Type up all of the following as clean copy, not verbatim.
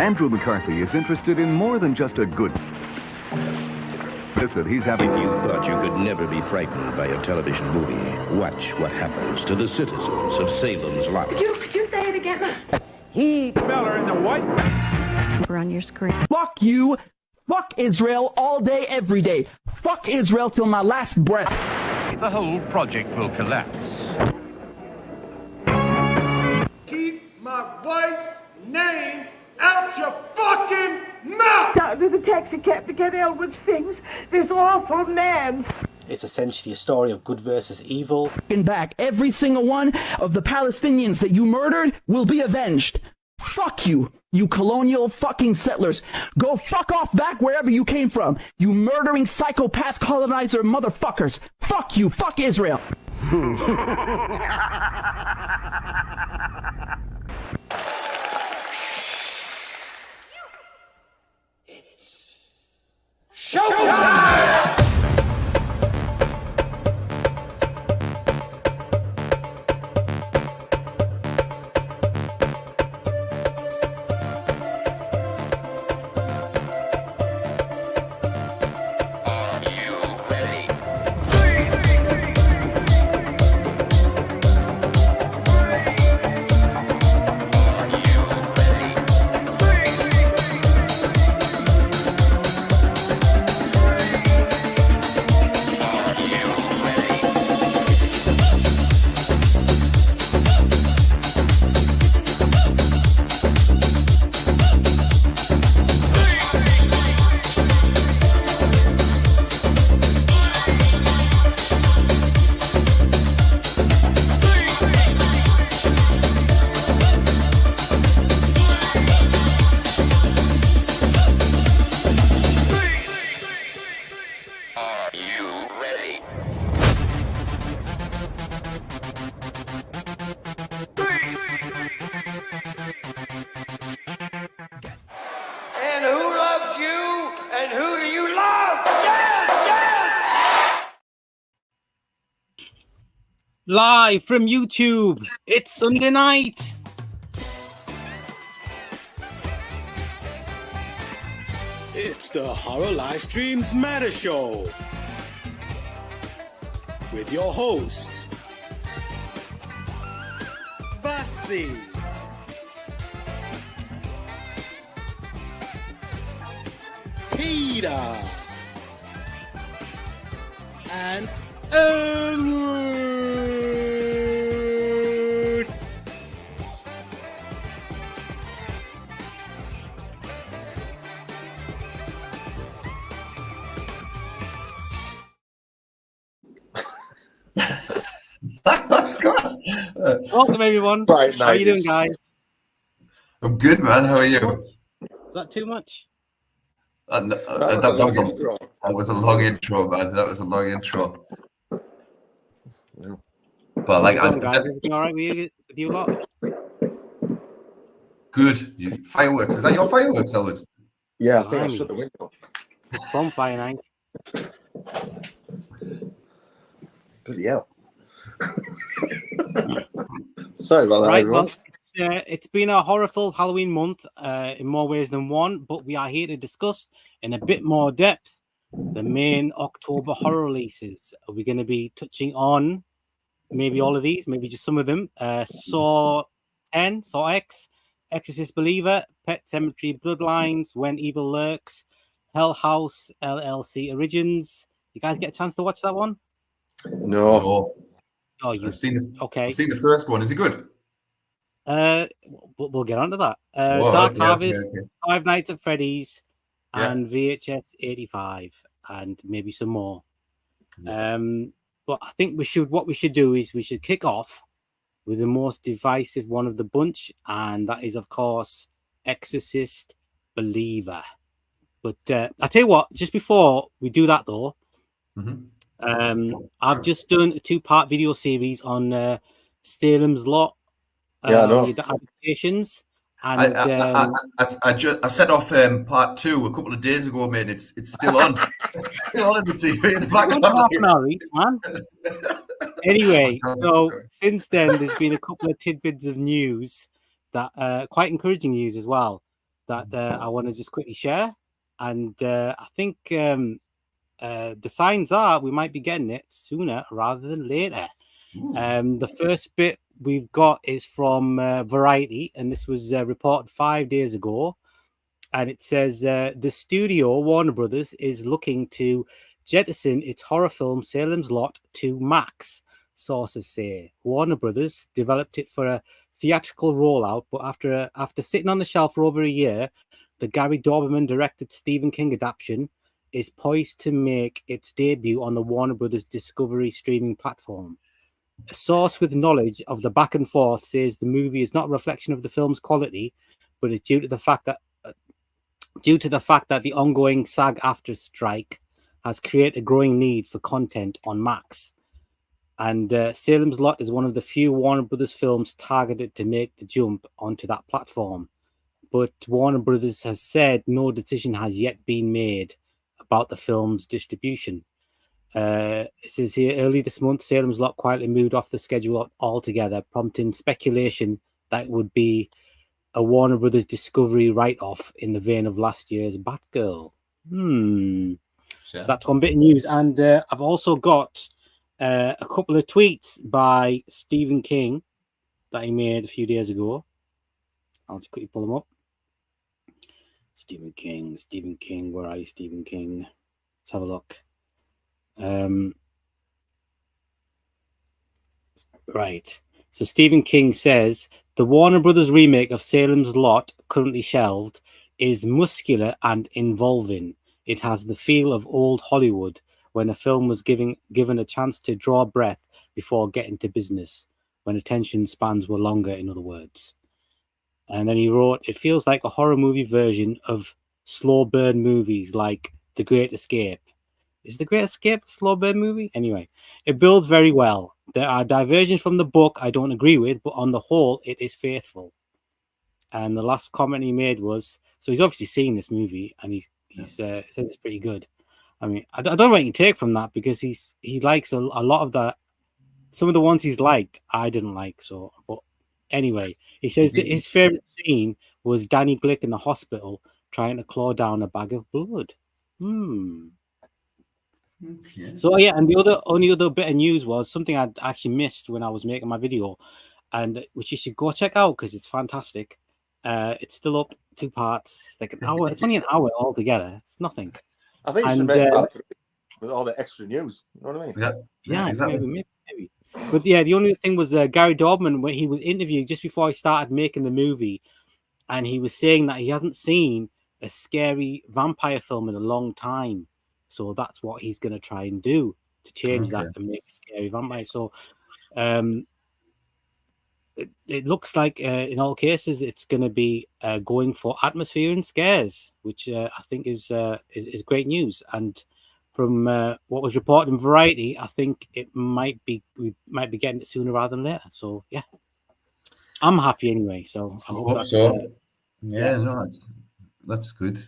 Andrew McCarthy is interested in more than just a good... Listen, he's having... If you thought you could never be frightened by a television movie, watch what happens to the citizens of Salem's Lot. Could you say it again? He feller in the white On your screen. Fuck you. Fuck Israel all day, every day. Fuck Israel till my last breath. the whole project will collapse. Keep my wife's name out your fucking mouth! There's a taxi cab to get Elwood's things. This awful man. It's essentially a story of good versus evil. Back, every single one of the Palestinians that you murdered will be avenged. Fuck you, you colonial fucking settlers. Go fuck off back wherever you came from, you murdering psychopath colonizer motherfuckers. Fuck you, fuck Israel. Showtime! And who loves you? And who do you love? Yes! Yes! Live from YouTube, it's Sunday night. It's the Horror Livestreams Matter Show with your hosts, Vasi, Peter, and Edward. That's class. Welcome everyone. Right, how are you doing, guys? I'm good, man. How are you? Is that too much? That was a long intro, man. That was a long intro. But like, guys, everything all right with you lot? Good. Fireworks. Is that your fireworks, Elwood? Yeah, I think I shut the window. From Fire Night. Bloody hell. Sorry about that, Right, everyone. well, it's been a horror-filled Halloween month in more ways than one, but we are here to discuss in a bit more depth the main October horror releases. We're going to be touching on maybe all of these, maybe just some of them. Saw 10, Saw X, Exorcist Believer, Pet Sematary Bloodlines, When Evil Lurks, Hell House LLC Origins. You guys get a chance to watch that one? No. Oh, you've seen it. Okay. I've seen the first one. Is it good? We'll get on to that. Whoa, Dark okay, Harvest, okay. Five Nights at Freddy's, Yeah. and VHS 85, and maybe some more. But I think what we should do is we should kick off with the most divisive one of the bunch, and that is, of course, Exorcist Believer. But I tell you what, just before we do that, though, I've just done a 2-part video series on Salem's Lot. Yeah, I know. The adaptations. And I set off part 2 a couple of days ago, mate. It's still on. It's still on the TV in the background. half an hour each, man. Anyway, so since then, there's been a couple of tidbits of news that quite encouraging news as well. that I want to just quickly share. And I think the signs are we might be getting it sooner rather than later. The first bit we've got is from Variety, and this was reported 5 days ago. And it says the studio, Warner Brothers, is looking to jettison its horror film Salem's Lot to Max, sources say. Warner Brothers developed it for a theatrical rollout, but after sitting on the shelf for over a year, the Gary Doberman directed Stephen King adaptation is poised to make its debut on the Warner Brothers Discovery streaming platform. A source with knowledge of the back and forth says the movie is not a reflection of the film's quality, but it's due to the fact that the ongoing SAG-AFTRA strike has created a growing need for content on Max. And Salem's Lot is one of the few Warner Brothers films targeted to make the jump onto that platform. But Warner Brothers has said no decision has yet been made about the film's distribution. It says here, early this month, Salem's Lot quietly moved off the schedule altogether, prompting speculation that it would be a Warner Brothers Discovery write-off in the vein of last year's Batgirl. So that's one bit of news. And I've also got a couple of tweets by Stephen King that he made a few days ago. I'll just quickly pull them up. Stephen King, where are you, Stephen King? Let's have a look. Right. So Stephen King says, the Warner Brothers remake of Salem's Lot, currently shelved, is muscular and involving. It has the feel of old Hollywood, when a film was given a chance to draw breath before getting to business, when attention spans were longer, in other words. And then he wrote, it feels like a horror movie version of slow burn movies like The Great Escape. Is The Great Escape a slow burn movie? Anyway, it builds very well. There are diversions from the book I don't agree with, but on the whole, it is faithful. And the last comment he made was, so he's obviously seen this movie, and he says it's pretty good. I mean, I don't know what you can take from that, because he likes a lot of that. Some of the ones he's liked, I didn't like. So, but anyway, he says that his favorite scene was Danny Glick in the hospital trying to claw down a bag of blood. Okay. So yeah, and the only other bit of news was something I'd actually missed when I was making my video, and which you should go check out because it's fantastic. It's still up, 2 parts, like an hour. It's only an hour altogether. It's nothing. I think you should make that with all the extra news. You know what I mean? Yeah, exactly. Maybe. But yeah, the only thing was Gary Doberman, when he was interviewed just before he started making the movie, and he was saying that he hasn't seen a scary vampire film in a long time. So that's what he's going to try and do to change that and make scary vampires. So it looks like in all cases it's going to be going for atmosphere and scares, which I think is great news. And from what was reported in Variety, I think we might be getting it sooner rather than later. So yeah, I'm happy anyway. So I hope that's so. No, that's good.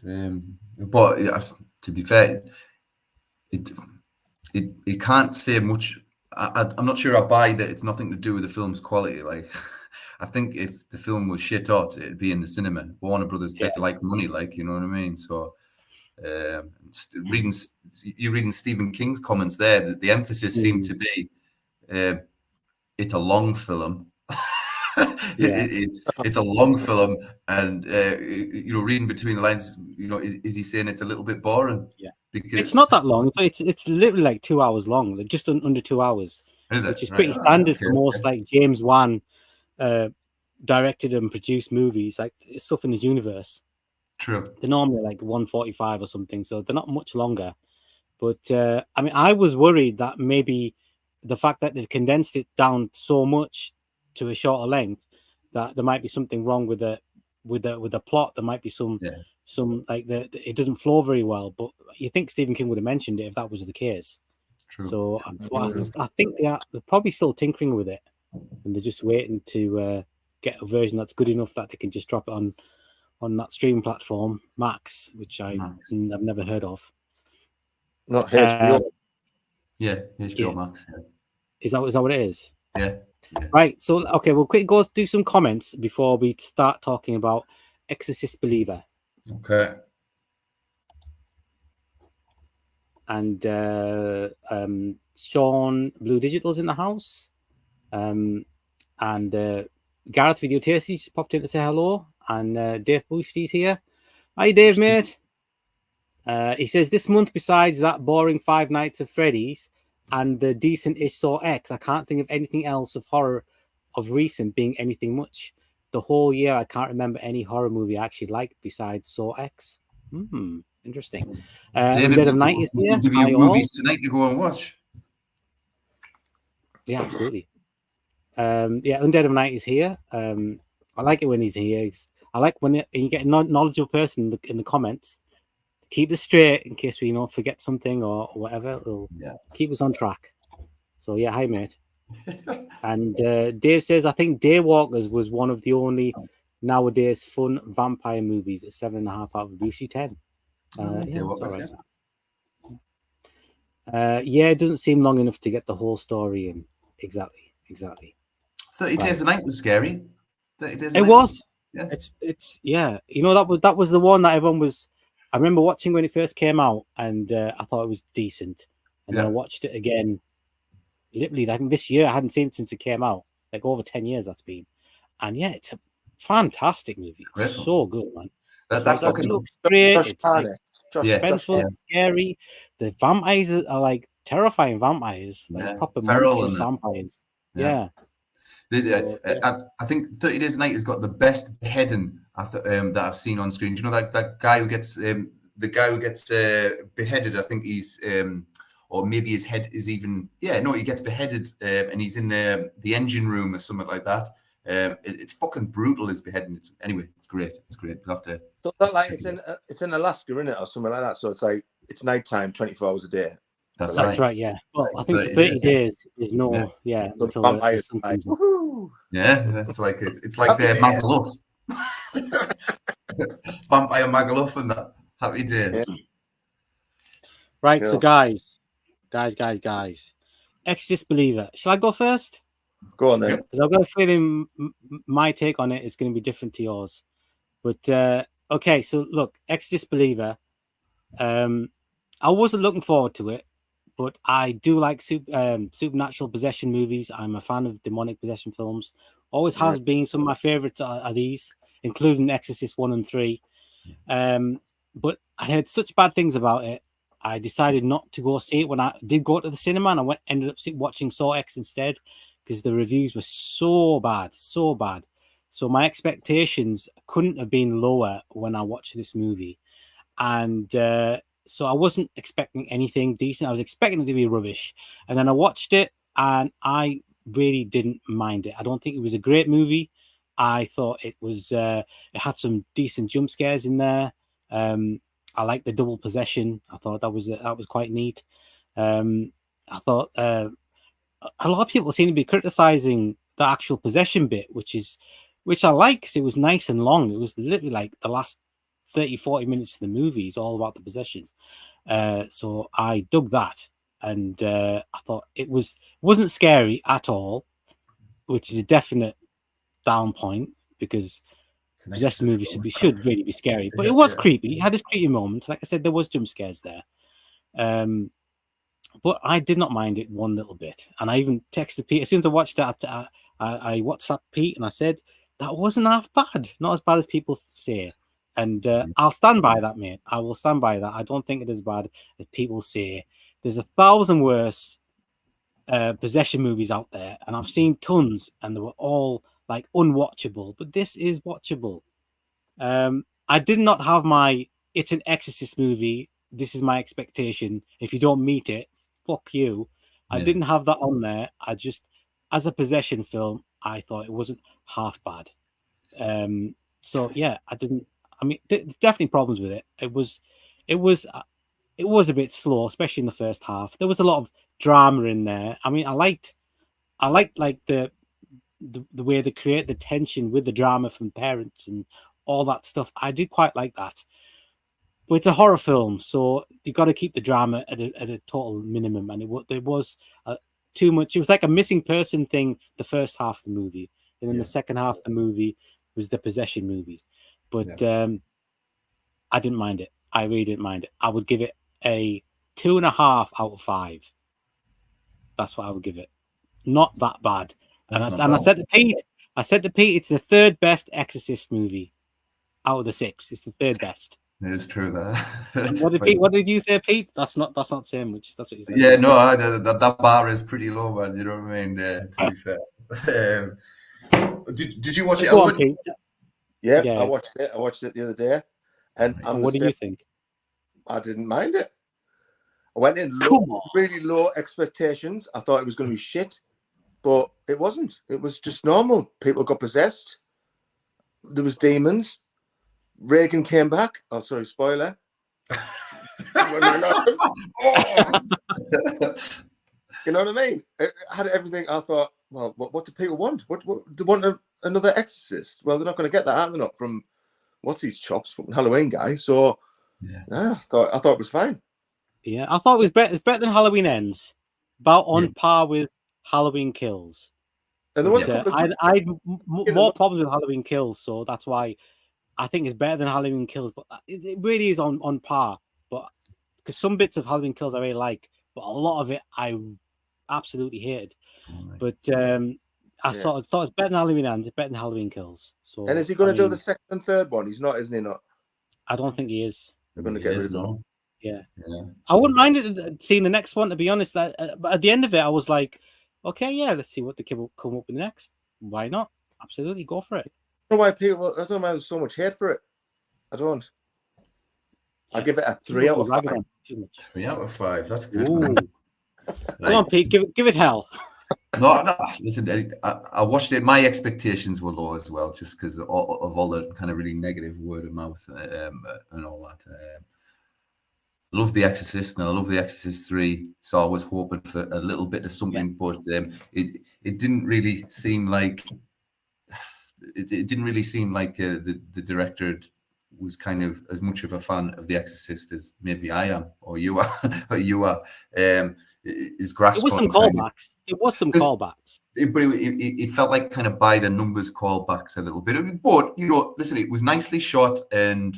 But to be fair, it can't say much. I'm not sure I buy that it's nothing to do with the film's quality. Like, I think if the film was shit hot, it'd be in the cinema. Warner Brothers, they like money, like, you know what I mean? So, reading Stephen King's comments there, the emphasis seemed to be it's a long film. It's a long film, and reading between the lines, is he saying it's a little bit boring? Yeah, because it's not that long. It's literally like 2 hours long, like just under 2 hours, which is pretty standard for most like James Wan directed and produced movies, like stuff in his universe. True. They're normally like 145 or something, so they're not much longer. But I mean, I was worried that maybe the fact that they've condensed it down so much to a shorter length, that there might be something wrong with the plot. There might be some like it doesn't flow very well. But you think Stephen King would have mentioned it if that was the case. True. So I think they're probably still tinkering with it, and they're just waiting to get a version that's good enough that they can just drop it on that streaming platform, Max, which I've never heard of. Not HBO. HBO Max. Yeah. Is that what it is? Yeah. Right. So okay, we'll quickly go do some comments before we start talking about Exorcist Believer. Okay. And Sean Blue Digital's in the house. And Gareth Video Tasty just popped in to say hello. And Dave Bushty's here. Hi, Dave, mate. He says, this month, besides that boring Five Nights at Freddy's and the decent-ish Saw X, I can't think of anything else of horror of recent being anything much. The whole year, I can't remember any horror movie I actually liked besides Saw X. Interesting. David, Dead of Night is here. we'll give you movies tonight to go and watch. Yeah, absolutely. Undead of Night is here. I like it when he's here. I like when you get a knowledgeable person in the comments. Keep us straight in case we forget something or whatever. It'll keep us on track. So yeah, hi mate. And Dave says, I think Daywalkers was one of the only nowadays fun vampire movies. A 7.5 out of Lucy 10. Daywalkers, it doesn't seem long enough to get the whole story in. Exactly. 30 Days a Night was scary. 30 Days a It Night was. Yeah. It's that was the one that everyone was. I remember watching when it first came out, and I thought it was decent. And then I watched it again. Literally, I think this year I hadn't seen it since it came out. Like over 10 years that's been. And yeah, it's a fantastic movie. It's so good, man. That fucking looks great. It's like suspenseful, it's scary. The vampires are like terrifying vampires, like proper monstrous vampires. Yeah. I think 30 Days a Night has got the best beheading that I've seen on screen. Do you know that guy who gets beheaded? I think he's or maybe his head is even he gets beheaded and he's in the engine room or something like that. It's fucking brutal, his beheading. It's great. We'll have to. So that like it's in Alaska, isn't it, or something like that? So it's like it's nighttime, 24 hours a day. That's right. Yeah. Well, I think 30 days is no. Until the sun comes up. It's like the Magaluf. Vampire Magaluf and that. Happy days. Right, so guys. Exorcist Believer. Shall I go first? Go on then. Because I've got a feeling my take on it is going to be different to yours. But okay, so look, Exorcist Believer. I wasn't looking forward to it, but I do like supernatural possession movies. I'm a fan of demonic possession films. Always has been. Some of my favorites are these, including Exorcist 1 and 3. But I heard such bad things about it. I decided not to go see it when I did go to the cinema, and I ended up watching Saw X instead because the reviews were so bad. So my expectations couldn't have been lower when I watched this movie. And so I wasn't expecting anything decent. I was expecting it to be rubbish. And then I watched it, and I really didn't mind it. I don't think it was a great movie. I thought it was it had some decent jump scares in there. I like the double possession. I thought that was quite neat. I thought a lot of people seem to be criticizing the actual possession bit, which I like because it was nice and long. It was literally like the last 30-40 minutes of the movie is all about the possession. So I dug that, and I thought it wasn't scary at all, which is a definite down point because possessed movies should really be scary. But it was creepy. It had its creepy moments. Like I said, there was jump scares there. But I did not mind it one little bit. And I even texted Pete. As soon as I watched that, I WhatsApped Pete and I said, that wasn't half bad. Not as bad as people say. And I'll stand by that, mate. I will stand by that. I don't think it is bad as people say. There's 1,000 worse possession movies out there. And I've seen tons and they were all like unwatchable. But this is watchable. I did not have it's an Exorcist movie. This is my expectation. If you don't meet it, fuck you. I didn't have that on there. I just, as a possession film, I thought it wasn't half bad. So yeah, there's definitely problems with it. It was a bit slow, especially in the first half. There was a lot of drama in there. I mean, I liked like the way they create the tension with the drama from parents and all that stuff. I did quite like that. But it's a horror film, so you got to keep the drama at a total minimum. And there was too much. It was like a missing person thing the first half of the movie, and then the second half of the movie was the possession movie. But I didn't mind it. I really didn't mind it. I would give it a 2.5 out of 5. That's what I would give it. Not that bad. And I said to Pete, it's the 3rd best Exorcist movie out of the 6. It's the 3rd best. It is true that. What did you say, Pete? That's not saying much. That's what you said. Yeah, no, that bar is pretty low, man. You know what I mean? To be fair. Did you watch it? Go on, Pete. Yeah, I watched it. I watched it the other day, and what did you think? I didn't mind it. I went in really low expectations. I thought it was going to be shit, but it wasn't. It was just normal. People got possessed. There was demons. Reagan came back. Oh, sorry, spoiler. You know what I mean? It had everything. I thought, well, what do people want? What they want another Exorcist? Well, they're not going to get that, are they? Not from what's his chops from Halloween guy. So yeah, I thought it was fine. Yeah, I thought it was better. It's better than Halloween Ends. About on par with Halloween Kills. And there was I had more problems with Halloween Kills, so that's why I think it's better than Halloween Kills. But it really is on par. But because some bits of Halloween Kills I really like, but a lot of it I absolutely hated. But I thought it's better than Halloween Ends. It's better than Halloween Kills. So, and is he going to do the 2nd and 3rd one? He's not, isn't he? Not. I don't think he is. They're going to get rid of him. Yeah, I wouldn't mind it seeing the next one. To be honest, but at the end of it, I was like, okay, yeah, let's see what the kid will come up with next. Why not? Absolutely, go for it. I don't know why people. I don't know why there's so much hate for it. I don't. I give it a 3 out of 5. Too much. 3 out of 5. That's good. Man. Come on, Pete. Give it hell. No. Listen, I watched it. My expectations were low as well, just because of all the kind of really negative word of mouth and all that. I love The Exorcist, and I love The Exorcist 3, so I was hoping for a little bit of something, but it didn't really seem like the director was kind of as much of a fan of The Exorcist as maybe I am, or you are, His grasp. There was some callbacks. There was some callbacks. It felt like kind of by the numbers callbacks a little bit, but listen, it was nicely shot, and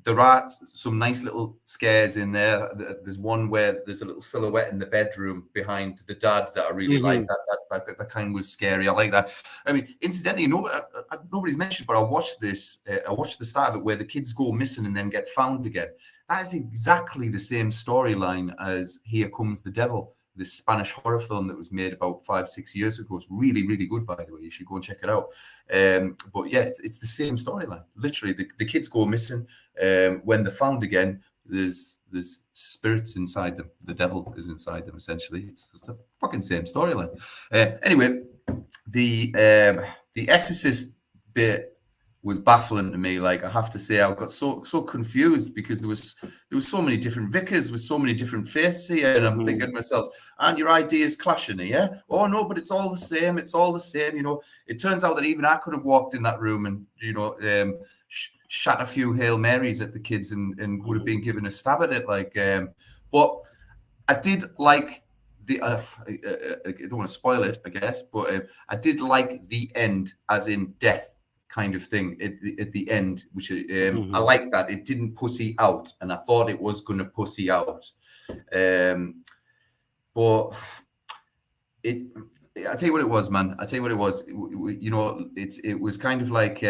there are some nice little scares in there. There's one where there's a little silhouette in the bedroom behind the dad that I really like. That kind was scary. I like that. I mean, incidentally, nobody's mentioned, but I watched this. I watched the start of it where the kids go missing and then get found again. That is exactly the same storyline as Here Comes the Devil, this Spanish horror film that was made about 5-6 years ago. It's really, really good, by the way. You should go and check it out. But yeah, it's the same storyline. Literally, the kids go missing. When they're found again, there's spirits inside them. The devil is inside them, essentially. It's the fucking same storyline. Anyway, the Exorcist bit was baffling to me. Like, I have to say, I got so confused because there was so many different vicars with so many different faiths here, and I'm thinking to myself, aren't your ideas clashing here? Oh no, but it's all the same. It's all the same. It turns out that even I could have walked in that room and shot a few Hail Marys at the kids and would have been given a stab at it. Like, but I did like the. I don't want to spoil it, I guess, but I did like the end, as in death kind of thing at the end, which I like that it didn't pussy out, and I thought it was going to pussy out, but I tell you what it was, man. I tell you what it was. It was kind of like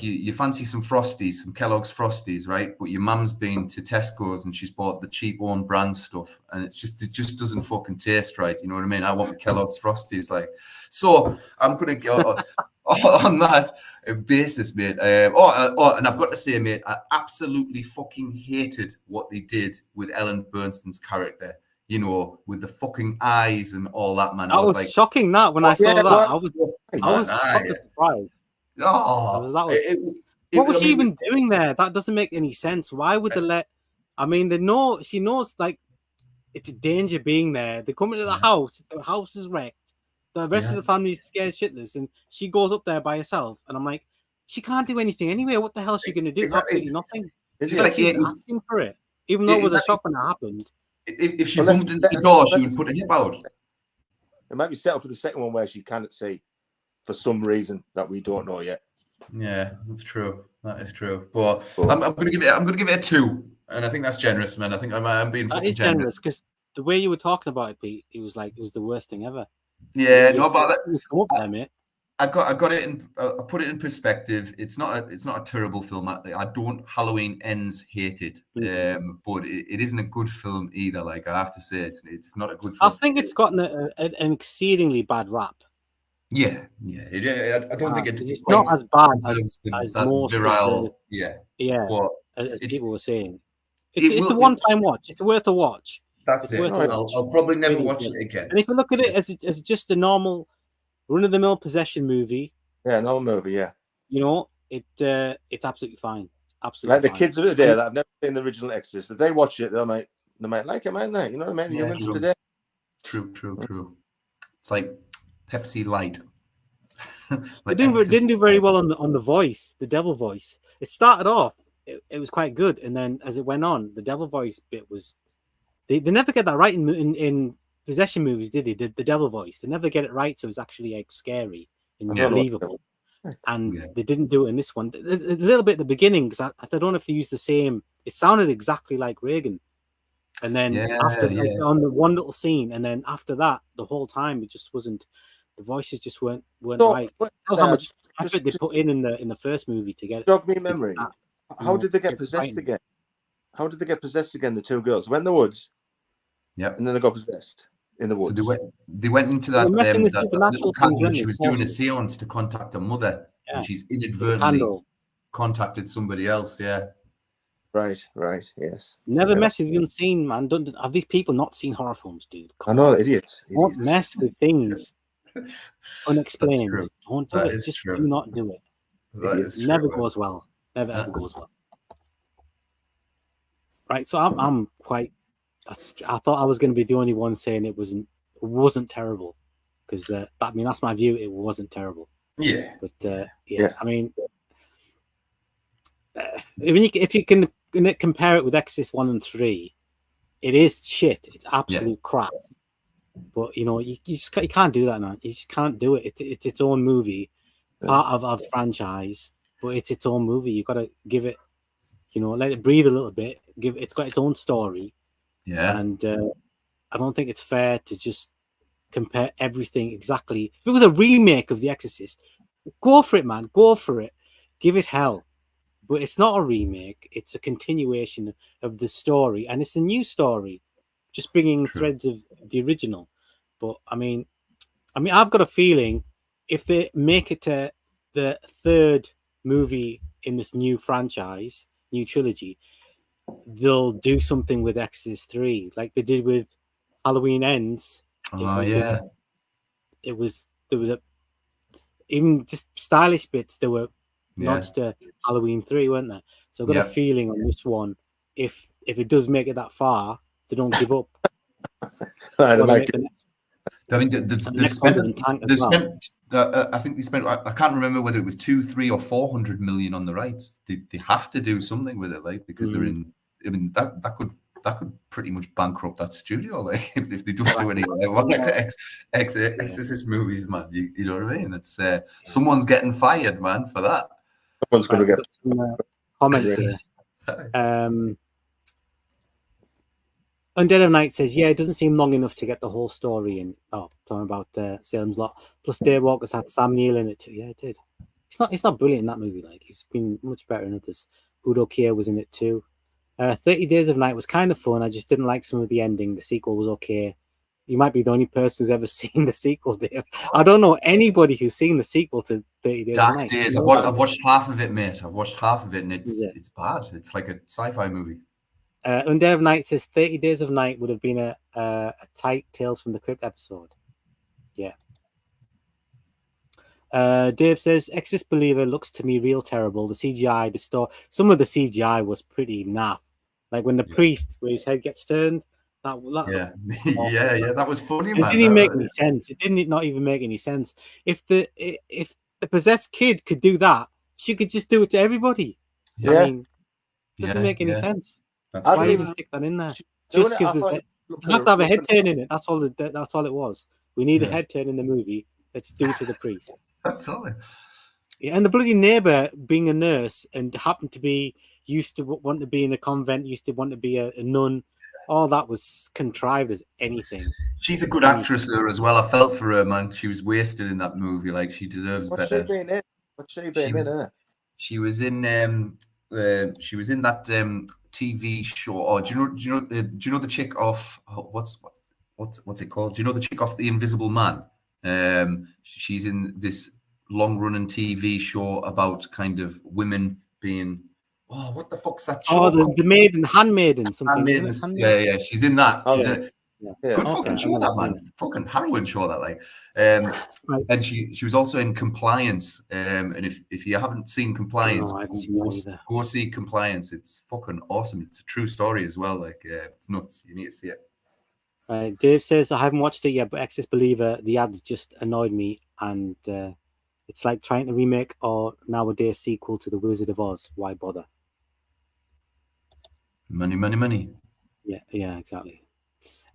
you fancy some Frosties, some Kellogg's Frosties, right? But your mum's been to Tesco's and she's bought the cheap own brand stuff, and it just doesn't fucking taste right. You know what I mean? I want the Kellogg's Frosties, like. So I'm gonna go on that basis, mate. And I've got to say, mate, I absolutely fucking hated what they did with Ellen Bernstein's character. With the fucking eyes and all that, man. That was like shocking. That when I saw that, I was surprised. Oh, what was she even doing there? That doesn't make any sense. Why would they let? I mean, she knows like it's a danger being there. They come into the house. The house is wrecked. The rest of the family is scared shitless, and she goes up there by herself. And I'm like, she can't do anything anyway. What the hell is she going to do? Exactly. Absolutely nothing. She's like asking for it, even though it was a shock when it happened. If she bumped into the door, she would put her hip out. It might be set up for the second one where she cannot see for some reason that we don't know yet. Yeah, that's true. That is true. But I'm gonna give it a 2, and I think that's generous, man. I think I'm being That fucking is generous generous. because the way you were talking about it, Pete, it was like it was the worst thing ever. Yeah, no, but you come up there, mate. I got it in. I put it in perspective. It's not a terrible film. I don't. Halloween Ends hate it, but it isn't a good film either. Like I have to say, it's not a good film. I think it's gotten an exceedingly bad rap. Yeah. I don't think it's not as bad as most virile. of the, but as people were saying. It It's a one-time watch. It's worth a watch. That's it. I'll probably never watch it again. And if you look at it as just a normal run-of-the-mill possession movie, normal movie, you know, it's absolutely fine. It's absolutely like the fine. kids of today that have never seen the original Exorcist. If they watch it, they might like it, might they? You know what I mean? Humans today. True. It's like Pepsi Light. Like it didn't do very well on the voice, the devil voice. It started off, it was quite good, and then as it went on, the devil voice bit was. They never get that right in possession movies, did they? The devil voice. They never get it right, so it's actually like scary and believable. And they didn't do it in this one. A little bit at the beginning, because I don't know if they used the same. It sounded exactly like Reagan. And then on the one little scene, and then after that, the whole time it just wasn't. The voices just weren't right. Tell how much effort they put in the first movie to get. Jog me memory. How did they get possessed again? How did they get possessed again? The two girls went in the woods. Yeah, and then they got possessed in the woods. So they went into that little cabin. She was doing a seance to contact her mother, and she's inadvertently contacted somebody else. Yeah. Right. Yes. Never mess with the unseen, man. Have these people not seen horror films, dude? I know, idiots. Don't mess with things unexplained. Don't do it. Just do not do it. It never goes well. Never ever goes well. Right. So I'm quite. I thought I was going to be the only one saying it wasn't terrible, because that's my view. It wasn't terrible. Yeah. But I mean, if you can compare it with Exorcist 1 and 3, it is shit. It's absolute crap. But you can't do that, man. You just can't do it. It's its own movie, part of our franchise, but it's its own movie. You got to give it, let it breathe a little bit. It's got its own story. Yeah. And I don't think it's fair to just compare everything exactly. If it was a remake of The Exorcist, go for it, man. Go for it. Give it hell. But it's not a remake. It's a continuation of the story. And it's a new story, just bringing threads of the original. But, I mean, I've got a feeling if they make it to the third movie in this new franchise, new trilogy, they'll do something with Exorcist 3 like they did with Halloween Ends. There was even just stylish bits. There were nods to Halloween 3, weren't there? So I've got a feeling on this one, if it does make it that far, they don't give up. I think I think they spent. I can't remember whether it was 200, 300, or 400 million on the rights. They have to do something with it, like, because they're in. I mean, that could pretty much bankrupt that studio, like, if they don't do any Exorcist movies, man. You know what I mean? It's someone's getting fired, man, for that. Someone's going to get some comments here. Undead of Night says, it doesn't seem long enough to get the whole story in. Oh, talking about Salem's Lot. Plus, Daywalker's had Sam Neill in it too. Yeah, it did. It's not brilliant in that movie. Like, he's been much better in others. Udo Kier was in it too. 30 Days of Night was kind of fun. I just didn't like some of the ending. The sequel was okay. You might be the only person who's ever seen the sequel, Dave. I don't know anybody who's seen the sequel to 30 Days Dark of Night. Days. I've watched half of it, mate. I've watched half of it, and it's bad. It's like a sci-fi movie. Undead of Night says 30 Days of Night would have been a tight Tales from the Crypt episode. Yeah. Dave says, Exorcist Believer looks to me real terrible. The CGI, some of the CGI was pretty naff. Like when the priest, where his head gets turned, that that was funny, man. It didn't even make any sense. It didn't not even make any sense. If the possessed kid could do that, she could just do it to everybody. Yeah. I mean, it doesn't make any sense. That's why even stick that in there? Just because you have to have a head turn in it. That's all it was. We need a head turn in the movie. Let's do it to the priest. That's all. Yeah, and the bloody neighbor being a nurse and happened to be used to want to be in a convent, used to want to be a nun. All that was contrived as anything. She's a good actress there as well. I felt for her, man. She was wasted in that movie. Like, she deserves What's better. she been in? What's she been in? She was in that TV show. Oh, do you know the chick off what's it called? Do you know the chick off The Invisible Man? She's in this long-running TV show about kind of women being. Oh, what the fuck's that show? Oh, the Maiden, Handmaiden, something. Handmaidens. Isn't it? Yeah. She's in that. Oh, She's yeah. in it. Yeah. Good Okay, fucking show that, man. Fucking harrowing show that, like. And she was also in Compliance. And if you haven't seen Compliance, I haven't seen that either. go see Compliance. It's fucking awesome. It's a true story as well. Like, it's nuts. You need to see it. Dave says I haven't watched it yet, but Exorcist Believer, the ads just annoyed me, and it's like trying to remake or nowadays sequel to The Wizard of Oz. Why bother? Money. Yeah, exactly.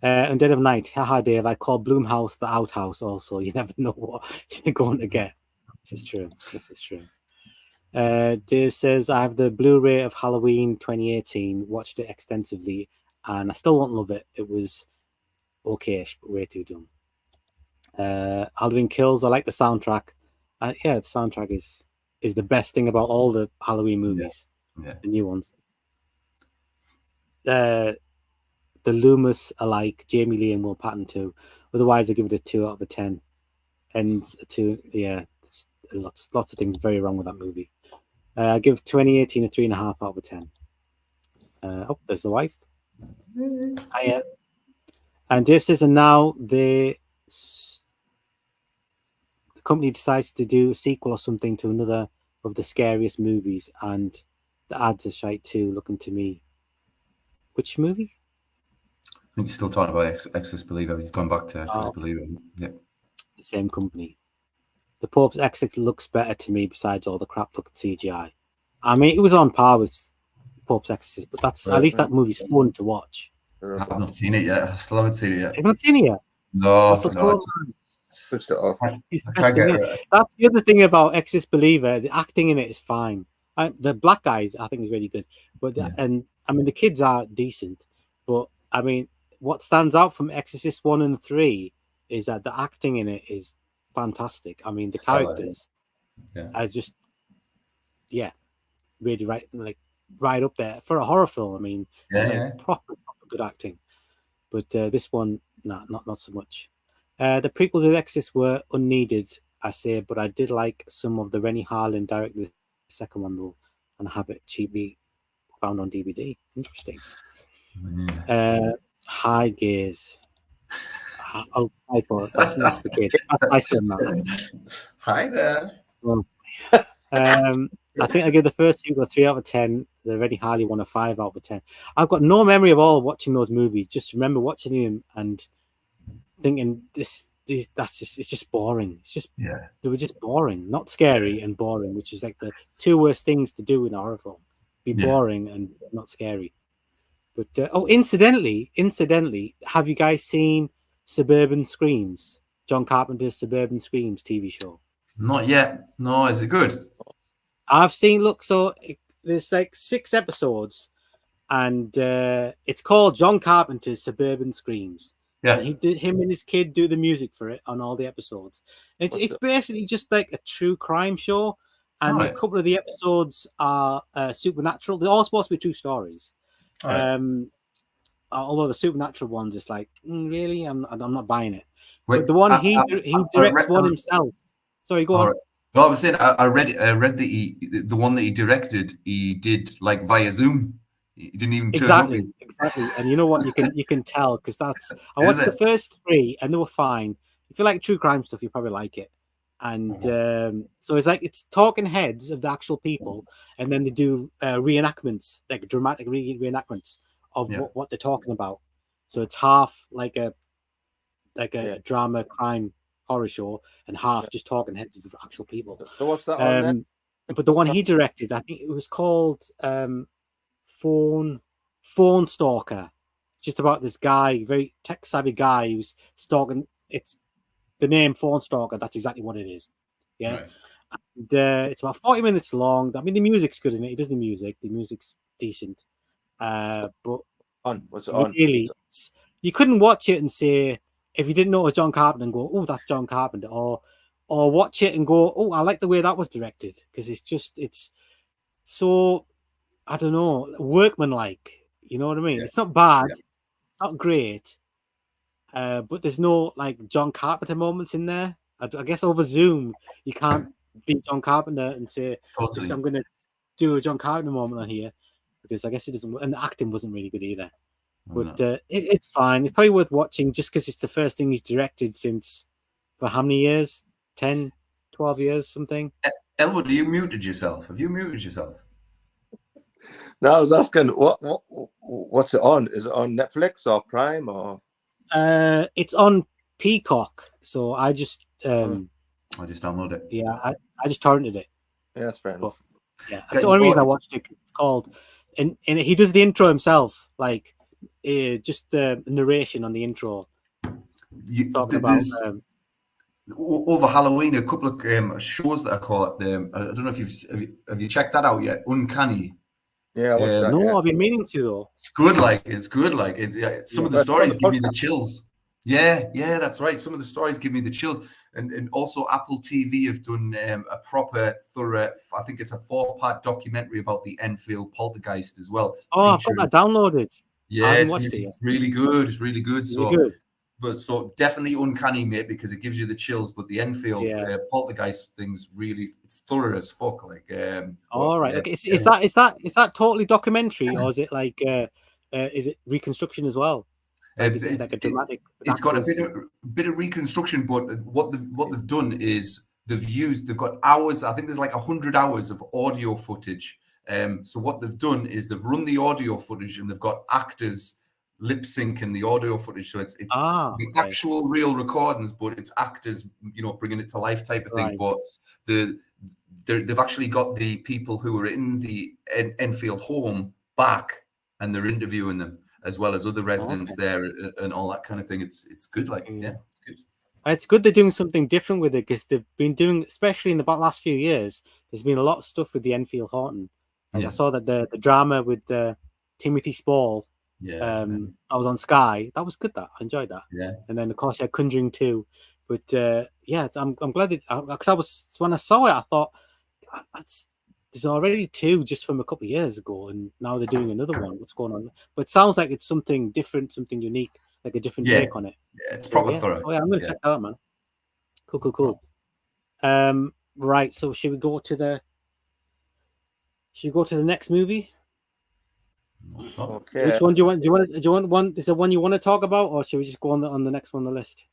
And Dead of Night, haha, Dave. I call Bloomhouse the outhouse. Also, you never know what you're going to get. This is true. Dave says I have the Blu-ray of Halloween 2018. Watched it extensively, and I still don't love it. It was okay-ish, but way too dumb. Halloween Kills. I like the soundtrack. Yeah, the soundtrack is the best thing about all the Halloween movies. Yeah. The new ones. The Loomis alike, Jamie Lee and Will Patton too. Otherwise, I give it a 2 out of 10. And lots of things very wrong with that movie. I give 2018 a 3.5 out of 10. There's the wife. And Dave says, and now the company decides to do a sequel or something to another of the scariest movies, and the ads are shite too. Looking to me, which movie? I think you're still talking about Exorcist Believer. He's gone back to Exorcist Believer. Yep. The same company. The Pope's Exorcist looks better to me besides all the crap looking CGI. I mean, it was on par with Pope's Exorcist, but that's at least that movie's fun to watch. I've not seen it yet. I still haven't seen it yet. You've not seen it yet? No. Switched it off. That's the other thing about Exorcist Believer. The acting in it is fine. The black guys, I think, is really good. But and I mean, the kids are decent. But I mean, what stands out from Exorcist 1 and 3 is that the acting in it is fantastic. I mean, the characters are just, really right up there for a horror film. I mean, proper good acting. But this one, not so much. The prequels of Exorcist were unneeded, I say, but I did like some of the Rennie Harlin directed the second one though, and have it cheaply found on DVD. Interesting. High gaze. That's my spaghetti. I said that. Hi there. I think I give the first sequel a 3 out of 10. The Rennie Harlin one a 5 out of 10. I've got no memory of all watching those movies. Just remember watching them and thinking it's just boring. It's just they were just boring, not scary and boring, which is like the two worst things to do in a horror film: be boring and not scary. But incidentally, have you guys seen Suburban Screams? John Carpenter's Suburban Screams TV show. Not yet. No, is it good? I've seen. Look, so there's like 6 episodes, and it's called John Carpenter's Suburban Screams. Yeah, and him and his kid do the music for it on all the episodes. It's basically just like a true crime show, and a couple of the episodes are supernatural. They're all supposed to be true stories. Although the supernatural ones is like, really, I'm not buying it. Wait, but the one he directs one himself. Sorry, go on. Right. Well, I was saying I read the one that he directed. He did like via Zoom. He didn't even turn up. Exactly. And you know what? You can tell because I watched the first 3 and they were fine. If you like true crime stuff, you probably like it. And so it's talking heads of the actual people, and then they do reenactments, like dramatic reenactments of what they're talking about. So it's half like a drama crime horror show, and half just talking heads of the actual people. So what's that on then? But the one he directed, I think it was called Phone Stalker. It's just about this guy, very tech savvy guy who's stalking. It's the name Phone Stalker. That's exactly what it is. Yeah. Right. And, it's about 40 minutes long. I mean, the music's good in it. He does the music. The music's decent. But what's it on? really, you couldn't watch it and say, if you didn't know it was John Carpenter, and go, oh, that's John Carpenter, or watch it and go, oh, I like the way that was directed, because it's so, I don't know, workmanlike. You know what I mean? Yeah. It's not bad, it's not great, but there's no like John Carpenter moments in there. I guess over Zoom you can't be John Carpenter and say, Totally. I'm going to do a John Carpenter moment on here, because I guess it doesn't. And the acting wasn't really good either. But it's fine. It's probably worth watching just because it's the first thing he's directed since, for how many years? 10, 12 years, something. Elwood, you muted yourself. Have you muted yourself? No, I was asking what's it on? Is it on Netflix or Prime or? It's on Peacock. So I just I just downloaded it. Yeah, I just torrented it. Yeah, that's fair enough. Yeah, that's the only reason I watched it. It's called, and he does the intro himself, like just the narration on the intro. Talking about over Halloween, a couple of shows that I caught. I don't know if have you checked that out yet? Uncanny. Yeah, I watched that. No, I've been meaning to though. It's good. Some of the stories give me the chills. Yeah, that's right. Some of the stories give me the chills, and also Apple TV have done a proper, thorough. I think it's a 4-part documentary about the Enfield poltergeist as well. Oh, I've got that downloaded. Yeah, it's really good. It's really good. So definitely Uncanny, mate, because it gives you the chills. But the Enfield poltergeist thing's really, it's thorough as fuck. Like, all right. Okay. Is that totally documentary, or is it like is it reconstruction as well? Like, is it like a dramatic? It's got a bit of reconstruction, but what they've done is they've got hours. I think there's like 100 hours of audio footage. So what they've done is they've run the audio footage and they've got actors lip sync in the audio footage. So it's actual real recordings, but it's actors, bringing it to life type of thing. Right. But they've actually got the people who were in the Enfield home back, and they're interviewing them, as well as other residents there and all that kind of thing. It's good. It's good. It's good they're doing something different with it, because they've been doing, especially in the last few years, there's been a lot of stuff with the Enfield haunting. I saw that the drama with Timothy Spall, that was on Sky. That was good. I enjoyed that. Yeah. And then of course you had Conjuring 2. But I'm glad that, because when I saw it, I thought there's already 2 just from a couple of years ago, and now they're doing another one. What's going on? But it sounds like it's something different, something unique, like a different take on it. Yeah, it's proper thorough. Oh, yeah, I'm gonna check that out, man. Cool. Right. So should we go to the next movie? Okay. Which one do you want? Do you want one? Is there one you want to talk about, or should we just go on the next one on the list?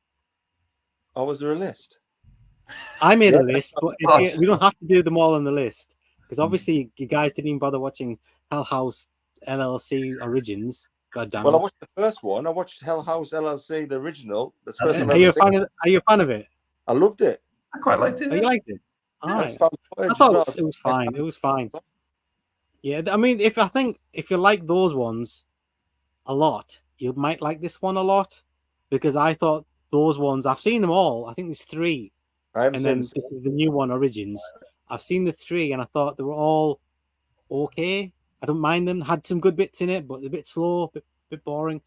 Oh, was there a list? I made a list, but we don't have to do them all on the list, because obviously you guys didn't even bother watching Hell House LLC Origins. God damn. Well, I watched the first one. I watched Hell House LLC, the original. Are you a fan of it? I loved it. I quite liked it. Oh, you liked it? All right. I thought it was fine. It was fine. Yeah, I mean, if you like those ones a lot, you might like this one a lot, because I thought those ones, I've seen them all. I think there's 3. And then this is the new one, Origins. I've seen the 3, and I thought they were all okay. I don't mind them. Had some good bits in it, but a bit slow, a bit boring.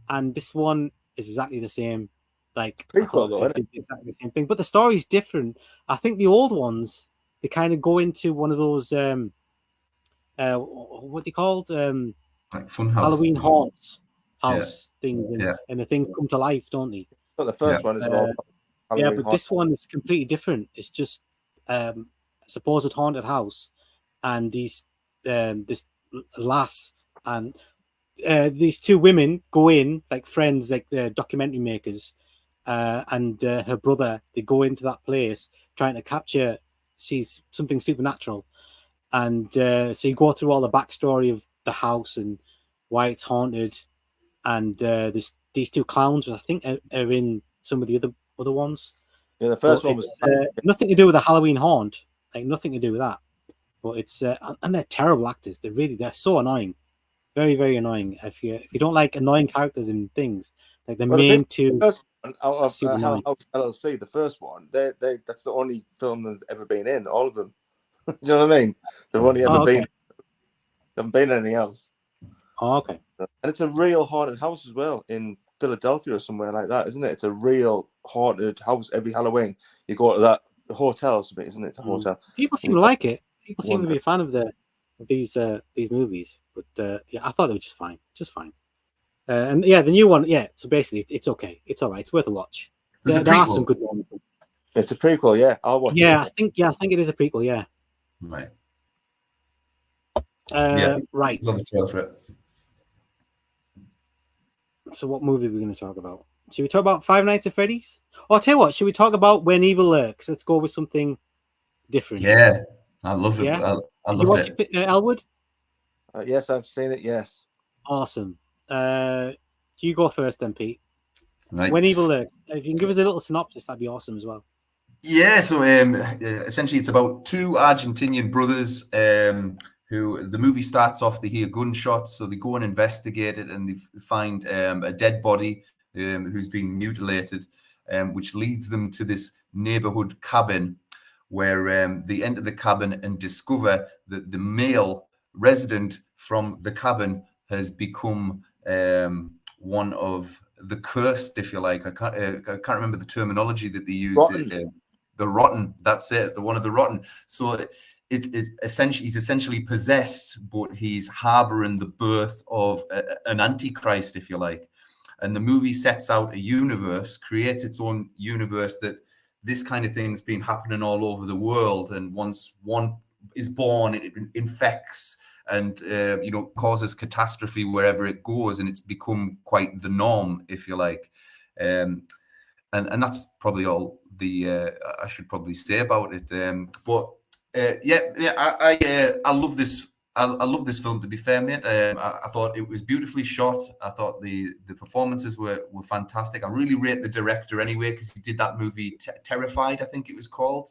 And this one is exactly the same. Like, exactly the same thing, but the story's different. I think the old ones, they kind of go into one of those what they called like fun house Halloween things. house things, and the things come to life, don't they? But the first one is about but this one is completely different. It's just a supposed haunted house, and this lass and these 2 women go in like friends, like the documentary makers, and her brother. They go into that place trying to capture something supernatural. And so you go through all the backstory of the house and why it's haunted. And there's these 2 clowns, I think, are in some of the other ones. Yeah, the first one was nothing to do with the Halloween haunt, like nothing to do with that. But it's and they're terrible actors. They're so annoying, very very annoying. If you don't like annoying characters and things, like the main 2. And out of Super nice. House LLC, the first one, that's the only film they've ever been in. All of them. Do you know what I mean? They've only ever been. They haven't been anything else. Oh, okay. And it's a real haunted house as well in Philadelphia or somewhere like that, isn't it? It's a real haunted house every Halloween. You go to that hotel or something, isn't it? It's a hotel. People seem to like it. People seem to be a fan of these movies. But yeah, I thought they were just fine. Just fine. And yeah, the new one, yeah. So basically, it's okay. It's all right. It's worth a watch. There are some good ones. It's a prequel, yeah. I'll watch it. Yeah, I think it is a prequel, yeah. Right. Right. Love the trailer for it. So what movie are we going to talk about? Should we talk about Five Nights at Freddy's? Or I'll tell you what, should we talk about When Evil Lurks? Let's go with something different. Yeah, I love it. Yeah? I Did you love watch it. Elwood? Yes, I've seen it, yes. Awesome. You go first then, Pete. Right. When Evil Lurks. If you can give us a little synopsis, that'd be awesome as well. Yeah, so essentially it's about two Argentinian brothers who the movie starts off, they hear gunshots, so they go and investigate it and they find a dead body who's been mutilated, which leads them to this neighborhood cabin where they enter the cabin and discover that the male resident from the cabin has become one of the cursed, if you like. I can't remember the terminology that they use. The rotten. That's it. One of the rotten. So it's essentially he's essentially possessed, but he's harboring the birth of an antichrist, if you like. And the movie sets out a universe, creates its own universe that this kind of thing's been happening all over the world. And once one is born, it infects and causes catastrophe wherever it goes, and it's become quite the norm, if you like. And that's probably all I should probably say about it. I love this. I love this film, to be fair, mate. I thought it was beautifully shot. I thought the performances were fantastic. I really rate the director anyway, because he did that movie Terrified, I think it was called.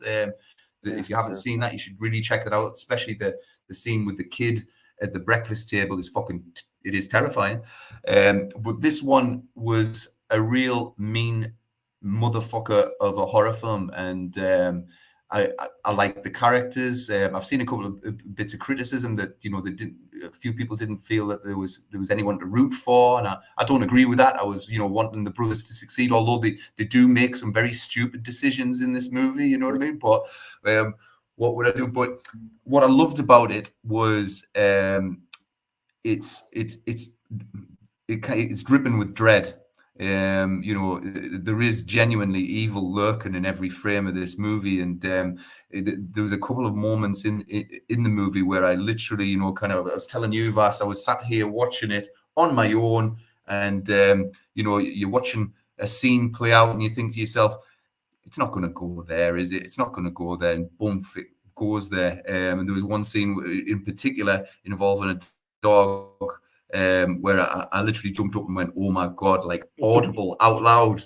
If you haven't seen that, you should really check it out, especially the scene with the kid at the breakfast table it is terrifying. But this one was a real mean motherfucker of a horror film, and I like the characters. I've seen a couple of bits of criticism that a few people didn't feel that there was anyone to root for, and I don't agree with that. I was wanting the brothers to succeed, although they do make some very stupid decisions in this movie. You know what I mean? But what would I do? But what I loved about it was it's dripping with dread. There is genuinely evil lurking in every frame of this movie, and there was a couple of moments in the movie where I literally, I was telling you, Vas, I was sat here watching it on my own, and you're watching a scene play out, and you think to yourself, it's not going to go there, is it? It's not going to go there, and boom, it goes there. And there was one scene in particular involving a dog. Where I literally jumped up and went, "Oh my god!" like audible out loud.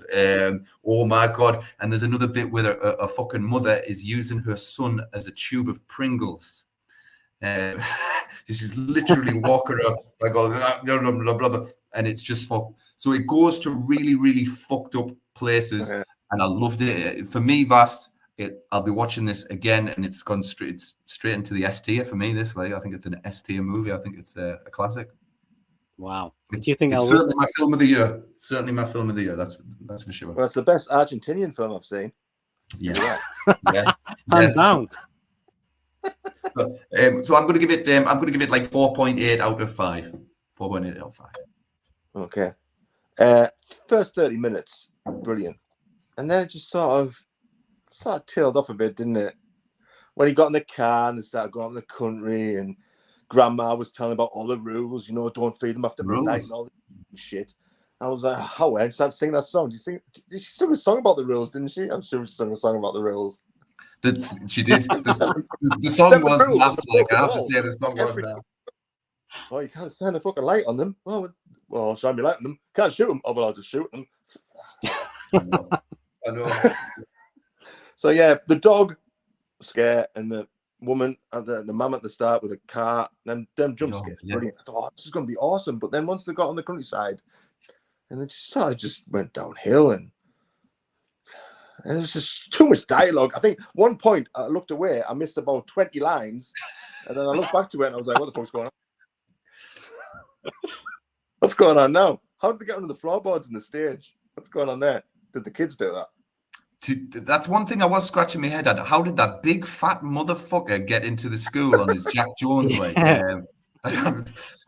Oh my god! And there's another bit where a fucking mother is using her son as a tube of Pringles. She's literally walking up like all blah, blah, blah, blah, and it's just so it goes to really, really fucked up places, and I loved it. For me, Vas, I'll be watching this again, and it's gone straight into the S tier for me. This, I think it's an S tier movie. I think it's a classic. Wow. Do you think it's certainly my film of the year? Certainly my film of the year. That's for sure. Well, it's the best Argentinian film I've seen. Yes. Yes. Hands down. So I'm going to give it. I'm going to give it like 4.8 out of 5. 4.8 out of 5. Okay. First 30 minutes, brilliant, and then it just sort of tailed off a bit, didn't it? When he got in the car and started going out in the country, and Grandma was telling about all the rules, don't feed them after midnight and all this shit. I was like, how I started singing that song. Did she sing a song about the rules, didn't she? I'm sure she sang a song about the rules. She did. The song was naff, like I have to say, the song was naff. Oh, you can't shine a fucking light on them. Well, I'll shine my light on them. Can't shoot them. Oh, well, I'll just shoot them. I know. So yeah, the dog scare and the woman and the mum at the start with a car, them jump scares, brilliant. I thought, this is going to be awesome. But then once they got on the countryside, and it just sort of just went downhill, and And there's just too much dialogue. I think one point I looked away, I missed about 20 lines, and then I looked back to it and I was like, what the fuck's going on? What's going on now? How did they get under the floorboards in the stage? What's going on there? Did the kids do that? That's one thing I was scratching my head at. How did that big fat motherfucker get into the school on his Jack Jones like?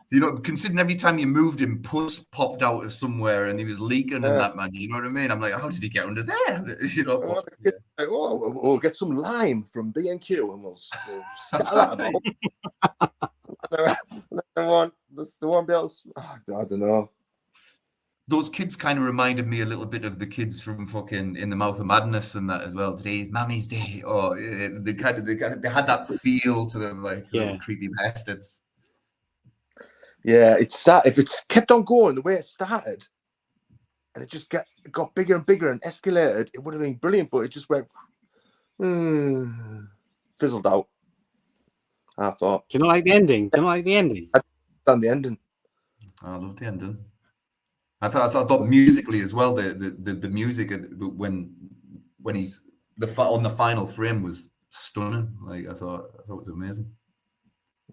You know, considering every time you moved him, pus popped out of somewhere and he was leaking and that, man. You know what I mean? I'm like, how did he get under there? You know, like, we'll get some lime from B&Q and we'll scatter that about. They won't be able to, I don't know. Those kids kind of reminded me a little bit of the kids from fucking In the Mouth of Madness and that as well. Today's Mommy's Day. Oh, they had that feel to them, like little creepy bastards. Yeah, if it's kept on going the way it started, and it just got bigger and bigger and escalated, it would have been brilliant. But it just went fizzled out. I thought. Do you not like the ending? Do you not like the ending? I done the ending. I love the ending. I thought musically as well. The music when he's on the final frame was stunning. Like I thought it was amazing.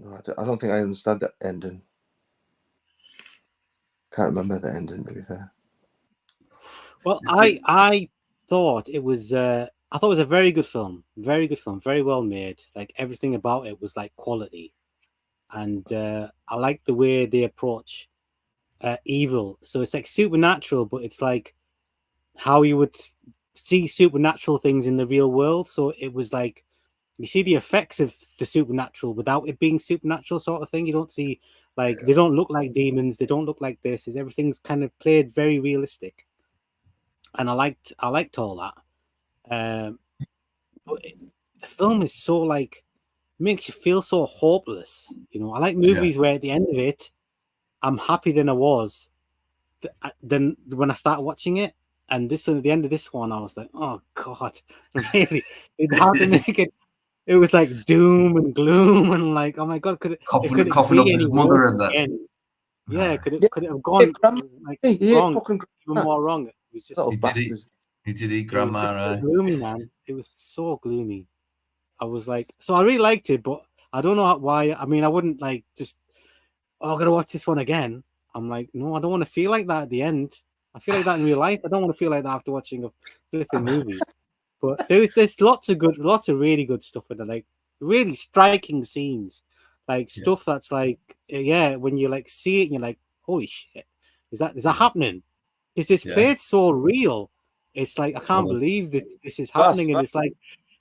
No, I don't think I understand that ending. Can't remember the ending, to be fair. Well, I thought it was a very good film, very well made. Like everything about it was like quality, and I like the way they approach evil. So it's like supernatural, but it's like how you would see supernatural things in the real world. So it was like you see the effects of the supernatural without it being supernatural, sort of thing. You don't see they don't look like demons, they don't look like this. Everything's kind of played very realistic, and I liked all that. But the film is so like makes you feel so hopeless. You know, I like movies where at the end of it, I'm happy than I was. Then when I start watching it, and at the end of this one, I was like, oh god, really? It had to make it. It was like doom and gloom and like, oh my god, could it coughing up his mother and that? Yeah, could it have gone like wrong, even more wrong? It was just he did eat grandma. So gloomy, man. It was so gloomy. I was like, so I really liked it, but I don't know why. I mean, I wouldn't like just. Oh, I'm gonna watch this one again. I'm like, no, I don't want to feel like that at the end. I feel like that in real life. I don't want to feel like that after watching a flipping movie. But there's lots of really good stuff in it, like really striking scenes, like stuff that's like, when you like see it and you're like, holy shit, is that happening? Because it's played so real. It's like I can't believe this is happening, and it's like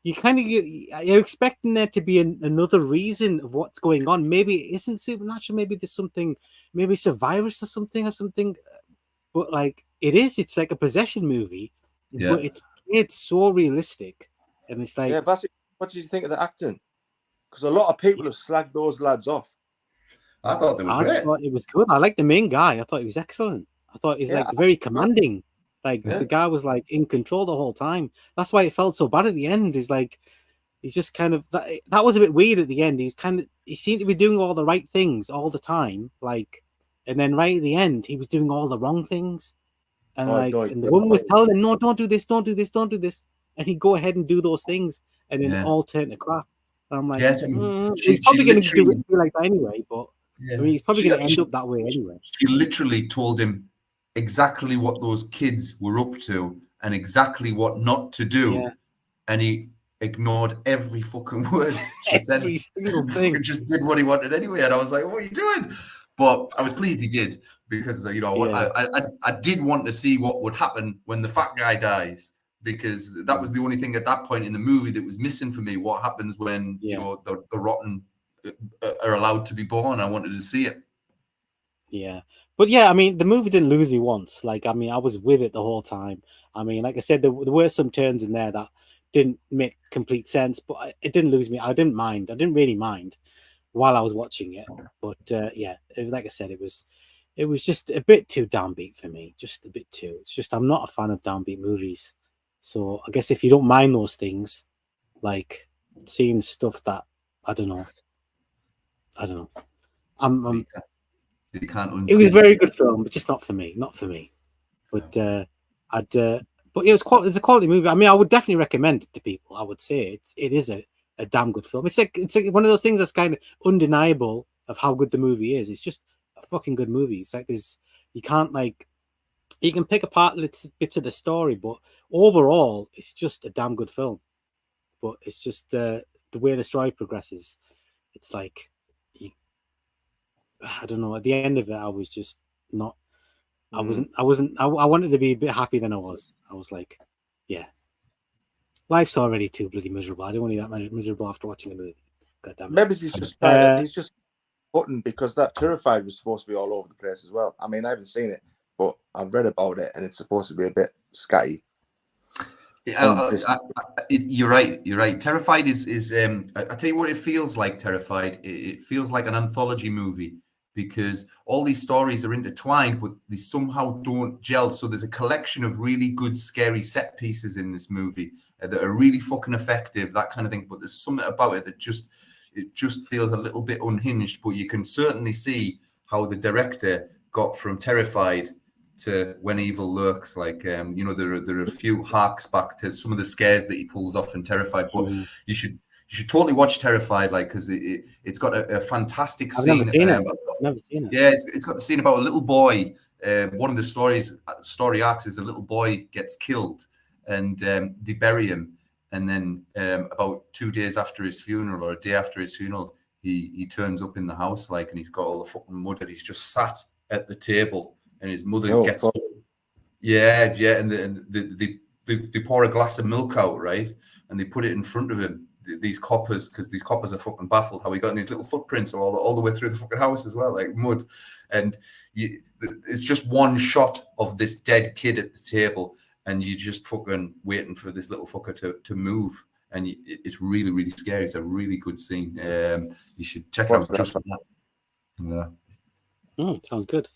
you're expecting there to be another reason of what's going on. Maybe it isn't supernatural. Maybe there's something. Maybe it's a virus or something. But like it is. It's like a possession movie. Yeah. But it's so realistic, and it's like. Yeah, Bassett, what did you think of the acting? Because a lot of people have slagged those lads off. I thought they were great. I thought it was good. I liked the main guy. I thought he was excellent. I thought he was like very commanding. Like the guy was like in control the whole time. That's why it felt so bad at the end. Is like he's just kind of that was a bit weird at the end. He seemed to be doing all the right things all the time. Like, and then right at the end, he was doing all the wrong things. And and the woman was telling him, no, don't do this, don't do this, don't do this. And he'd go ahead and do those things, and then it all turned to crap. And I'm like, he's probably going to do it like that anyway. But I mean, he's probably going to end up that way anyway. She literally told him exactly what those kids were up to and exactly what not to do, and he ignored every fucking word she said. Every single thing. He just did what he wanted anyway, and I was like, "What are you doing?" But I was pleased he did, because I did want to see what would happen when the fat guy dies, because that was the only thing at that point in the movie that was missing for me. What happens when the rotten are allowed to be born? I wanted to see it. Yeah. But yeah, I mean, the movie didn't lose me once. Like, I mean, I was with it the whole time. I mean, like I said, there were some turns in there that didn't make complete sense, but it didn't lose me. I didn't mind. I didn't really mind while I was watching it. But like I said, it was just a bit too downbeat for me. Just a bit too. It's just I'm not a fan of downbeat movies. So I guess if you don't mind those things, like seeing stuff that I don't know. You can't it was a very good film, but just not for me. Not for me. But But it's a quality movie. I mean, I would definitely recommend it to people. I would say it is a damn good film. It's like one of those things that's kind of undeniable of how good the movie is. It's just a fucking good movie. It's like you can't like, you can pick apart bits of the story, but overall, it's just a damn good film. But it's just the way the story progresses. It's like, I don't know. At the end of it, I was just not. I wanted to be a bit happy than I was. I was like, yeah, life's already too bloody miserable. I don't want to be that miserable after watching a movie. God damn it. Maybe he's just trying he's just button because that Terrified was supposed to be all over the place as well. I mean, I haven't seen it, but I've read about it, and it's supposed to be a bit scatty. You're right. You're right. Terrified is. I tell you what, it feels like. Terrified. It feels like an anthology movie because all these stories are intertwined, but they somehow don't gel. So there's a collection of really good, scary set pieces in this movie that are really fucking effective, that kind of thing. But there's something about it that just feels a little bit unhinged. But you can certainly see how the director got from Terrified to When Evil Lurks. Like, there are a few harks back to some of the scares that he pulls off in Terrified. But you should totally watch Terrified, like, because it's got a fantastic scene. I've never seen it. Yeah, it's got a scene about a little boy. One of the story arcs is a little boy gets killed, and they bury him. And then about 2 days after his funeral, or a day after his funeral, he turns up in the house, like, and he's got all the fucking mud, and he's just sat at the table, and his mother gets up. Yeah, and they pour a glass of milk out, right, and they put it in front of him. These coppers, because these coppers are fucking baffled how he got in these little footprints all the way through the fucking house as well, like mud. And it's just one shot of this dead kid at the table, and you're just fucking waiting for this little fucker to move. And it's really, really scary. It's a really good scene. You should check it out just for that. Yeah. Sounds good.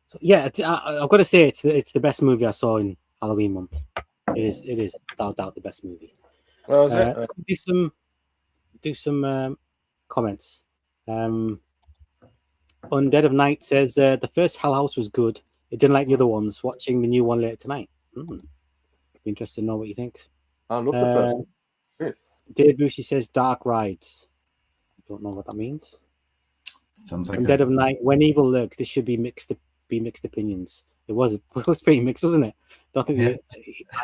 So yeah, I've got to say it's the best movie I saw in Halloween month. It is without doubt the best movie. Well, is it? Do some comments. Undead of Night says the first Hell House was good. It didn't like the other ones. Watching the new one later tonight. Be interested to know what you think. I love the first one. Dave Bushy says Dark Rides. I don't know what that means. Sounds like Undead of Night. When Evil Lurks. This should be mixed opinions. It was pretty mixed, wasn't it? Don't think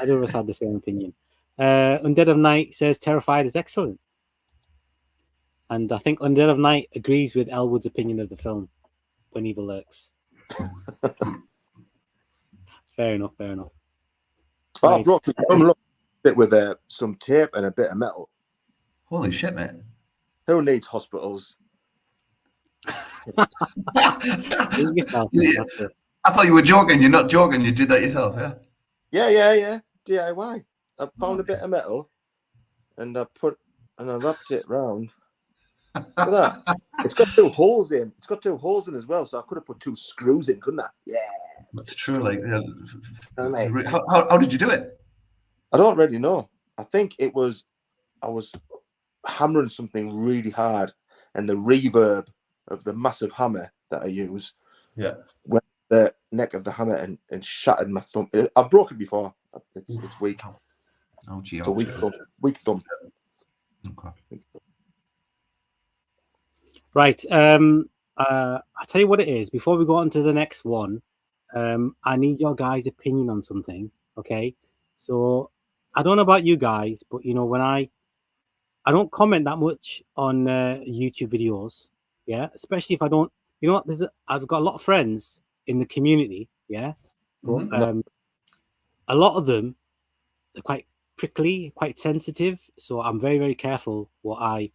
either of us had the same opinion. Undead of Night says Terrified is excellent. And I think Undead of Night agrees with Elwood's opinion of the film, When Evil Lurks. Fair enough. Oh, right. I'm it with some tape and a bit of metal. Holy shit, mate. Who needs hospitals? I thought you were joking. You're not joking. You did that yourself, yeah? Yeah. DIY. I found a bit of metal and I wrapped it round. Look at that. It's got 2 holes in. It's got 2 holes in as well, so I could have put 2 screws in, couldn't I? Yeah. That's true. Like, how did you do it? I don't really know. I think I was hammering something really hard, and the reverb of the massive hammer that I use went the neck of the hammer and shattered my thumb. I broke it before. It's weak. Oh, gee. It's a weak thumb. Okay. Right. I'll tell you what it is. Before we go on to the next one, I need your guys' opinion on something. Okay. So I don't know about you guys, but when I don't comment that much on YouTube videos. Yeah. Especially if I don't, I've got a lot of friends in the community. Yeah. But, a lot of them are quite prickly, quite sensitive. So I'm very, very careful what I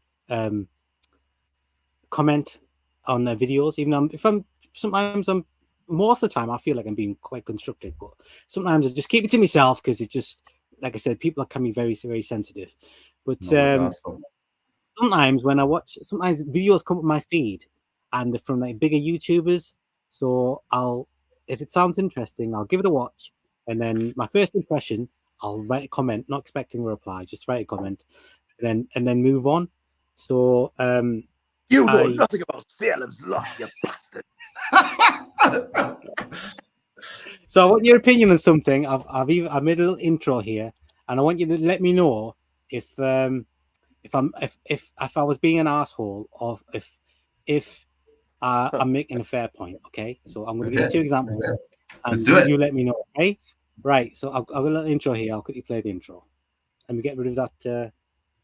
comment on their videos. Even most of the time I feel like I'm being quite constructive, but sometimes I just keep it to myself because it's just, like I said, people can be very, very sensitive. But sometimes when I watch, sometimes videos come up my feed and they're from like bigger YouTubers. So if it sounds interesting, I'll give it a watch. And then my first impression, I'll write a comment, not expecting a reply, just write a comment, and then move on. So you know nothing about Salem's Lot, you bastard. So I want your opinion on something. I made a little intro here, and I want you to let me know if I was being an asshole, or if I'm making a fair point. Okay, so I'm going to give you two examples, and you let me know. Okay, right. So I've got a little intro here. I'll quickly play the intro. Let me get rid of that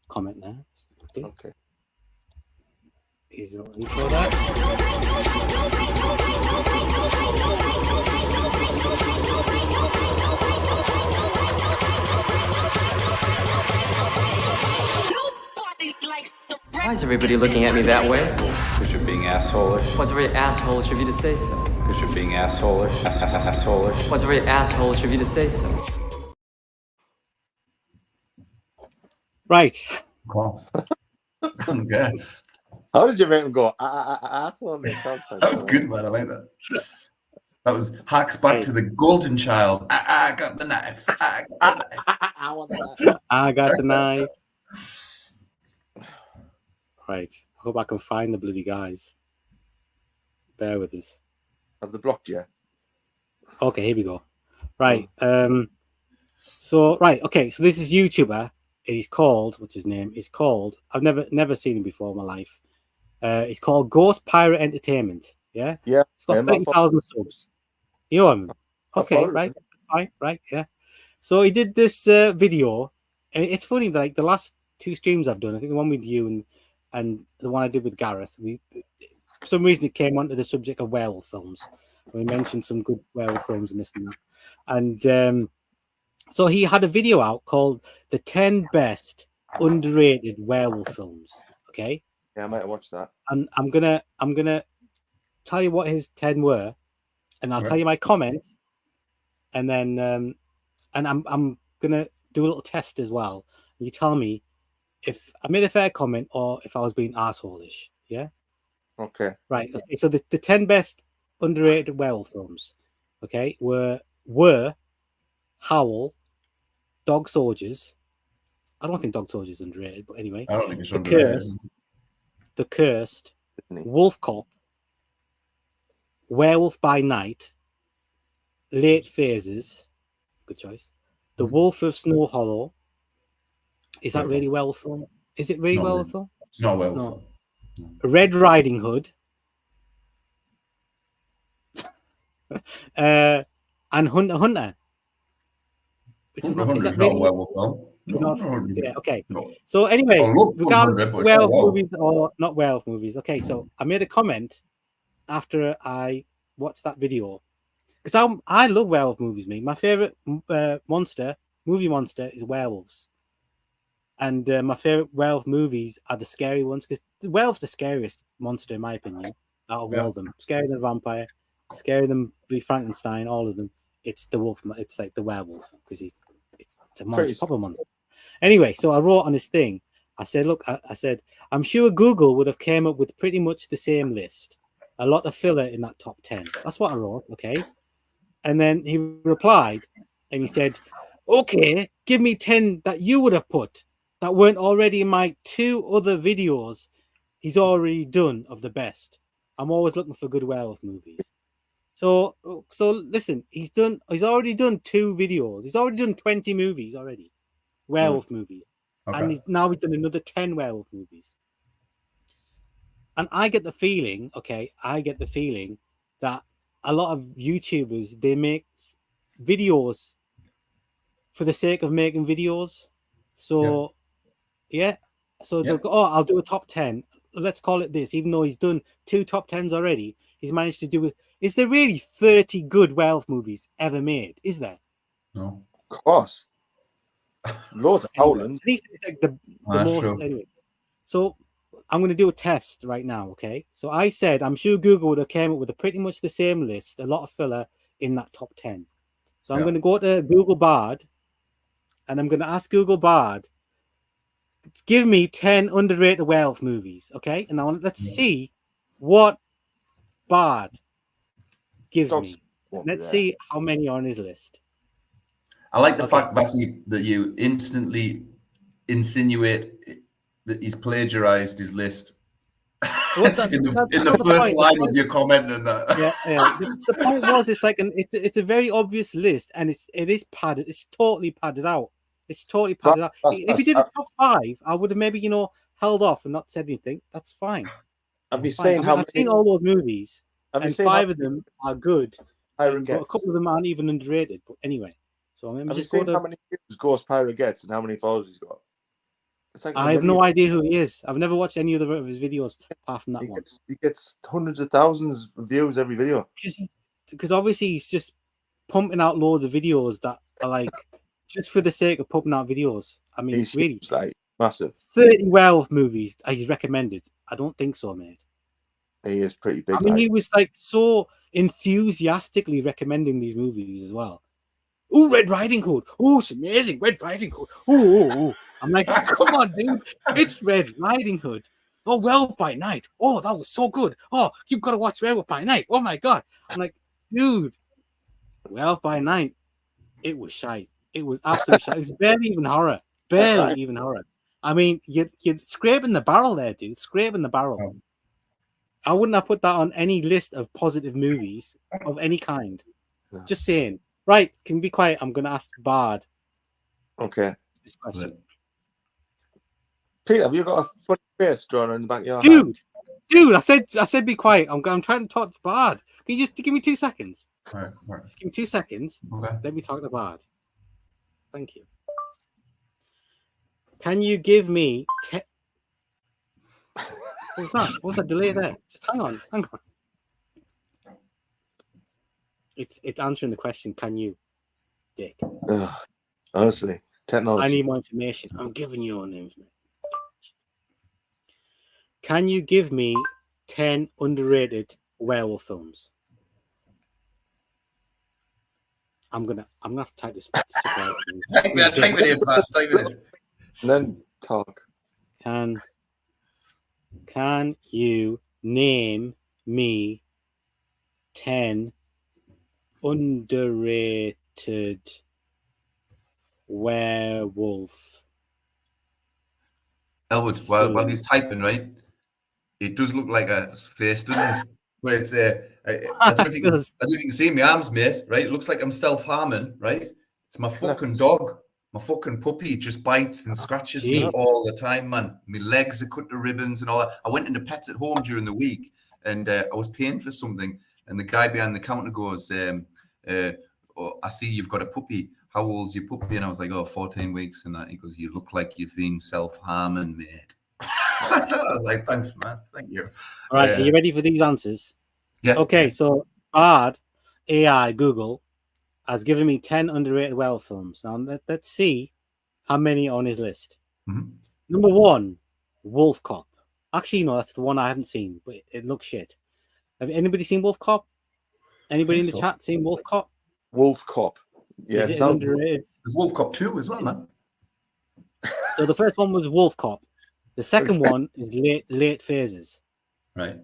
comment there. Okay. Here's a little intro there. Why is everybody looking at me that way? Because you're being assholeish. What's very assholeish of you to say so? Because you're being assholeish. Assholeish. What's very assholeish of you to say so? Right. Wow. Okay. How did you make him go? Asshole. That was good, man. I like that. That was harks back to the golden child. I got the knife. I got the knife. I want that. I got the knife. Right. I hope I can find the bloody guys. Bear with us. Have they blocked you? Okay, here we go. Right. So this is YouTuber. He's called, what's his name? He's called, I've never seen him before in my life. It's called Ghost Pirate Entertainment. Yeah? Yeah. It's got 30,000 subs. You know him? Okay, right. Fine, right, yeah. So he did this video, and it's funny, like the last two streams I've done, I think the one with you and the one I did with Gareth, for some reason it came onto the subject of werewolf films. We mentioned some good werewolf films and this and that. And so he had a video out called The 10 Best Underrated Werewolf Films. Okay? Yeah, I might have watched that. And I'm gonna tell you what his 10 were, and I'll tell you my comment, and then and I'm gonna do a little test as well. You tell me if I made a fair comment or if I was being arsehole-ish. Yeah? Okay. Right. Okay. So the 10 best underrated werewolf films, okay, were Howl, Dog Soldiers. I don't think Dog Soldiers is underrated, but anyway. I don't think it's underrated. The Cursed, Wolf Cop, Werewolf by Night, Late Phases, good choice. The Wolf of Snow Hollow. Is that really werewolf film? Is it really werewolf film? It's not werewolf film. Red Riding Hood. And Hunter Hunter. Is that not a werewolf film? Yeah, okay. No. So anyway, regarding werewolf movies or not werewolf movies, okay, so I made a comment after I watched that video because I love werewolf movies. My favorite movie monster is werewolves, and my favorite werewolf movies are the scary ones because the werewolf's the scariest monster in my opinion out of all of them. Scarier than a vampire, scarier than Frankenstein, all of them. It's the wolf. It's like the werewolf because it's a monster, proper monster. Anyway, so I wrote on this thing. I said, look, I said, I'm sure Google would have came up with pretty much the same list. A lot of filler in that top 10. That's what I wrote, okay? And then he replied, and he said, okay, give me 10 that you would have put that weren't already in my 2 other videos he's already done of the best. I'm always looking for good werewolf movies. So listen, he's already done 2 videos. He's already done 20 movies already. Werewolf movies. Okay. And now we've done another 10 werewolf movies. And I get the feeling that a lot of YouTubers, they make videos for the sake of making videos. So, they'll go, I'll do a top 10. Let's call it this. Even though he's done 2 top 10s already, he's managed to do it. Is there really 30 good werewolf movies ever made? Is there? No. Of course. Loads of Howland. It's like the most. True. Anyway, so I'm going to do a test right now. Okay. So I said I'm sure Google would have came up with pretty much the same list, a lot of filler in that top 10. So I'm going to go to Google Bard, and I'm going to ask Google Bard, give me 10 underrated werewolf movies. Okay. And now let's see what Bard gives me. Let's see how many are on his list. I like the fact, Bassy, that you instantly insinuate that he's plagiarized his list. in the first line of your comment and that. Yeah. The point was, it's like it's a very obvious list, and it is padded. It's totally padded out. It's totally padded out. If you did a top 5, I would have maybe held off and not said anything. That's fine. Have you fine. seen how I've seen all those movies, and 5 of them are good, but a gets? couple of them aren't even underrated. But anyway, so let me Have you just go seen to. how many views Ghost Pirate gets and how many followers he's got? It's like I have no idea who he is. I've never watched any other of his videos apart from that one. He gets hundreds of thousands of views every video. Because obviously he's just pumping out loads of videos that are like just for the sake of pumping out videos. I mean, He's really, like massive. 30 werewolf movies he's recommended. I don't think so, mate. He is pretty big. I mean, he was like so enthusiastically recommending these movies as well. Oh, Red Riding Hood. Oh, it's amazing. Red Riding Hood. Oh. I'm like, come on, dude. It's Red Riding Hood. Oh, Werewolf by Night. Oh, that was so good. Oh, you've got to watch Werewolf by Night. Oh, my God. I'm like, dude, Werewolf by Night. It was shite. It was absolutely shite. It's barely even horror. Barely even horror. I mean, you're scraping the barrel there, dude. Scraping the barrel. I wouldn't have put that on any list of positive movies of any kind. Just saying. Right, can you be quiet? I'm going to ask Bard. Okay. This question. Pete, have you got a funny face drawn in the back of your hand? Dude, I said be quiet. I'm trying to talk to Bard. Can you just give me 2 seconds? All right. Just give me 2 seconds. Okay. Let me talk to Bard. Thank you. Can you give me What's that? What's that delay there? Just hang on. It's answering the question, can you, Dick? Honestly, technology. I need more information. I'm giving you all the information. Can you give me 10 underrated werewolf films? I'm gonna have to type this stuff out. Take me in, pass. Take me in. And then talk. Can you name me 10 underrated werewolf? Elwood, while he's typing, right? It does look like a face, doesn't it? But it's I don't know if you can see my arms, mate. Right? It looks like I'm self-harming, right? It's my fucking dog, my fucking puppy just bites and scratches me all the time, man. My legs are cut to ribbons and all that. I went into Pets at Home during the week and I was paying for something, and the guy behind the counter goes, I see you've got a puppy. How old's your puppy? And I was like, 14 weeks. And that he goes, you look like you've been self-harming, mate. I was like, thanks, man. Thank you. All right, are you ready for these answers? Yeah. Okay, so Bard AI Google has given me 10 underrated werewolf films. Now let's see how many are on his list. Mm-hmm. Number 1, Wolf Cop. Actually, no, that's the one I haven't seen, but it looks shit. Have anybody seen Wolf Cop? Anybody in the chat seen Wolf Cop? Wolf Cop. Yeah, is it underrated? There's Wolf Cop 2 as well, man. So the first one was Wolf Cop. The second one is late phases. Right.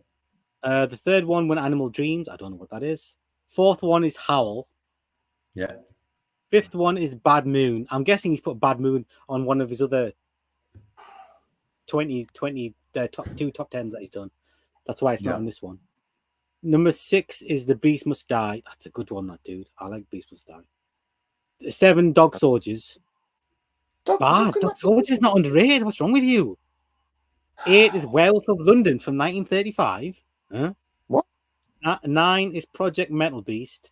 The third one, When Animal Dreams. I don't know what that is. Fourth one is Howl. Yeah. Fifth one is Bad Moon. I'm guessing he's put Bad Moon on one of his other 20 top 10s that he's done. That's why it's not on this one. Number 6 is The Beast Must Die. That's a good one, that dude. I like Beast Must Die. 7, Dog Soldiers. Dog Soldiers not underrated. What's wrong with you? 8 is Werewolf of London from 1935. Huh? What? 9 is Project Metal Beast.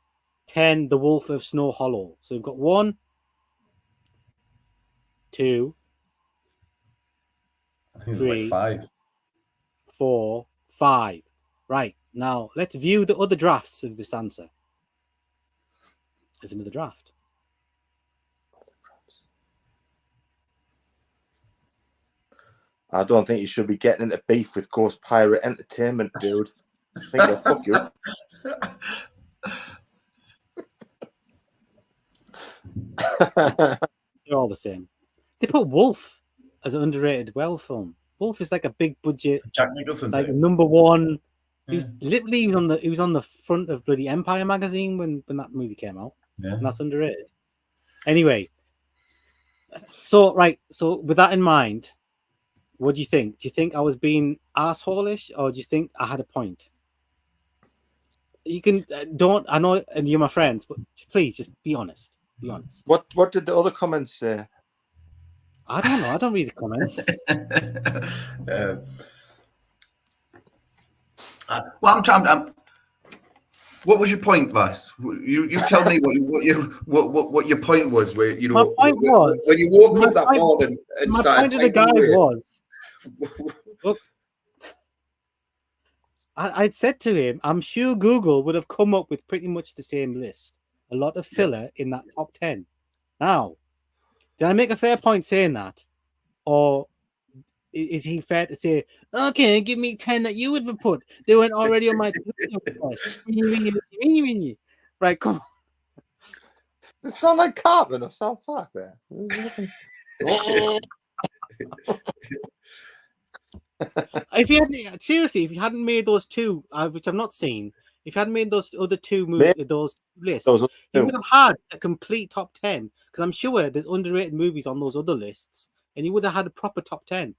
10, The Wolf of Snow Hollow. So we've got 1, 2, I think 3, it was like 5. 4, 5. Right. Now, let's view the other drafts of this answer. There's another draft. I don't think you should be getting into beef with Ghost Pirate Entertainment, dude. I think they'll fuck you. They're all the same. They put Wolf as an underrated werewolf film. Wolf is like a big budget, Jack Nicholson, like number 1. He was literally on the front of bloody Empire magazine when that movie came out. Yeah. And that's underrated. Anyway, so with that in mind, What do you think? Do you think I was being asshole-ish, or do you think I had a point? You can don't. I know, and you're my friends, but please just be honest. Be honest. What did the other comments say? I don't know. I don't read the comments. Well, I'm trying. What was your point, Vas? You tell me what your point was. Where My point was when you woke up that morning and my started. Point to the guy away. was, look, I'd said to him, I'm sure Google would have come up with pretty much the same list. A lot of filler in that top 10. Now, did I make a fair point saying that, or is he fair to say, okay, give me 10 that you would have put? They weren't already on my right? Come on. It sound like Cartman of South Park there. If you hadn't seriously, if you hadn't made those two, which I've not seen, if you hadn't made those other two movies, those lists, you would have had a complete top 10. Because I'm sure there's underrated movies on those other lists, and you would have had a proper top 10.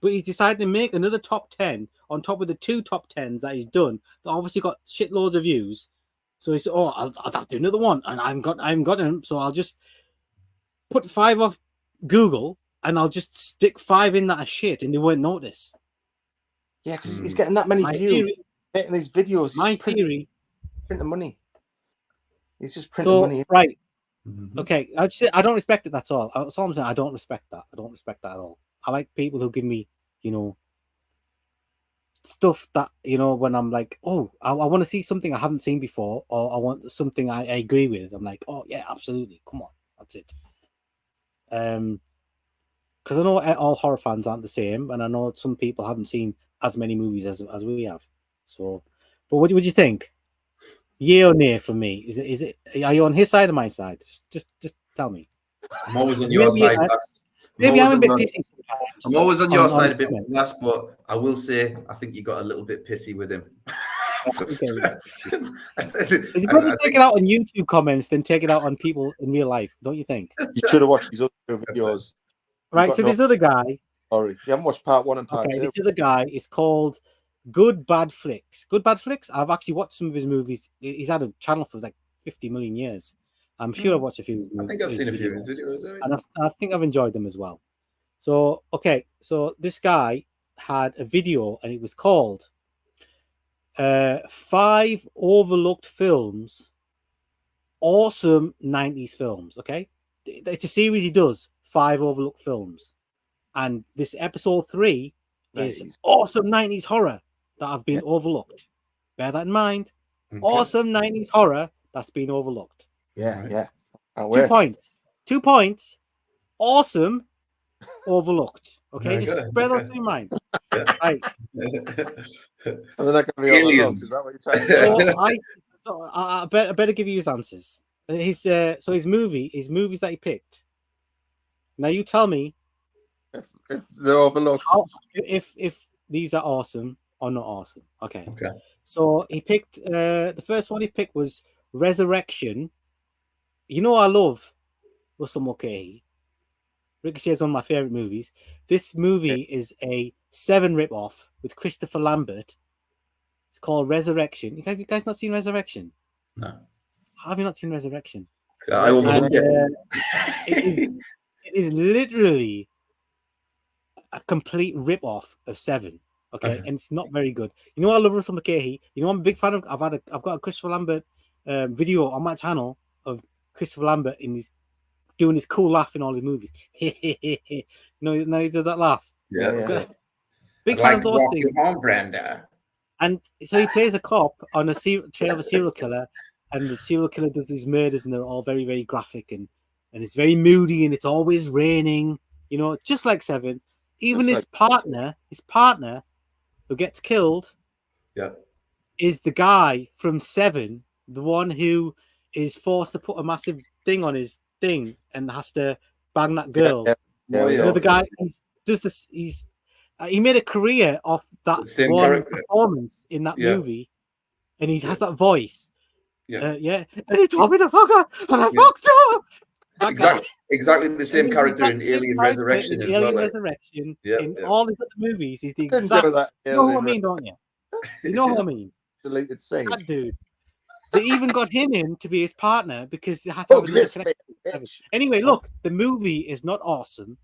But he's decided to make another top 10 on top of the two top 10s that he's done. That obviously got shitloads of views. So he said, "Oh, I'll have to do another one," and I haven't got him. So I'll just put 5 off Google, and I'll just stick 5 in that are shit, and they won't notice. Yeah, because he's getting that many views, making these videos. My theory, printing money. He's just printing money. Right. Okay. I don't respect it. That's all. That's all I'm saying. I don't respect that. I don't respect that at all. I like people who give me, stuff that, when I'm like, oh, I want to see something I haven't seen before, or I want something I agree with. I'm like, oh yeah, absolutely. Come on. That's it. Because I know all horror fans aren't the same, and I know some people haven't seen as many movies as we have. So, but what do you think? Yay or nay for me? Is it? Are you on his side or my side? Just tell me. I'm always on your side, Gus. Maybe I'm a bit pissy sometimes. I'm always on your side a bit, Gus, but I will say I think you got a little bit pissy with him. It's probably take it out on YouTube comments than take it out on people in real life, don't you think? You should have watched these other videos. Right, so this other guy. Sorry, you haven't watched part 1 and part 2. This other guy is called Good Bad Flicks. Good Bad Flicks. I've actually watched some of his movies. He's had a channel for like 50 million years. I'm sure I've watched a few of his movies. I think I've seen a few of his videos. And I think I've enjoyed them as well. So, so this guy had a video, and it was called 5 Overlooked Films, Awesome 90s Films. Okay, it's a series he does, 5 Overlooked Films, and this episode 3 is Awesome 90s Horror that have been overlooked. Bear that in mind. Okay. Awesome 90s Horror that's been overlooked. Yeah. 2 points. 2 points. Awesome. Overlooked. Okay, just bear that in mind. Right. They're not going to be overlooked. Is that what you're trying to say? I better give you his answers. His movies that he picked. Now you tell me if they're overlooked. If these are awesome or not awesome. Okay. So he picked the first one he picked was Resurrection. I love Russell Mulcahy. Ricochet is one of my favorite movies. This movie is a 7 ripoff with Christopher Lambert. It's called Resurrection. Have you guys not seen Resurrection? No. How have you not seen Resurrection? I overlooked it. It is literally a complete ripoff of 7. Okay, and it's not very good. I love Russell Mulcahy. I'm a big fan of. I've got a Christopher Lambert video on my channel of Christopher Lambert in his doing his cool laugh in all his movies. No, he did that laugh. Yeah. Big fan of those things. Home, Brenda. And so he plays a cop on a trail of a serial killer, and the serial killer does these murders, and they're all very, very graphic, and it's very moody, and it's always raining. Just like 7. Even his partner who gets killed, is the guy from 7, the one who is forced to put a massive thing on his thing and has to bang that girl. The guy he made a career off that one performance in that movie, and he has that voice. And he told me to fuck her, and I fucked her. Exactly the same character in Alien Resurrection as well. Alien Resurrection. In all these other movies, he's the Didn't exact. do that. You know what I mean, don't you? You know what I mean? Deleted scene. That dude. They even got him in to be his partner because they had to have a little connection. Anyway, look, the movie is not awesome.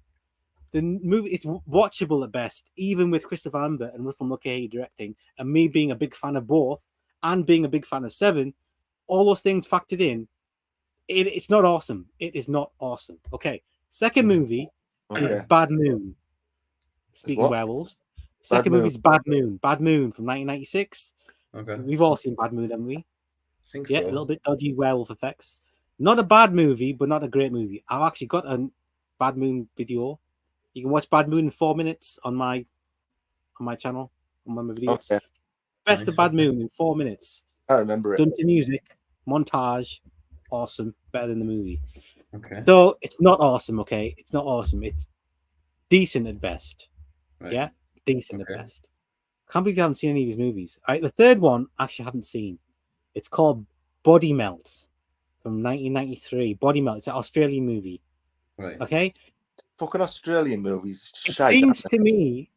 The movie is watchable at best, even with Christopher Lambert and Russell Mulcahy directing, and me being a big fan of both, and being a big fan of Seven. All those things factored in, it's not awesome. It is not awesome. Okay. Second movie is Bad Moon. Speaking of werewolves. Second movie is Bad Moon. Bad Moon from 1996. Okay. We've all seen Bad Moon, haven't we? I think so. A little bit dodgy werewolf effects. Not a bad movie, but not a great movie. I've actually got a Bad Moon video. You can watch Bad Moon in 4 minutes on my channel, on my videos. Okay. Best of Bad Moon in 4 minutes. I remember it. Done to music, montage, awesome, better than the movie. Okay. So it's not awesome, okay? It's not awesome. It's decent at best. Right. Yeah? Decent at best. Can't believe you haven't seen any of these movies. All right, the third one, actually haven't seen. It's called Body Melt from 1993. Body Melt. It's an Australian movie. Right. Okay? Fucking Australian movies. It seems to me,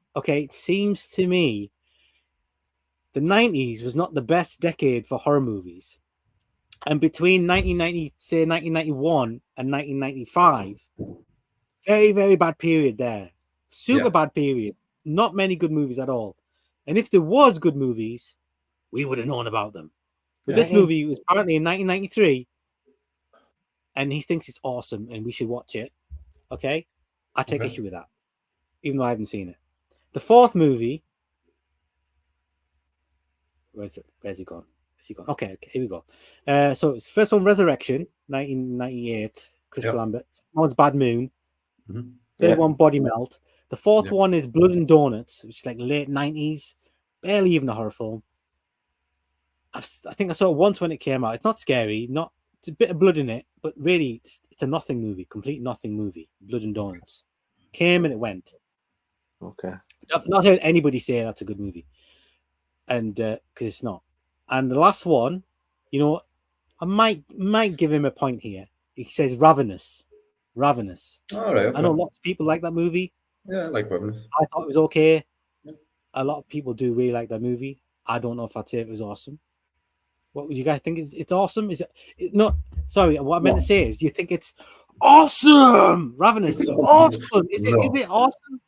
the 90s was not the best decade for horror movies. And between 1991 and 1995, very, very bad period there. Super bad period. Not many good movies at all. And if there was good movies, we would have known about them. But this movie was apparently in 1993, and he thinks it's awesome, and we should watch it. Okay? I take issue with that, even though I haven't seen it. The fourth movie... Where's he gone? Okay, here we go. So it's first one, Resurrection, 1998, Christopher Lambert. One's Bad Moon. Third one, Body Melt. The fourth one is Blood and Donuts, which is like late 90s, barely even a horror film. I think I saw it once when it came out. It's not scary, it's a bit of blood in it, but really it's a nothing movie, complete nothing movie. Blood and Donuts came and it went. Okay, I've not heard anybody say that's a good movie, and because it's not. And the last one, you know, I might give him a point here. He says Ravenous. All right. Okay. I know lots of people like that movie. Yeah, I like Ravenous. I thought it was okay. A lot of people do really like that movie. I don't know if I'd say it was awesome. What would you guys think? It's awesome? Is it not? Sorry, what I meant to say is, do you think it's awesome? Ravenous, awesome. Is it awesome?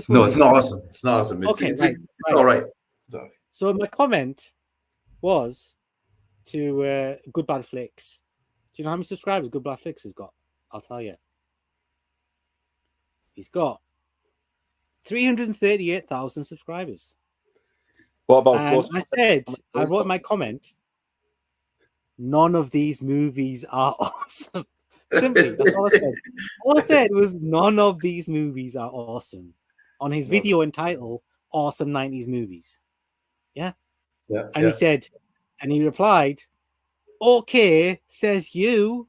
No, it's not awesome. It's not awesome. It's all right. Sorry. So my comment was to Good Bad Flicks. Do you know how many subscribers Good Bad Flicks has got? I'll tell you. He's got 338,000 subscribers. What about? I wrote my comment. None of these movies are awesome. Simply, that's all I said. All I said was none of these movies are awesome. On his video entitled "Awesome 90s Movies." Yeah. And he said, and he replied, "Okay, says you."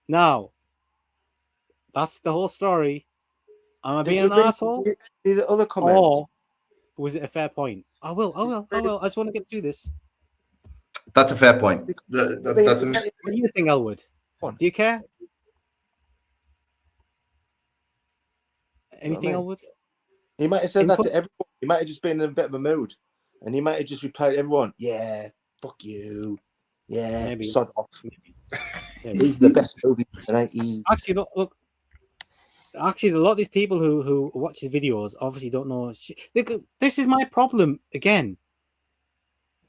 Now, that's the whole story. Am I being an asshole? The other comments. Or was it a fair point? I will. I just want to get through this. That's a fair point. What do you think, Elwood? Do you care? Anything, Elwood? He might have said that to everyone. He might have just been in a bit of a mood. And he might have just replied to everyone, yeah, fuck you. Yeah, maybe. Sod off. These are the best movies of the 90s. Actually, look. Actually, a lot of these people who watch his videos obviously don't know. This is my problem again.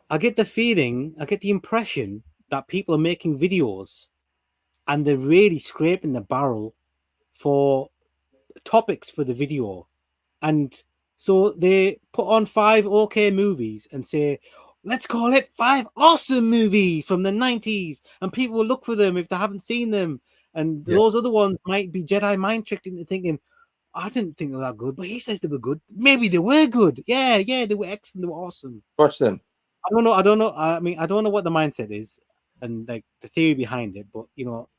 I get the impression that people are making videos and they're really scraping the barrel for topics for the video. And so they put on 5 okay movies and say, let's call it 5 awesome movies from the 90s. And people will look for them if they haven't seen them. And those other ones might be Jedi mind tricked into thinking, I didn't think they were that good, but he says they were good. Maybe they were good. Yeah, they were excellent. They were awesome. Watch them. I don't know. I mean, I don't know what the mindset is and like the theory behind it, but you know,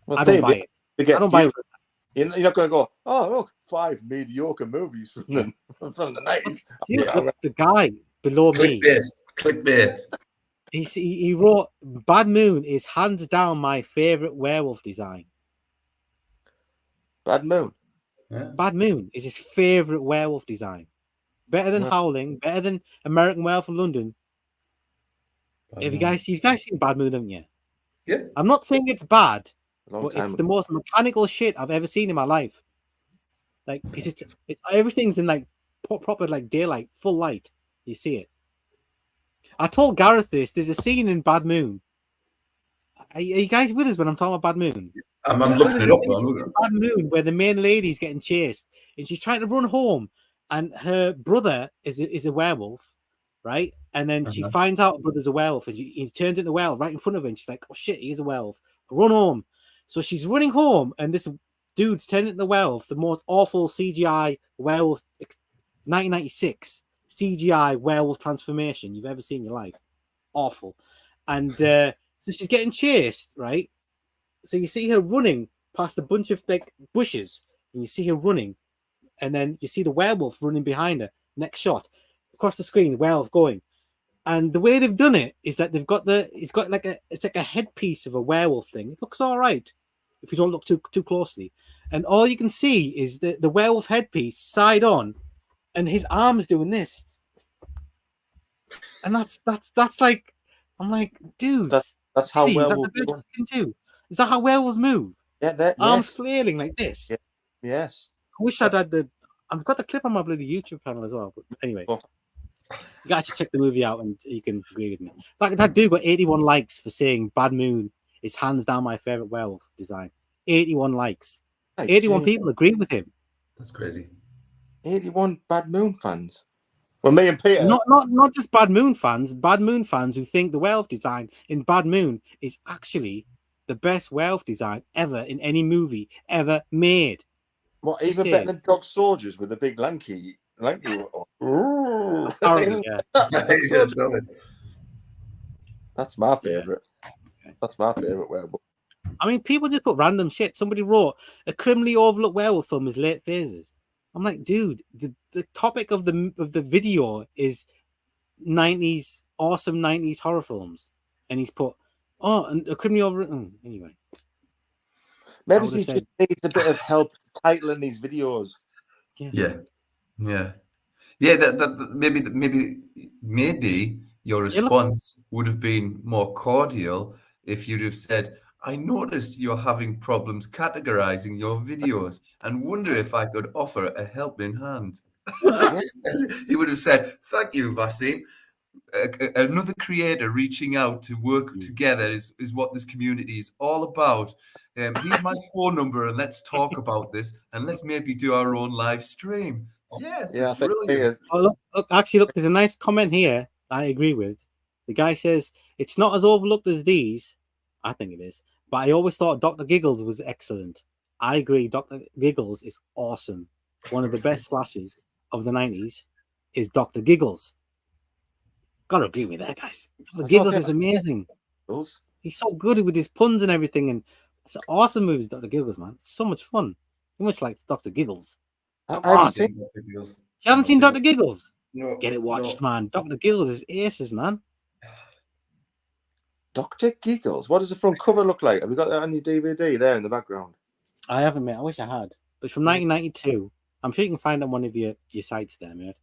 I don't buy it. I don't buy it. You're not going to go, oh, look, 5 mediocre movies from the 90s. The guy below me. Clickbait. he wrote Bad Moon is hands down my favorite werewolf design. Bad Moon. Yeah. Bad Moon is his favorite werewolf design. Better than Howling, better than American Werewolf in London. Have you guys seen Bad Moon, haven't you? Yeah. I'm not saying it's bad, but time it's ago. the most mechanical shit I've ever seen in my life. Like, because it's everything's in like proper like daylight, full light. You see it. I told Gareth this. There's a scene in Bad Moon. Are you guys with us when I'm talking about Bad Moon? I'm looking it up. I'm looking it up. Bad Moon, where the main lady's getting chased and she's trying to run home, and her brother is a werewolf, right? And then she finds out her brother's a werewolf, and he turns into a werewolf right in front of her, and she's like, "Oh shit, he's a werewolf! Run home!" So she's running home, and this dude's turned into a werewolf, the most awful CGI werewolf, 1996 CGI werewolf transformation you've ever seen in your life. Awful. And so she's getting chased, right? So you see her running past a bunch of like bushes, and you see her running, and then you see the werewolf running behind her. Next shot, across the screen, the werewolf going. And the way they've done it is that it's got like a headpiece of a werewolf thing. It looks all right if you don't look too closely, and all you can see is the werewolf headpiece side on, and his arms doing this, and that's like, I'm like, dude, that's how really? werewolves Is that the best you can do? Is that how werewolves move? Yeah, arms flailing like this. Yeah. Yes. I wish I'd had I've got the clip on my bloody YouTube channel as well. But anyway, you guys should check the movie out, and you can agree with me. That dude got 81 likes for saying Bad Moon is hands down my favorite werewolf design. 81 likes. 81 people agree with him. That's crazy. 81 Bad Moon fans. Well, me and Peter. Not just Bad Moon fans who think the werewolf design in Bad Moon is actually the best werewolf design ever in any movie ever made. What, even better than Dog Soldiers with the big lanky. Apparently, yeah. That's my favorite. That's my favorite werewolf. I mean, people just put random shit. Somebody wrote a criminally overlooked werewolf film is late phases. I'm like, dude, the topic of the video is 90s awesome 90s horror films, and he's put and a criminally overlooked. Anyway, maybe he just needs a bit of help titling these videos. Yeah. That maybe your response would have been more cordial if you'd have said, I noticed you're having problems categorizing your videos and wonder if I could offer a helping hand. He would have said, thank you, Vasim. Another creator reaching out to work together is what this community is all about. Here's my phone number, and let's talk about this, and let's maybe do our own live stream. Yes, that's brilliant. Oh, look, there's a nice comment here I agree with. The guy says, it's not as overlooked as these. I think it is. But I always thought Dr. Giggles was excellent. I agree. Dr. Giggles is awesome. One of the best slashes of the 90s is Dr. Giggles. Gotta agree with that, guys. Dr. Giggles is amazing. He's so good with his puns and everything. And it's an awesome movie, Dr. Giggles, man. It's so much fun. You much like Dr. Giggles. I haven't seen Dr. Giggles. You haven't seen Dr. Giggles? No. Get it watched, man. Dr. Giggles is aces, man. Dr. Giggles? What does the front cover look like? Have you got that on your DVD there in the background? I haven't, mate. I wish I had. But it's from 1992. I'm sure you can find it on one of your sites there, mate.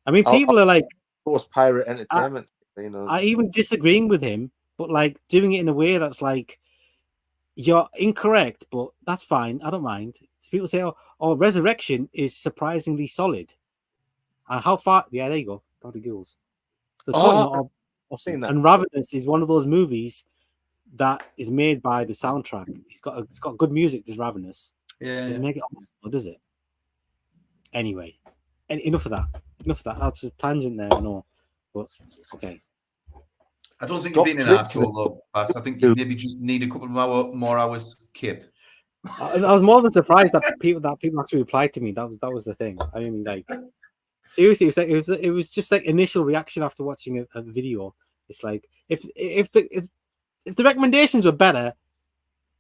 I mean, people are like... Force Pirate Entertainment. I even disagreeing with him, but like doing it in a way that's like, you're incorrect, but that's fine. I don't mind. People say, oh, Resurrection is surprisingly solid. How far? Yeah, there you go. Dr. Giggles. So awesome. And Ravenous is one of those movies that is made by the soundtrack. It's got good music. Does Ravenous? Yeah. Does it make it awesome, or does it? Anyway, enough of that. That's a tangent there. I know, but okay. I don't think you're being an asshole, though. I think you maybe just need a couple more hours kip. I was more than surprised that people actually replied to me. That was the thing. I mean, like, seriously, it was just like initial reaction after watching a video. It's like if the recommendations were better,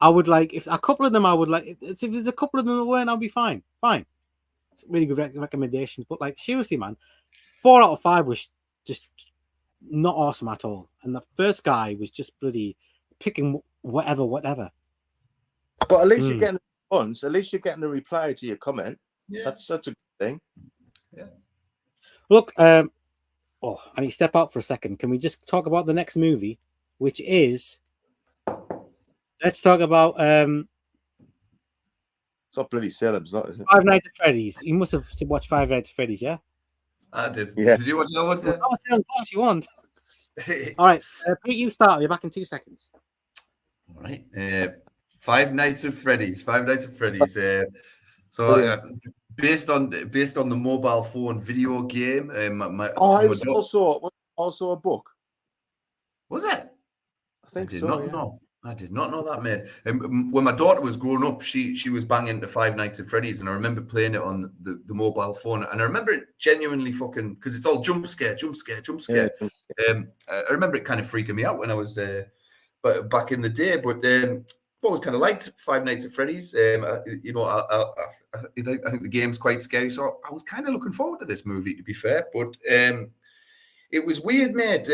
I would like. If a couple of them, I would like. If there's a couple of them that weren't, I'll be fine. Fine. It's really good recommendations. But like, seriously, man, 4 out of 5 was just not awesome at all. And the first guy was just bloody picking whatever. But at least you're getting a response. At least you're getting a reply to your comment. Yeah. That's such a good thing. Yeah. Look, I need to step out for a second. Can we just talk about the next movie, which is? Let's talk about It's not bloody Salem's, not is it? Five Nights at Freddy's. You must have watched Five Nights at Freddy's, yeah? I did. Yeah. Did you watch that one? Yeah. Oh, Salem, what you want? All right, Pete, you start. You're back in 2 seconds. All right. Five Nights at Freddy's. Five Nights at Freddy's. Based on the mobile phone video game. It was also a book. Was it? I did not know. I did not know that, mate. When my daughter was growing up, she was banging to Five Nights at Freddy's, and I remember playing it on the mobile phone, and I remember it genuinely fucking, because it's all jump scare. Yeah. I remember it kind of freaking me out when I was back in the day, but I've always kind of liked Five Nights at Freddy's. I think the game's quite scary, so I was kind of looking forward to this movie, to be fair. But it was weird, mate.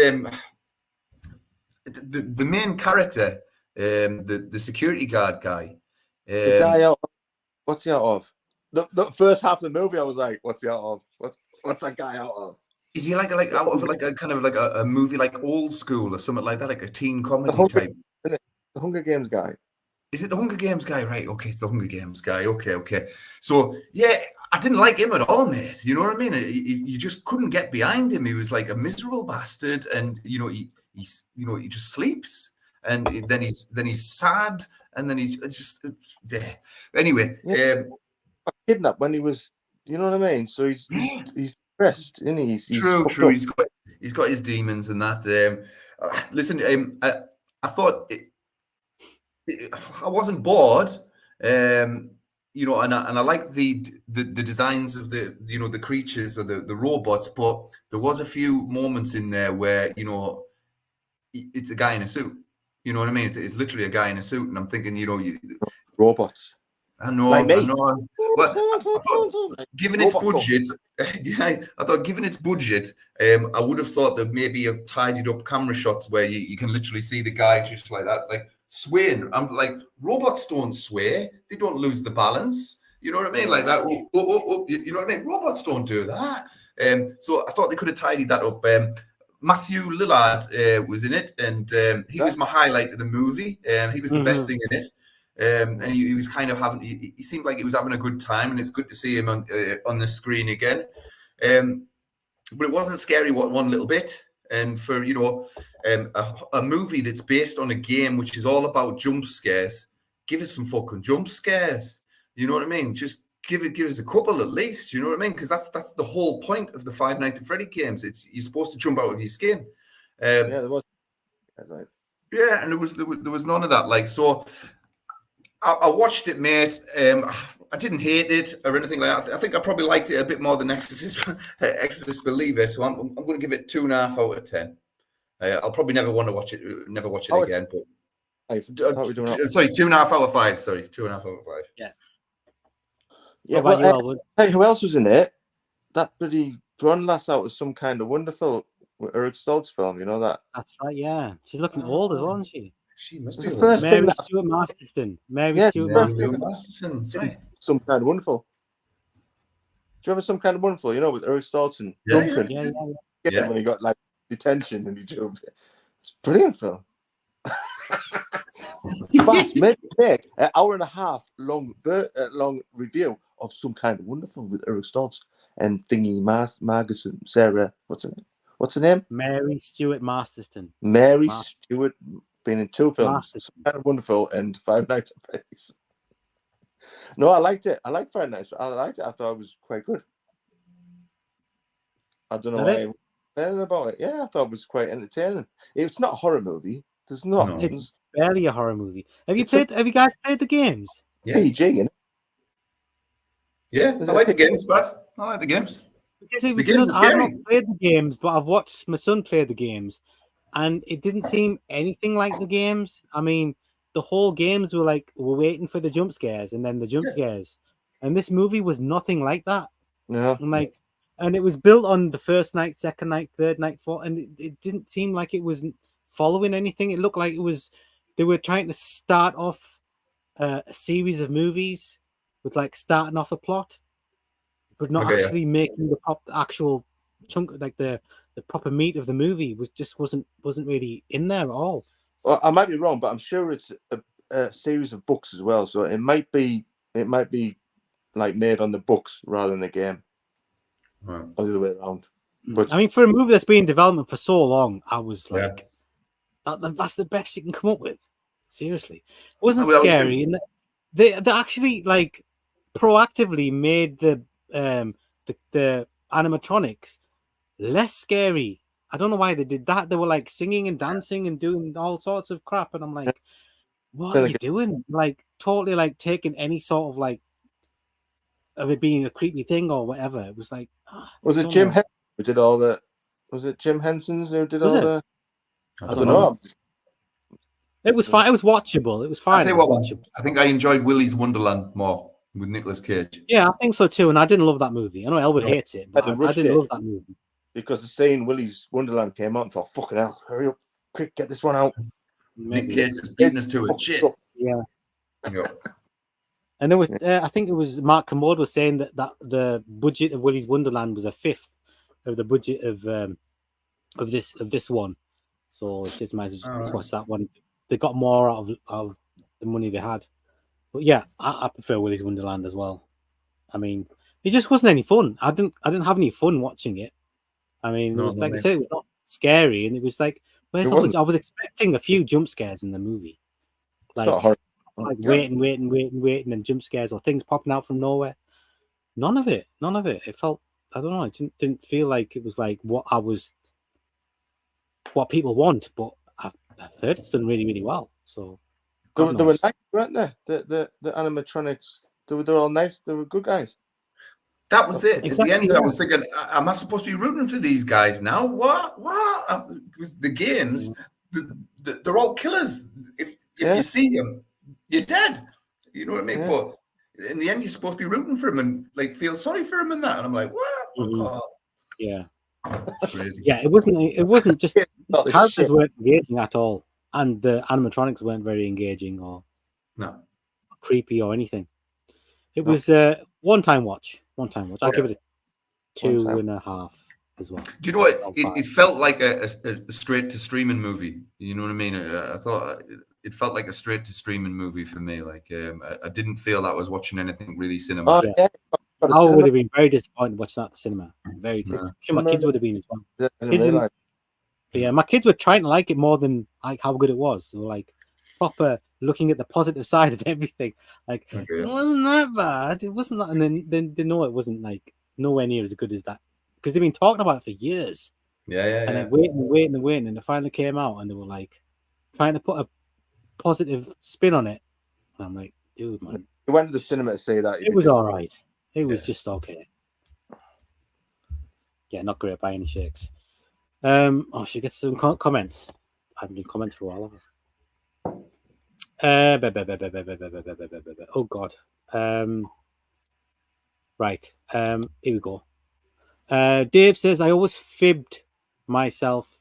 The main character, the security guard guy. The guy out. What's he out of? The first half of the movie, I was like, "What's he out of? What's that guy out of?" Is he like out of like a kind of like a movie like Old School or something like that, like a teen comedy type? The Hunger Games guy. Is it the Hunger Games guy? Right. Okay, it's the Hunger Games guy. Okay. So yeah, I didn't like him at all, mate. You know what I mean? You just couldn't get behind him. He was like a miserable bastard, and he just sleeps, and then he's sad, and then he's just yeah. Anyway, kidnapped when he was, you know what I mean? So he's depressed, isn't he? He's true. He's got his demons and that. Listen, I thought I wasn't bored. And I like the designs of the creatures or the robots, but there was a few moments in there where it's a guy in a suit. You know what I mean? It's literally a guy in a suit, and I'm thinking, robots. I know. Like I know. Well, I thought, given its budget, I would have thought that maybe have tidied up camera shots where you can literally see the guy just like that, like swaying. I'm like, robots don't sway; they don't lose the balance. You know what I mean? Like that. You know what I mean? Robots don't do that. So I thought they could have tidied that up. Matthew Lillard was in it, and he was my highlight of the movie. He was the best thing in it. And he was kind of he seemed like he was having a good time, and it's good to see him on the screen again. But it wasn't scary one little bit. And for a movie that's based on a game which is all about jump scares, give us some fucking jump scares. You know what I mean? Just give us a couple at least. You know what I mean? Because that's the whole point of the Five Nights at Freddy games. You're supposed to jump out of your skin. Yeah, there was. That's right. Yeah, and there was none of that. Like, so I watched it, mate. I didn't hate it or anything like that. I think I probably liked it a bit more than Exorcist Believer. So I'm going to give it 2.5 out of 10. I'll probably never want to watch it again. But sorry, 2.5 out of 5. Sorry, 2.5 out of 5. Yeah. Yeah. Well, hey, who else was in it? That bloody blonde lass out was Some Kind of Wonderful, Eric Stoltz film. You know that? That's right. Yeah, she's looking old as well, isn't she? She must be the first Mary thing Stuart Masterson. Stewart Masterson. Right. Some Kind of Wonderful. Do you remember Some Kind of Wonderful? You know, with Eric Stoltz and Yeah. Duncan. Yeah. When he got like detention and he jumped. It's a brilliant film. Fast, make an hour and a half long review of Some Kind of Wonderful with Eric Stoltz and Thingy Margison, Sarah. What's her name? Mary Stuart Masterson. Mary Stuart, been in 2 films, Masterson. Some Kind of Wonderful and Five Nights at Freddy's. No, I liked it. I liked Five Nights. I liked it. I thought it was quite good. I don't know why I was about it. Yeah, I thought it was quite entertaining. It's not a horror movie. There's not. No. It's barely a horror movie. Have you guys played the games? Yeah. PG, you know? Yeah, I like the games, but I like the games. Because it was The games are I've scary. not played the games, but I've watched my son play the games, and it didn't seem anything like the games. I mean, the whole games were like we're waiting for the jump scares and then the jump scares, and this movie was nothing like that. Yeah. And like, and it was built on the first night, second night, third night, fourth, and it didn't seem like it was following anything. It looked like they were trying to start off a series of movies with like starting off a plot, but not actually making the actual chunk, like the proper meat of the movie wasn't really in there at all. Well, I might be wrong, but I'm sure it's a series of books as well. So it might be like made on the books rather than the game, right, or the other way around. But I mean, for a movie that's been in development for so long, I was like, that's the best you can come up with. Seriously, it wasn't scary, and they actually like proactively made the animatronics less scary. I don't know why they did that. They were like singing and dancing and doing all sorts of crap, and I'm like, what are you doing? Like totally like taking any sort of like of it being a creepy thing or whatever. It was like, was it Jim Henson who did all the? Was it Jim Henson's who did all the? I don't know. It was fine. It was watchable. It was fine. I'll tell you what, I think I enjoyed Willy's Wonderland more with Nicolas Cage. Yeah, I think so too. And I didn't love that movie. I know Elwood hates it, but I didn't love that movie. Because the scene Willy's Wonderland came out and thought, fucking hell, hurry up, quick, get this one out. Nick Cage is beating us to it. Shit. Yeah. And there was, I think it was Mark Commode was saying that the budget of Willy's Wonderland was a fifth of the budget of this one. So it's just might as well just watch that one. They got more out of the money they had. But yeah, I prefer Willy's Wonderland as well. I mean, it just wasn't any fun. I didn't have any fun watching it. I mean, it was like I said, it was not scary, and it was like, I was expecting a few jump scares in the movie, like waiting, and jump scares or things popping out from nowhere. None of it. It felt, I don't know. It didn't feel like it was like what people want, but I've heard it's done really, really well. So they were nice, weren't they? The animatronics, they were all nice. They were good guys. That was it. Exactly, at the end, I was thinking, am I supposed to be rooting for these guys now? What? Because the games, they're all killers. If you see them, you're dead. You know what I mean? Yeah. But in the end, you're supposed to be rooting for him and like feel sorry for him and that. And I'm like, what? Oh, yeah. Crazy. Yeah, it wasn't just the characters weren't engaging at all, and the animatronics weren't very engaging or creepy or anything. It was one-time watch. I'll give it a 2.5 as well. Do you know what? It felt like a straight to streaming movie. You know what I mean? I thought it felt like a straight to streaming movie for me. Like I didn't feel that I was watching anything really cinematic. I would have been very disappointed watching that at the cinema. Very. I'm sure my kids would have been as well. Yeah, my kids were trying to like it more than like how good it was. They were like proper looking at the positive side of everything. Like it wasn't that bad. It wasn't that, and then they know it wasn't like nowhere near as good as that because they've been talking about it for years. And then waiting, and it finally came out, and they were like trying to put a positive spin on it. And I'm like, dude, man. You went to the cinema to say that. It was all right. It was just okay. Yeah, not great by any shakes. Should get some comments. I haven't been comments for a while. Oh God. Right. Here we go. Dave says I always fibbed myself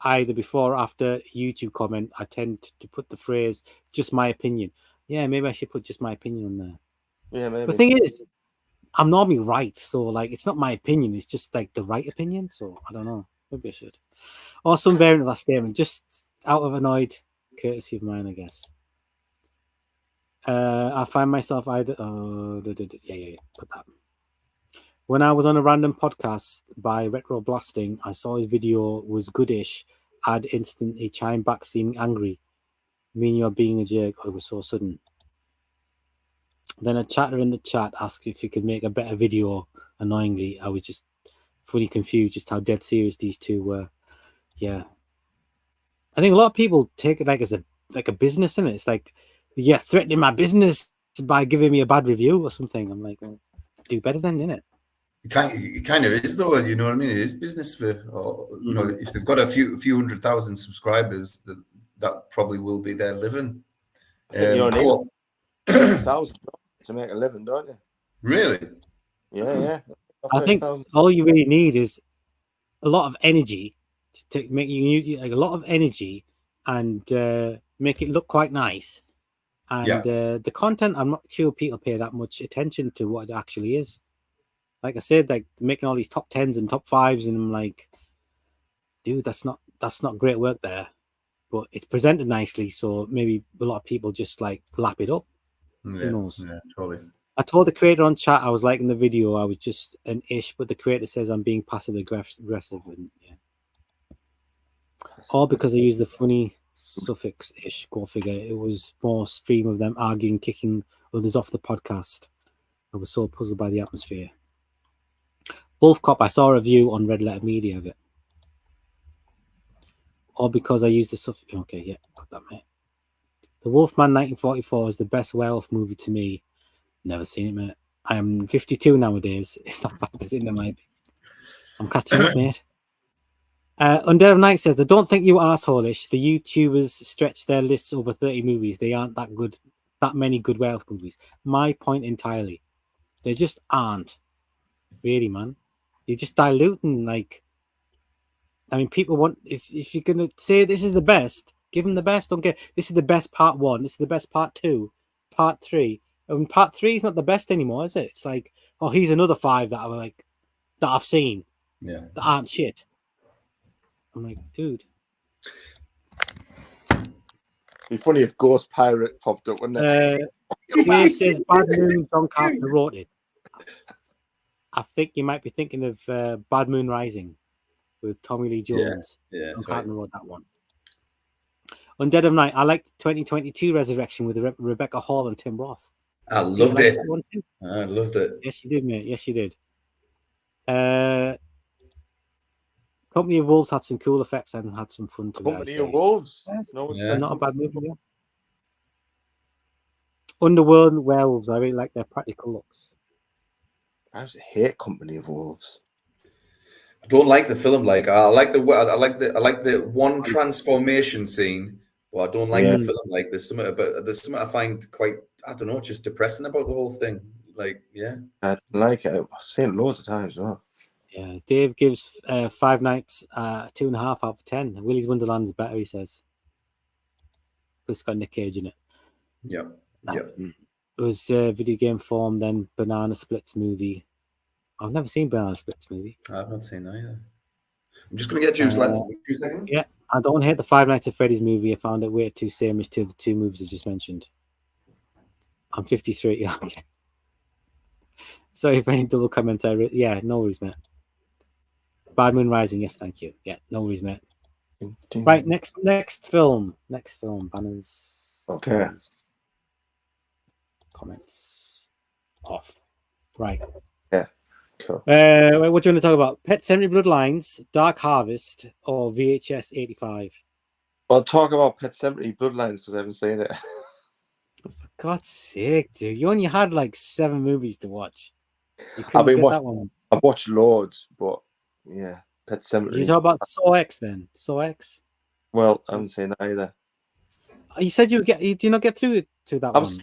either before or after YouTube comment. I tend to put the phrase "just my opinion." Yeah, maybe I should put "just my opinion" on there. Yeah, maybe. The thing is, I'm normally right, so like it's not my opinion. It's just like the right opinion. So I don't know. Maybe I should. Or some variant of that statement, just out of annoyed courtesy of mine, I guess. I find myself either. Yeah. Put that. When I was on a random podcast by Retro Blasting, I saw his video was goodish. I'd instantly chime back, seeming angry. Mean you're being a jerk. It was so sudden. Then a chatter in the chat asked if he could make a better video. Annoyingly, I was just fully confused just how dead serious these two were. Yeah, I think a lot of people take it like as a business, isn't it? It's like, yeah, threatening my business by giving me a bad review or something. I'm like, well, do better then, innit? It kind of is, though. You know what I mean? It is business for, you know, if they've got a few 100,000 subscribers, that probably will be their living. You need 1,000 to make a living, don't you? Really? Yeah. I think all you really need is a lot of energy to make you like a lot of energy and make it look quite nice. And the content, I'm not sure people pay that much attention to what it actually is. Like I said, like making all these top 10s and top 5s, and I'm like, dude, that's not great work there. But it's presented nicely, so maybe a lot of people just like lap it up. Who knows? Yeah, totally. I told the creator on chat I was liking the video. I was just an ish, but the creator says I'm being passive aggressive, and yeah, all because I used the funny suffix ish. Go figure. It was more stream of them arguing, kicking others off the podcast. I was so puzzled by the atmosphere. Wolf Cop, I saw a review on Red Letter Media of it. All because I used the suffix. Okay, yeah, got that, mate. The Wolfman 1944 is the best werewolf movie to me. Never seen it, mate. I am 52 nowadays. If that factors in, there might be. I'm catching up, mate. Undead of Night says, I don't think you arseholeish. The YouTubers stretch their lists over 30 movies. They aren't that good, that many good werewolf movies. My point entirely. They just aren't. Really, man. You're just diluting, like, I mean, people want, if you're going to say this is the best, give them the best. Don't get, this is the best part 1. This is the best part 2, part 3. And part 3 is not the best anymore, is it? It's like, oh, here's another 5 that I've seen. Yeah. That aren't shit. I'm like, dude. It'd be funny if Ghost Pirate popped up, wouldn't it? Dave says Bad Moon, John Carpenter wrote it. I think you might be thinking of Bad Moon Rising with Tommy Lee Jones. Yeah, John Carpenter wrote that one. Undead of Night. I liked 2022 Resurrection with Rebecca Hall and Tim Roth. I loved it. I loved it. Yes, you did, mate. Yes, you did. Company of Wolves had some cool effects and had some fun to Company of Wolves. No, it's not a bad movie. Yeah. Underworld Werewolves. I really like their practical looks. I just hate Company of Wolves. I don't like the film. Like I like the one transformation scene, but I don't like the film. Like there's something I find quite, I don't know, just depressing about the whole thing. Like, yeah, I like it. I've seen it loads of times as well. Yeah, Dave gives Five Nights 2.5 out of 10. Willy's Wonderland is better, he says. It's got Nick Cage in it. Yeah. It was video game form, then Banana Splits movie. I've never seen Banana Splits movie. I've not seen that either. I'm just going to get Juice, lads. 2 seconds. Yeah, I don't hate the Five Nights at Freddy's movie. I found it way too same-ish to the 2 movies I just mentioned. I'm 53. Yeah, okay. Sorry for any double commentary. Yeah, no worries, mate. Bad Moon Rising, yes, thank you. Yeah, no worries, mate. Right, next film. Banners. Okay. Banners, comments off. Right. Yeah. Cool. What do you want to talk about? Pet Sematary Bloodlines, Dark Harvest, or VHS 85? Well, talk about Pet Sematary Bloodlines because I haven't seen it. For God's sake, dude! You only had like 7 movies to watch. I've watched loads, but yeah, Pet Sematary. Did you talk about Saw X then? Saw X? Well, I haven't seen that either. You said you did not get through to that one.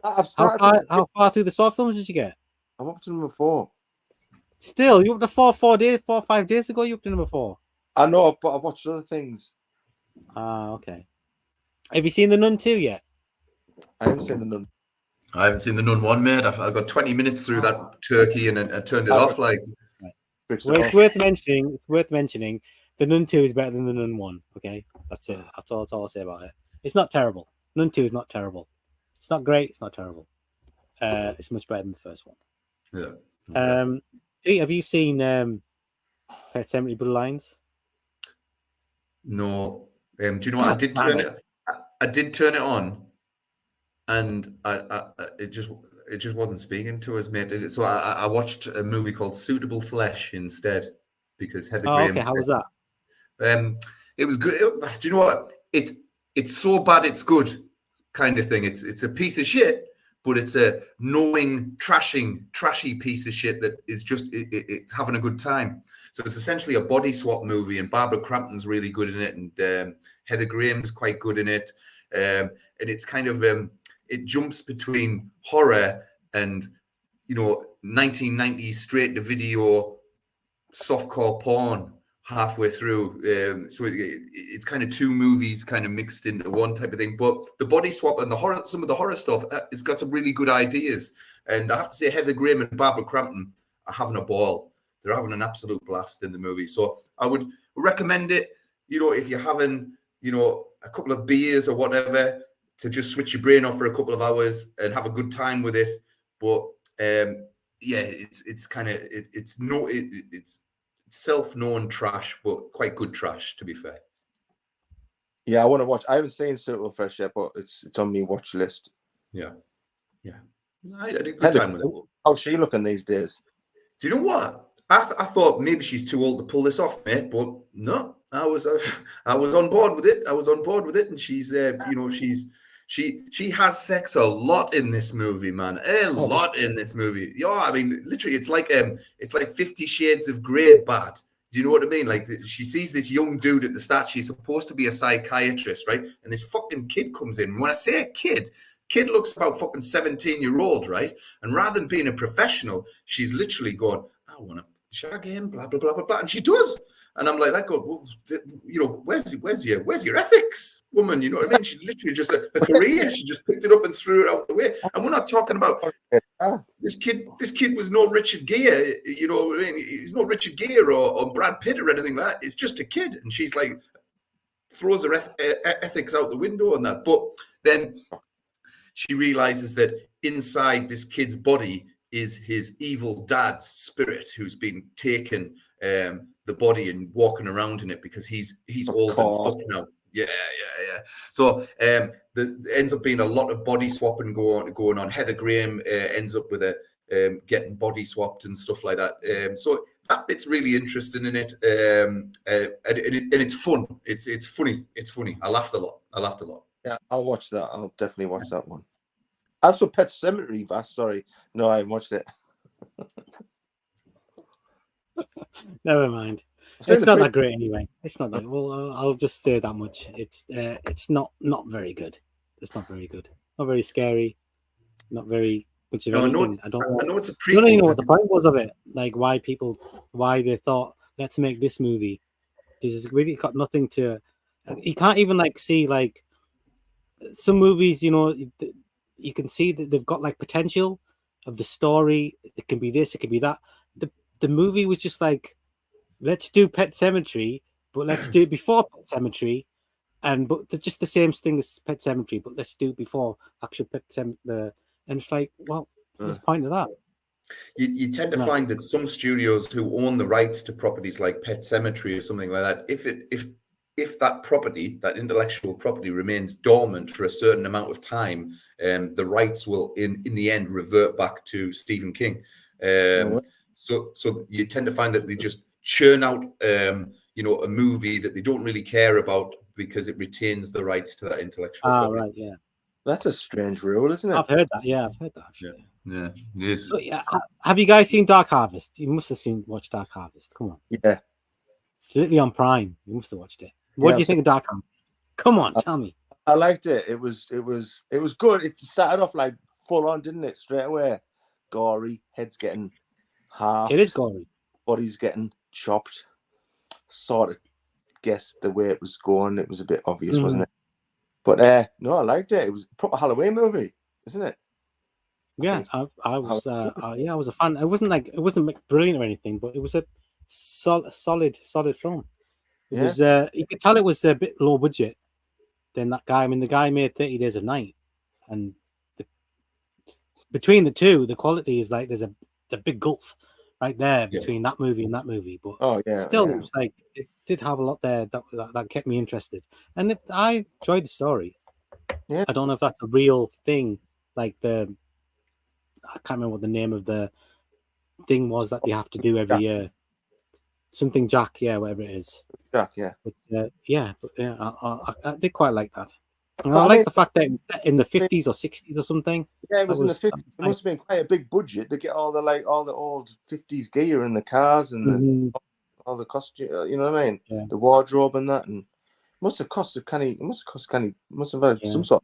How far through the Saw films did you get? I'm up to number 4. Still, you up to 4 or 5 days ago? You up to number 4? I know, but I've watched other things. Okay. Have you seen The Nun 2 yet? I haven't seen The Nun. I haven't seen The Nun 1, mate. I got 20 minutes through that turkey and I turned it off. Like, well, it's worth mentioning. It's worth mentioning. The Nun 2 is better than The Nun 1. Okay, that's it. That's all I'll say about it. It's not terrible. Nun 2 is not terrible. It's not great. It's not terrible. It's much better than the first one. Yeah. Okay. Have you seen Pet Sematary Bloodlines? No. Do you know what? I did turn it. I did turn it on, and it just wasn't speaking to us, mate. So I watched a movie called Suitable Flesh instead because Heather Graham. Okay, how was that? It was good. Do you know what? It's so bad it's good kind of thing. It's a piece of shit, but it's a knowing, trashy piece of shit that is just it's having a good time. So it's essentially a body swap movie, and Barbara Crampton's really good in it, and Heather Graham's quite good in it, and it's kind of it jumps between horror and 1990s straight to video softcore porn halfway through. So it's kind of two movies kind of mixed into one type of thing. But the body swap and the horror, some of the horror stuff, it's got some really good ideas. And I have to say, Heather Graham and Barbara Crampton are having a ball. They're having an absolute blast in the movie. So I would recommend it, if you're having, a couple of beers or whatever, to just switch your brain off for a couple of hours and have a good time with it. But it's kind of it's self-known trash, but quite good trash, to be fair. Yeah, I want to watch. I haven't seen Suitable Fresh yet, but it's on my watch list. Yeah. I had a good time with it. How's she looking these days? Do you know what? I thought maybe she's too old to pull this off, mate. But no, I was on board with it. And she's she has sex a lot in this movie, man. A lot in this movie. Yeah, I mean, literally, it's like 50 Shades of Grey bad. Do you know what I mean? Like, she sees this young dude at the start. She's supposed to be a psychiatrist, right? And this fucking kid comes in. When I say a kid looks about fucking 17-year-old, right? And rather than being a professional, she's literally going, I want to shag him, blah, blah, blah, blah, blah. And she does. And I'm like, well, where's your ethics, woman? You know what I mean? She literally just a career. She just picked it up and threw it out the way. And we're not talking about this kid. This kid was no Richard Gere. You know what I mean? He's no Richard Gere or Brad Pitt or anything like that. It's just a kid, and she's like throws her ethics out the window on that. But then she realizes that inside this kid's body is his evil dad's spirit, who's been taken the body and walking around in it because he's old and fucked now. Yeah. So ends up being a lot of body swapping going on. Heather Graham ends up with getting body swapped and stuff like that. So that bit's really interesting in it, and it's fun. It's funny. It's funny. I laughed a lot. Yeah, I'll watch that. I'll definitely watch that one. As for Pet Sematary, Vass, sorry, no, I haven't watched it. Never mind. It's not that great anyway. It's not that. Well, I'll just say that much. It's not very good. It's not very good. Not very scary. Not very much of anything. I know it's a prequel. I don't even know what the point was of it. Like why they thought let's make this movie. It's really got nothing to. You can't even see some movies. You can see that they've got potential of the story. It can be this. It can be that. The movie was just let's do Pet Sematary, but let's do it before Pet Sematary, but they're just the same thing as Pet Sematary, but let's do it before actual Pet Sematary. And it's what's the point of that? You tend to find that some studios who own the rights to properties like Pet Sematary or something like that, if that property, that intellectual property, remains dormant for a certain amount of time, the rights will, in the end, revert back to Stephen King. So you tend to find that they just churn out, a movie that they don't really care about because it retains the rights to that intellectual property. Right, yeah. That's a strange rule, isn't it? I've heard that. Yeah, I've heard that. Actually. Yeah. Yes. So, have you guys seen Dark Harvest? You must have watched Dark Harvest. Come on. Yeah. It's literally on Prime. You must have watched it. What do you think of Dark Harvest? Come on, tell me. I liked it. It was good. It started off full on, didn't it? Straight away, gory. Heads getting half. It is gory. Body's getting chopped. Sort of guessed the way it was going. It was a bit obvious, wasn't it? But no, I liked it. It was a proper Halloween movie, isn't it? Yeah, I was a fan. It wasn't brilliant or anything, but it was a solid film. It was you could tell it was a bit low budget than that guy. I mean, the guy made 30 Days of Night, and between the two, the quality is there's a big gulf right there between that movie and that movie. But still, it was it did have a lot there that kept me interested, and I enjoyed the story. Yeah, I don't know if that's a real thing. I can't remember what the name of the thing was that they have to do every year. Something Jack, whatever it is. Jack, yeah. But I did quite like that. And I like the fact that it was set in the 50s or 60s or something. Yeah, it was in the 50s. It must have been quite a big budget to get all the old 50s gear and the cars and all the costume. You know what I mean? Yeah. The wardrobe and that, and must have had some sort.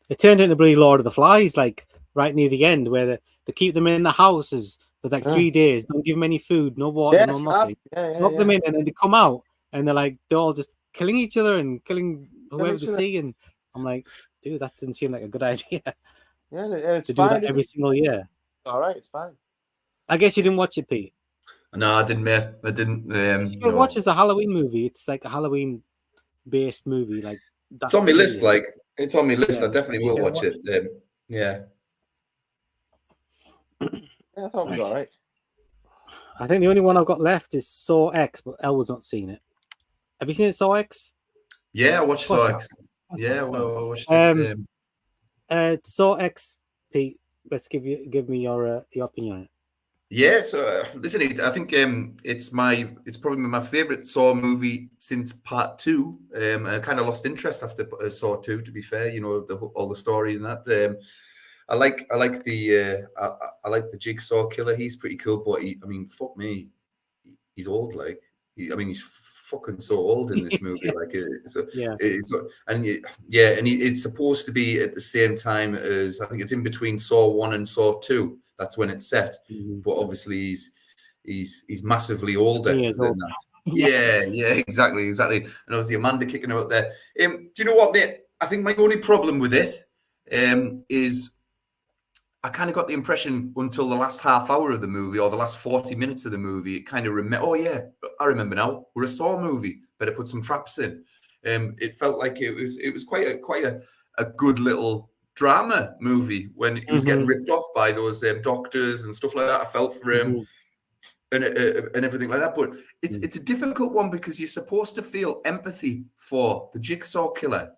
It turned into bloody Lord of the Flies, right near the end, where they keep them in the houses for like 3 days. Don't give them any food, no water, Yes, no nothing. yeah, Lock them yeah. in, and then they come out, and they're all just killing each other and killing whoever they see. And I'm like, dude, that didn't seem like a good idea. Yeah, and it's to fine. do that every single year. All right, it's fine. I guess you didn't watch it, Pete. No, I didn't, mate. I didn't. You can watch it as a Halloween movie. It's like a Halloween-based movie. Like it's on my list. Like it's on my list. Yeah, I definitely will watch it. Yeah. I thought it was all right. I think the only one I've got left is Saw X, but Elwood's not seen it. Have you seen it, Saw X? Yeah, I watched Saw X. Yeah, well, I watched it. Saw X, Pete. Let's give me your opinion on it. Yeah, so listen, I think it's probably my favorite Saw movie since Part 2. I kind of lost interest after Saw 2. To be fair, all the story and that. I like the Jigsaw killer. He's pretty cool, but fuck me, he's old. Like, he's fucking so old in this movie. Like, it's supposed to be at the same time as, I think it's in between Saw 1 and Saw 2. That's when it's set. But obviously he's massively older than that. Yeah, exactly. And obviously Amanda kicking her out there. Do you know what, mate? I think my only problem with it is I kind of got the impression until the last half hour of the movie or the last 40 minutes of the movie, it kind of I remember now. We're a Saw movie. Better put some traps in. It felt like it was quite a good little drama movie when he was getting ripped off by those doctors and stuff like that. I felt for him and everything like that. But it's a difficult one because you're supposed to feel empathy for the Jigsaw killer.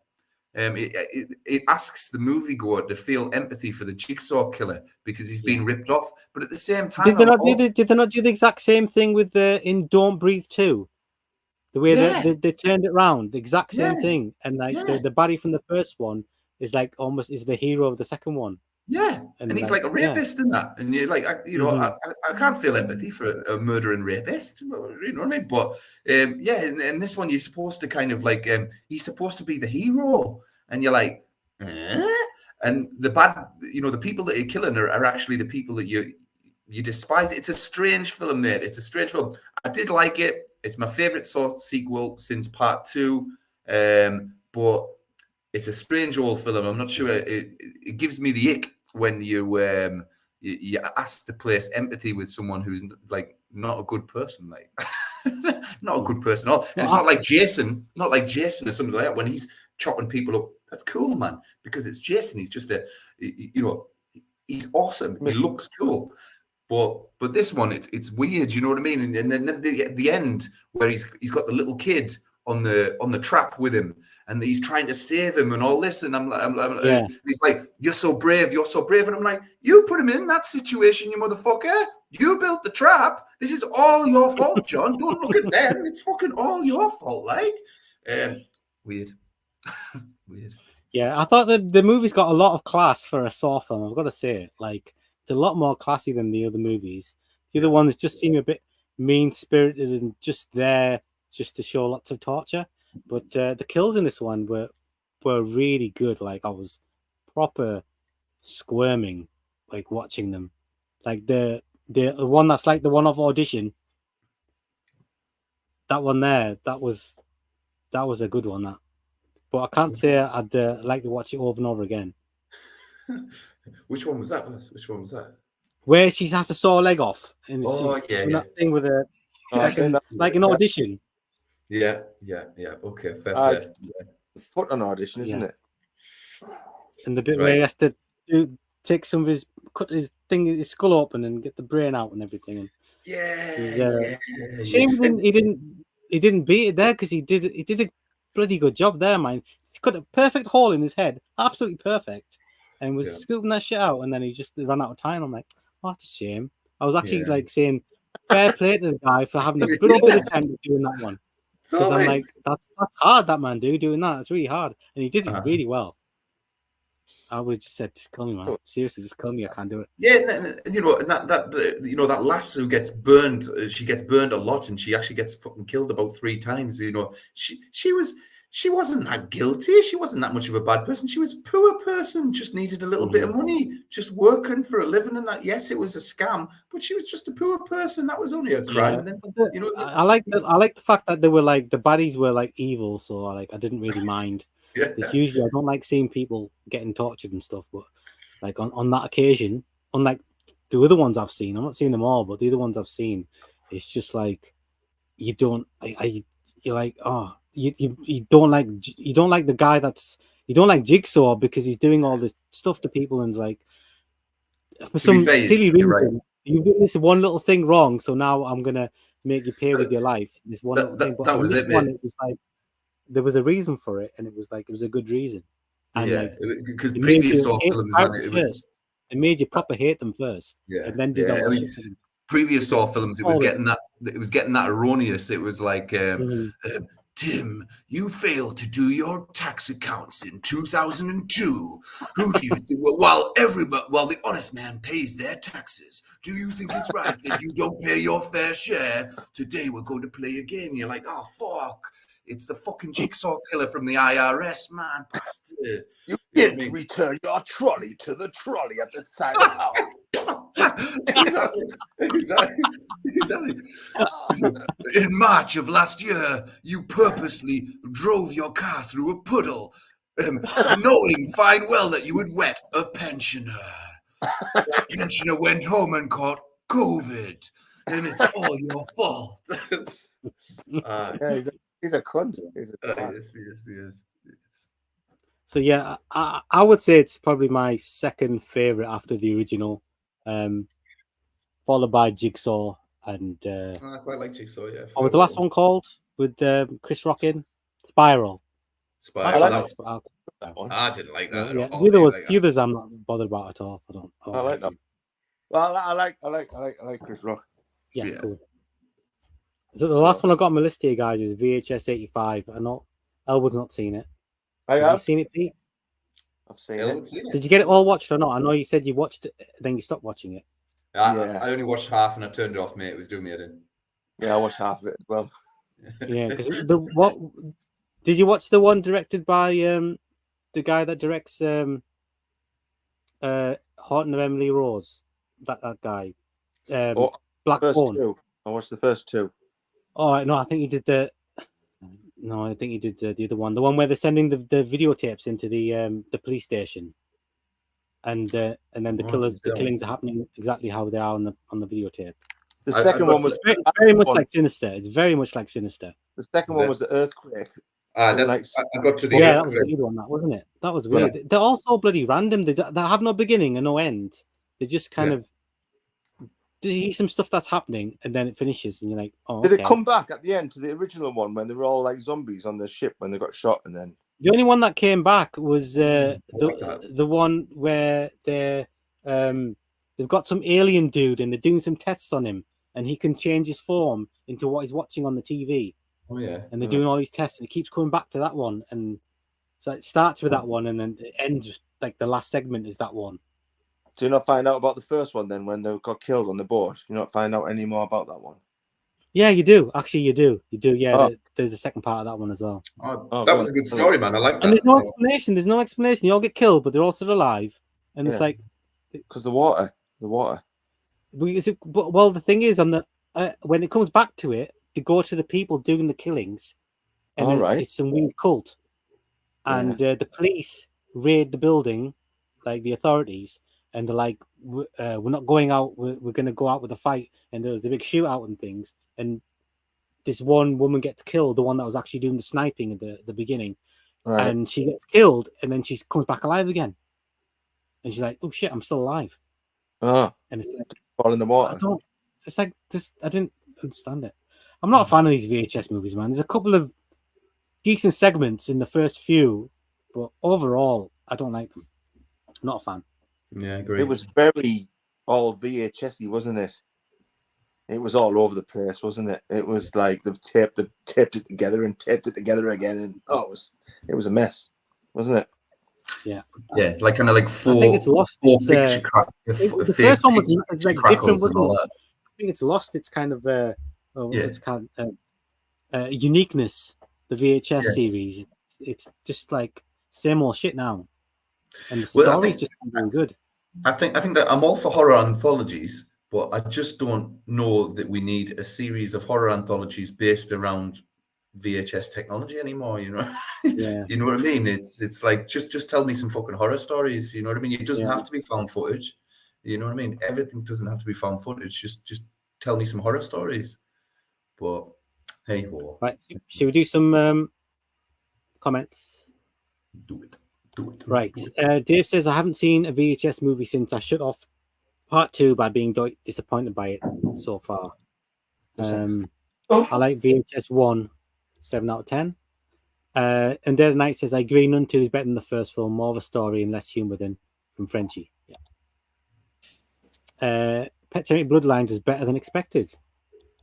It asks the moviegoer to feel empathy for the Jigsaw killer because he's been ripped off. But at the same time, did they not do the exact same thing with in Don't Breathe 2? The way they turned it around, the exact same thing, and like the baddie from the first one is like almost is the hero of the second one. Yeah, and he's like a rapist in that, and you're like, I can't feel empathy for a murdering rapist, you know what I mean? But in this one, you're supposed to kind of like, he's supposed to be the hero, and you're like, and the bad, the people that you're killing are actually the people that you despise. It's a strange film, mate. It's a strange film. I did like it. It's my favorite Saw sequel since Part 2, but it's a strange old film. I'm not sure. It gives me the ick when you're asked to place empathy with someone who's like not a good person, like not a good person at all. And it's not like Jason or something like that. When he's chopping people up, that's cool, man, because it's Jason. He's just he's awesome. He looks cool. But this one, it's weird. You know what I mean? And then at the end where he's got the little kid on the trap with him, and he's trying to save him and all this, and he's like, "You're so brave, and I'm like, "You put him in that situation, you motherfucker. You built the trap. This is all your fault, John. Don't look at them. It's fucking all your fault." Like, weird. Yeah, I thought the movie's got a lot of class for a Saw film. I've got to say it. Like, it's a lot more classy than the other movies. The other ones just seem a bit mean-spirited and just there just to show lots of torture. But the kills in this one were really good. Like, I was proper squirming, like, watching them. Like, the one that's like the one off Audition, that one there, that was a good one, that. But I can't say I'd like to watch it over and over again. Which one was that? Which one was that? Where she has to saw a leg off. And that thing with a like an Audition. Yeah. Okay, fair play. Foot on Audition, isn't it? And the bit where he has to take some of cut his skull open and get the brain out and everything. And shame he didn't beat it there because he did a bloody good job there, man. He cut a perfect hole in his head, absolutely perfect, and was scooping that shit out. And then he just ran out of time. I'm like, oh, that's a shame. I was actually like saying, fair play to the guy for having a good bit of time doing that one. Because I'm like, that's hard, that man, doing that. It's really hard, and he did it really well. I would have just said, just kill me, man. Seriously, just kill me. I can't do it. Yeah, that lass who gets burned, she gets burned a lot, and she actually gets fucking killed about 3 times. She was she wasn't that guilty. She wasn't that much of a bad person. She was a poor person, just needed a little bit of money, just working for a living. And that, yes, it was a scam, but she was just a poor person. That was only a crime. Yeah. And then, you know, I like the fact that they were like the baddies were like evil, so like I didn't really mind. Yeah. Because usually I don't like seeing people getting tortured and stuff, but like on that occasion, unlike the other ones I've seen, I'm not seeing them all, but the other ones I've seen, it's just like you don't, you're like, oh, you don't like the guy you don't like Jigsaw because he's doing all this stuff to people and like for some silly reason right. you've done this one little thing wrong, so now I'm gonna make you pay with your life. This one little thing, but that was this it, one, mate. it was like there was a reason for it, and it was a good reason. And yeah, like, because previous Saw films, man, it made you proper hate them first, yeah, and then did all the shit to them. Previous Saw films, it was getting that erroneous. It was like, Tim, you failed to do your tax accounts in 2002. Who do you think? While the honest man pays their taxes, do you think it's right that you don't pay your fair share? Today we're going to play a game. You're like, oh fuck. It's the fucking Jigsaw killer from the IRS, man, bastard. You didn't return your trolley to the trolley at the side of the house. Exactly. In March of last year, you purposely drove your car through a puddle, knowing fine well that you would wet a pensioner. That pensioner went home and caught COVID, and it's all your fault. He's a cunt. Yes. So yeah, I would say it's probably my second favorite after the original, followed by Jigsaw and. I quite like Jigsaw. Yeah. What was the last one called with Chris Rock in? Spiral. Spiral. I didn't like that. Yeah, the others I'm not bothered about at all. I like them. Well, I like Chris Rock. Yeah. Cool. So the last one I got on my list here, guys, is VHS 85. I know Elwood's not seen it. Have you seen it, Pete? I've seen it. Did you get it all watched or not? I know you said you watched it, then you stopped watching it. I only watched half and I turned it off, mate. It was doing me head in. Yeah, I watched half of it as well. Yeah, because did you watch the one directed by the guy that directs Haunting of Emily Rose? That guy. Black Phone. I watched the first two. Oh no, I think he did the other one, the one where they're sending the videotapes into the police station, and then the killings are happening exactly how they are on the videotape. The second one was very much like Sinister. It's very much like Sinister. The second one was the earthquake. I got to the that was a weird one, that wasn't it? That was weird. Yeah. They're all so bloody random. They have no beginning and no end. They just kind of. There's some stuff that's happening and then it finishes and you're like, oh, Did it come back at the end to the original one when they were all like zombies on the ship when they got shot and then? The only one that came back was the one where they've got some alien dude and they're doing some tests on him and he can change his form into what he's watching on the TV. Oh yeah. And they're doing all these tests and it keeps coming back to that one, and so it starts with that one and then it ends like the last segment is that one. Do you not find out about the first one then when they got killed on the boat? You not find out any more about that one? Yeah, you do. Actually, you do. Yeah, there's a second part of that one as well. That was a good story, man. I like that. And there's no explanation. There's no explanation. You all get killed, but they're all still alive. And it's like because the water. Well, the thing is, on the when it comes back to it, they go to the people doing the killings, and it's some weird cult, and the police raid the building, like the authorities. And they're like, we're not going out. We're going to go out with a fight. And there's a big shootout and things. And this one woman gets killed, the one that was actually doing the sniping at the beginning. Right. And she gets killed. And then she comes back alive again. And she's like, oh, shit, I'm still alive. And it's like, fall in the water. I didn't understand it. I'm not a fan of these VHS movies, man. There's a couple of decent segments in the first few. But overall, I don't like them. I'm not a fan. Yeah, I agree. It was very all VHS-y, wasn't it? It was all over the place, wasn't it? It was like they've taped it together and taped it together again, and it was a mess, wasn't it? Yeah, like kind of like four. I think it's lost. The first one was like different, wasn't it? I think it's lost. It's kind of it's kind of uniqueness. The VHS series. it's just like same old shit now, and the Well, I story's think just not doing good. I think that I'm all for horror anthologies, but I just don't know that we need a series of horror anthologies based around VHS technology anymore. You know, Yeah, you know what I mean? It's like just tell me some fucking horror stories. You know what I mean? It doesn't Yeah. have to be found footage. You know what I mean? Everything doesn't have to be found footage. Just tell me some horror stories. But hey ho, Right, should we do some comments? do it. Right. Dave says, I haven't seen a VHS movie since I shut off part 2 by being disappointed by it so far. I like VHS 1, 7 out of 10. And Dead Night says, I agree, Nun 2 is better than the first film, more of a story and less humor than from Frenchie. Yeah. Pet Sematary Bloodlines was better than expected.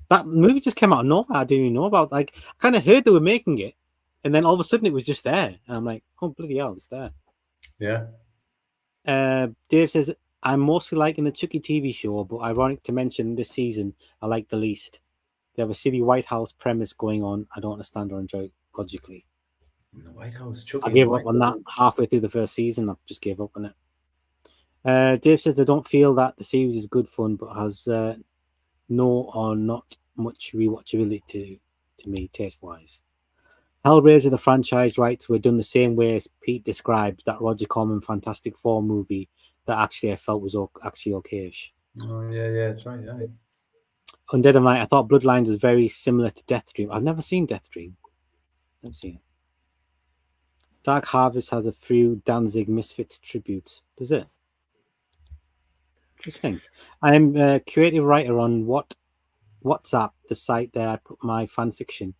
That movie just came out of nowhere. I didn't even know about. Like, I kind of heard they were making it, and then all of a sudden it was just there. And I'm like, oh, bloody hell, it's there. Yeah. Dave says, I'm mostly liking the Chucky TV show, but ironic to mention this season I like the least. They have a silly White House premise going on I don't understand or enjoy logically. The White House, Chucky. I gave up on that halfway through the first season. I just gave up on it. Dave says, I don't feel that the series is good fun, but has no or not much rewatchability to me, taste-wise. Hellraiser, the franchise rights were done the same way as Pete described that Roger Corman Fantastic Four movie that actually I felt was actually okayish. Oh, yeah, that's right, yeah. Undead of Night, I thought Bloodlines was very similar to Death Dream. I've never seen Death Dream. Never seen it. Dark Harvest has a few Danzig Misfits tributes. Does it? Interesting. I'm a creative writer on WhatsApp, the site that I put my fan fiction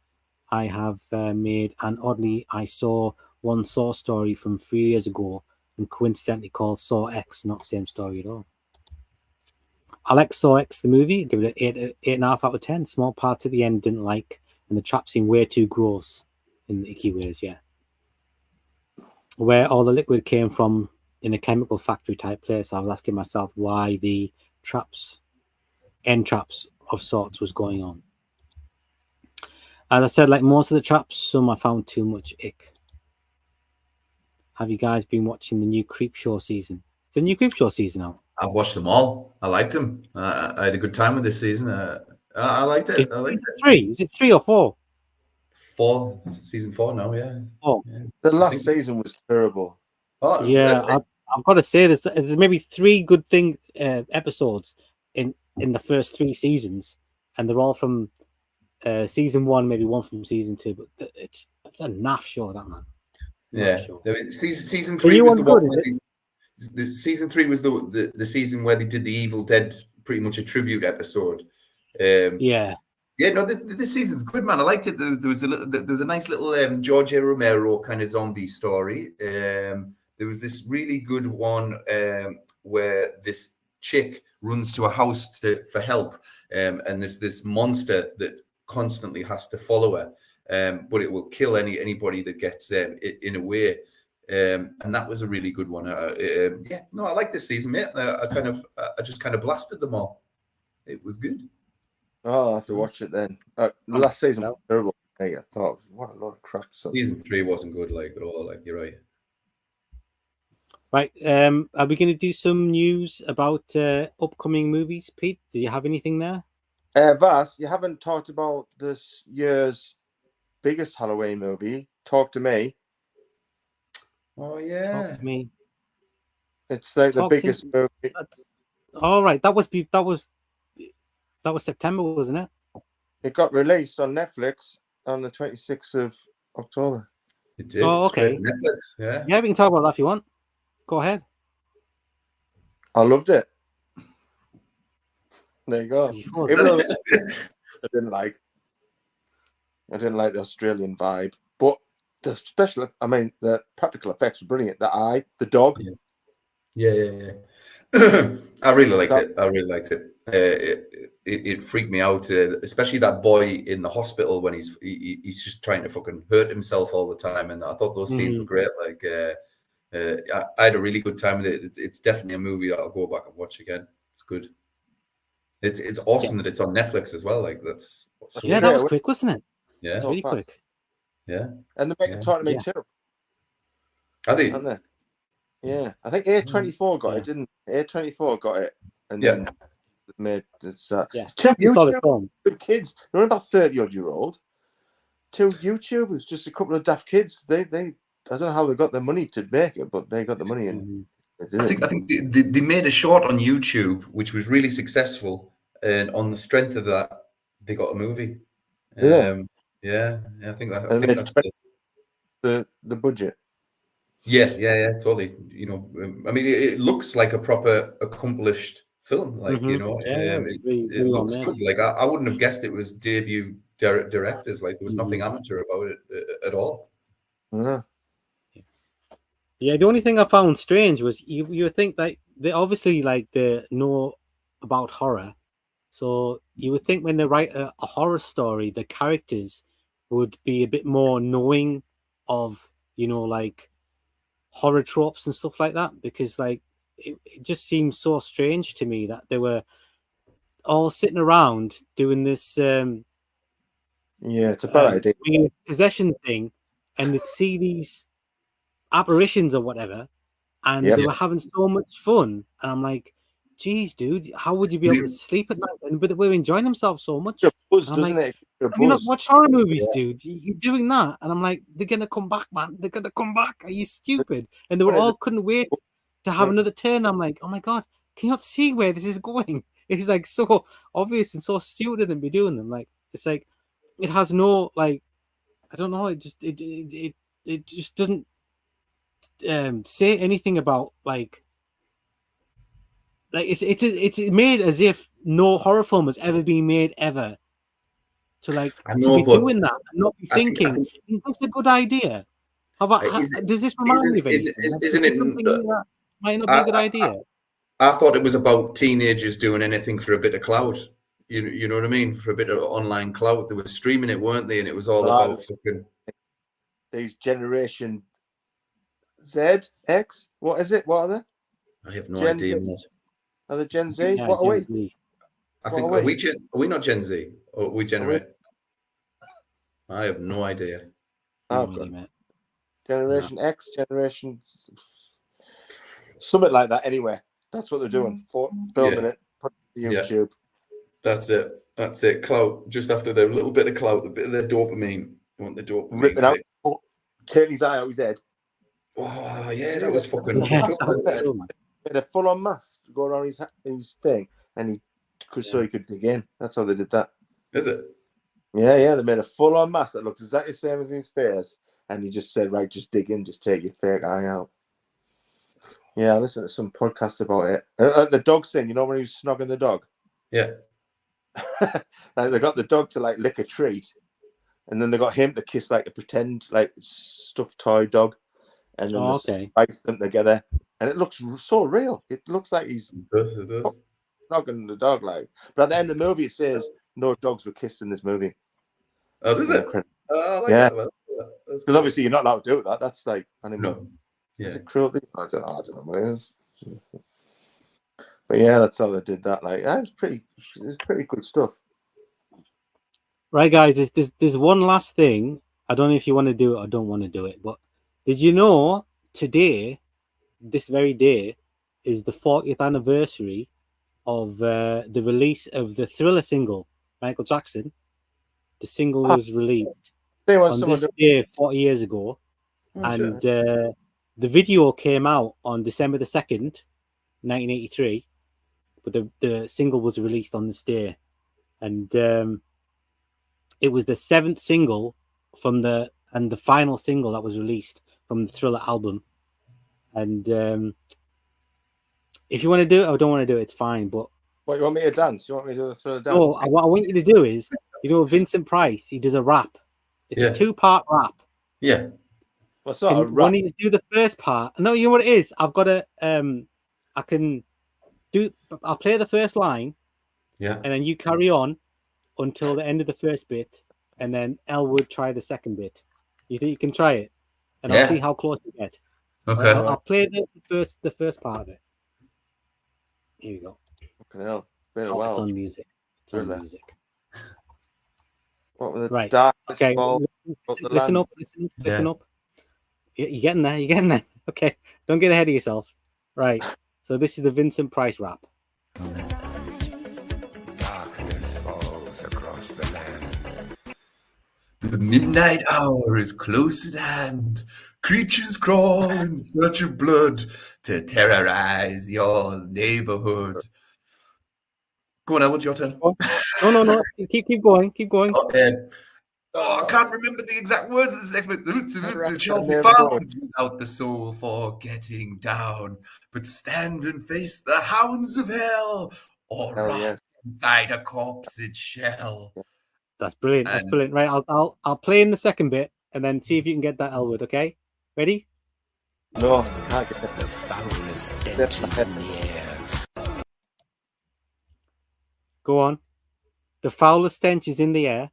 I have made, and oddly I saw one Saw story from 3 years ago and coincidentally called Saw X, not same story at all. I like Saw X the movie, give it an 8.5 out of 10. Small parts at the end didn't like, and the trap seemed way too gross in the icky ways, yeah. Where all the liquid came from in a chemical factory type place, I was asking myself why the end traps of sorts was going on. As I said, like most of the traps, some I found too much ick. Have you guys been watching the new Creepshow season? Is the new Creepshow season out? I've watched them all. I liked them. I had a good time with this season. I liked it. I liked it. 3? Is it 3 or 4? 4, season 4 now, yeah. Oh, yeah. The last season was terrible. Oh, yeah, I've got to say there's maybe 3 good episodes in the first 3 seasons, and they're all from season 1, maybe 1 from season 2. But it's a naff show, that man. Yeah, season 3 was the one. The season 3 was the season where they did the Evil Dead, pretty much a tribute episode. Yeah, no, this season's good, man. I liked it. There was a nice little George A. Romero kind of zombie story. There was this really good one where this chick runs to a house for help, and there's this monster that constantly has to follow her, but it will kill anybody that gets in a way. And that was a really good one. I like this season, mate. I just kind of blasted them all. It was good. Oh, I'll have to watch it then. The last season was terrible. Hey, I thought, what a lot of crap. Season 3 wasn't good, like at all. Like you're right. Right. Are we going to do some news about upcoming movies, Pete? Do you have anything there? Vas, you haven't talked about this year's biggest Halloween movie. Talk to Me. Oh yeah. Talk to Me. It's like the biggest movie. All right. That was September, wasn't it? It got released on Netflix on the 26th of October. It did. Oh, okay. Netflix, yeah. Yeah, we can talk about that if you want. Go ahead. I loved it. There you go. Even though I didn't like the Australian vibe, but the the practical effects were brilliant. The dog. Yeah. I really liked it. It freaked me out, especially that boy in the hospital when he's just trying to fucking hurt himself all the time. And I thought those scenes were great. Like, I had a really good time with it. It's definitely a movie that I'll go back and watch again. It's good. It's awesome that it's on Netflix as well. Like that was quick, wasn't it? Yeah, it's really quick. Yeah. And they're making Talk to Me too. Are they? Aren't they? Yeah. I think A24 got it, didn't A24 got it. And then made this. Two YouTube kids. They're about 30-odd-year-old. Two YouTubers, just a couple of daft kids. They I don't know how they got the money to make it, but they got the money and they did I think they made a short on YouTube which was really successful, and on the strength of that, they got a movie. Yeah. I think that's the budget. Yeah, totally. You know, I mean, it looks like a proper accomplished film. Like, you know, it looks good. Like, I wouldn't have guessed it was debut directors. Like, there was nothing amateur about it at all. Yeah, the only thing I found strange was you would think that they obviously they know about horror, so you would think when they write a horror story, the characters would be a bit more knowing of, you know, like horror tropes and stuff like that, because like it just seems so strange to me that they were all sitting around doing this it's a bad idea. Possession thing, and they'd see these apparitions or whatever, and they were having so much fun, and I'm like, geez, dude, how would you be able to sleep at night? But they were enjoying themselves so much. Buzz, I'm doesn't like, it? have you not watched horror movies, dude? You're doing that, and I'm like, they're gonna come back, man. They're gonna come back. Are you stupid? And they were all couldn't wait to have another turn. I'm like, oh my god, can you not see where this is going? It's like so obvious and so stupid of them to be doing them. Like, it's like it has no, like, I don't know. It just it just doesn't say anything about like it's made as if no horror film has ever been made ever. To like to be doing that and not be thinking, is this a good idea? How about does this remind me of anything? Isn't it? Might not be a good idea. I thought it was about teenagers doing anything for a bit of clout. You know what I mean? For a bit of online clout. They were streaming it, weren't they? And it was all about fucking these Generation Z, X. What is it? What are they? I have no idea. Are they Gen Z? Yeah, what are we? Z. I think are we not Gen Z? Or we generate? I have no idea. Generation X, Generation something like that. Anyway, that's what they're doing. Filming it, putting it on YouTube. That's it. Clout. Just after their little bit of clout, a bit of their dopamine. I want the dopamine. Ripping out, turning his eye out his head. Oh yeah, that was fucking. Made a full-on mask to go around his thing, and so he could dig in. That's how they did that. Is it? Yeah. They made a full-on mask that looked exactly the same as his face, and he just said, "Right, just dig in, just take your fake eye out." Yeah, I listened to some podcast about it. The dog scene, you know, when he was snogging the dog. Yeah. Like they got the dog to like lick a treat, and then they got him to kiss like a pretend like stuffed toy dog, and then they spice them together, and it looks so real. It looks like he's snogging the dog, like. But at the end of the movie, it says no dogs were kissed in this movie. Oh, does it? I like that. Because obviously you're not allowed to do that. That's like animal. No. Yeah. Is it cruelty? I don't know what it is. But yeah, that's how they did that. Like, it's pretty good stuff. Right, guys. There's one last thing. I don't know if you want to do it or don't want to do it, but did you know today, this very day, is the 40th anniversary of the release of the Thriller single, Michael Jackson. The single was released on this day 40 years ago, and the video came out on December the 2nd, 1983, but the single was released on this day, and it was the 7th single from the final single that was released from the Thriller album. And if you want to do it or don't want to do it, it's fine. But what, you want me to dance? You want me to do the Thriller dance? No, what I want you to do is, you know, Vincent Price, he does a rap. It's a 2-part rap. Yeah. What's that? A rap? When you do the first part, no, you know what it is? I've got to, I'll play the first line. Yeah. And then you carry on until the end of the first bit. And then Elwood try the second bit. You think you can try it? And I'll see how close you get. Okay. I'll play the first part of it. Here we go. Fucking hell. It's on music. It's on music. What were the right? darkest Okay. ball? Listen up. Listen up. You're getting there. You're getting there. Okay. Don't get ahead of yourself. Right. So this is the Vincent Price rap. Darkness falls across the land. The midnight hour is close at hand. Creatures crawl in search of blood to terrorize your neighborhood. Go on, Elwood, your turn. No. Keep going. Keep going. I can't remember the exact words of this next bit. It shall be found without the soul for getting down, but stand and face the hounds of hell, or rot inside a corpse's shell. That's brilliant. That's brilliant. Right, I'll play in the second bit and then see if you can get that, Elwood. Okay, ready? No, can't get that. The foulest stench is in the air. Go on. The foulest stench is in the air.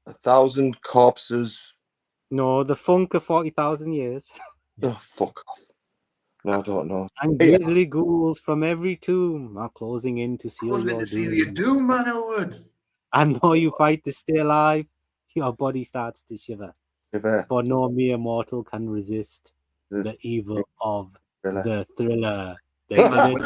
1,000 corpses. No, the funk of 40,000 years. Oh, fuck off. No, I don't know. And grisly ghouls from every tomb are closing in to seal Closing your to seal doom. your doom, man, Elwood. And though you fight to stay alive, your body starts to shiver. For no mere mortal can resist the evil of the thriller. Yeah.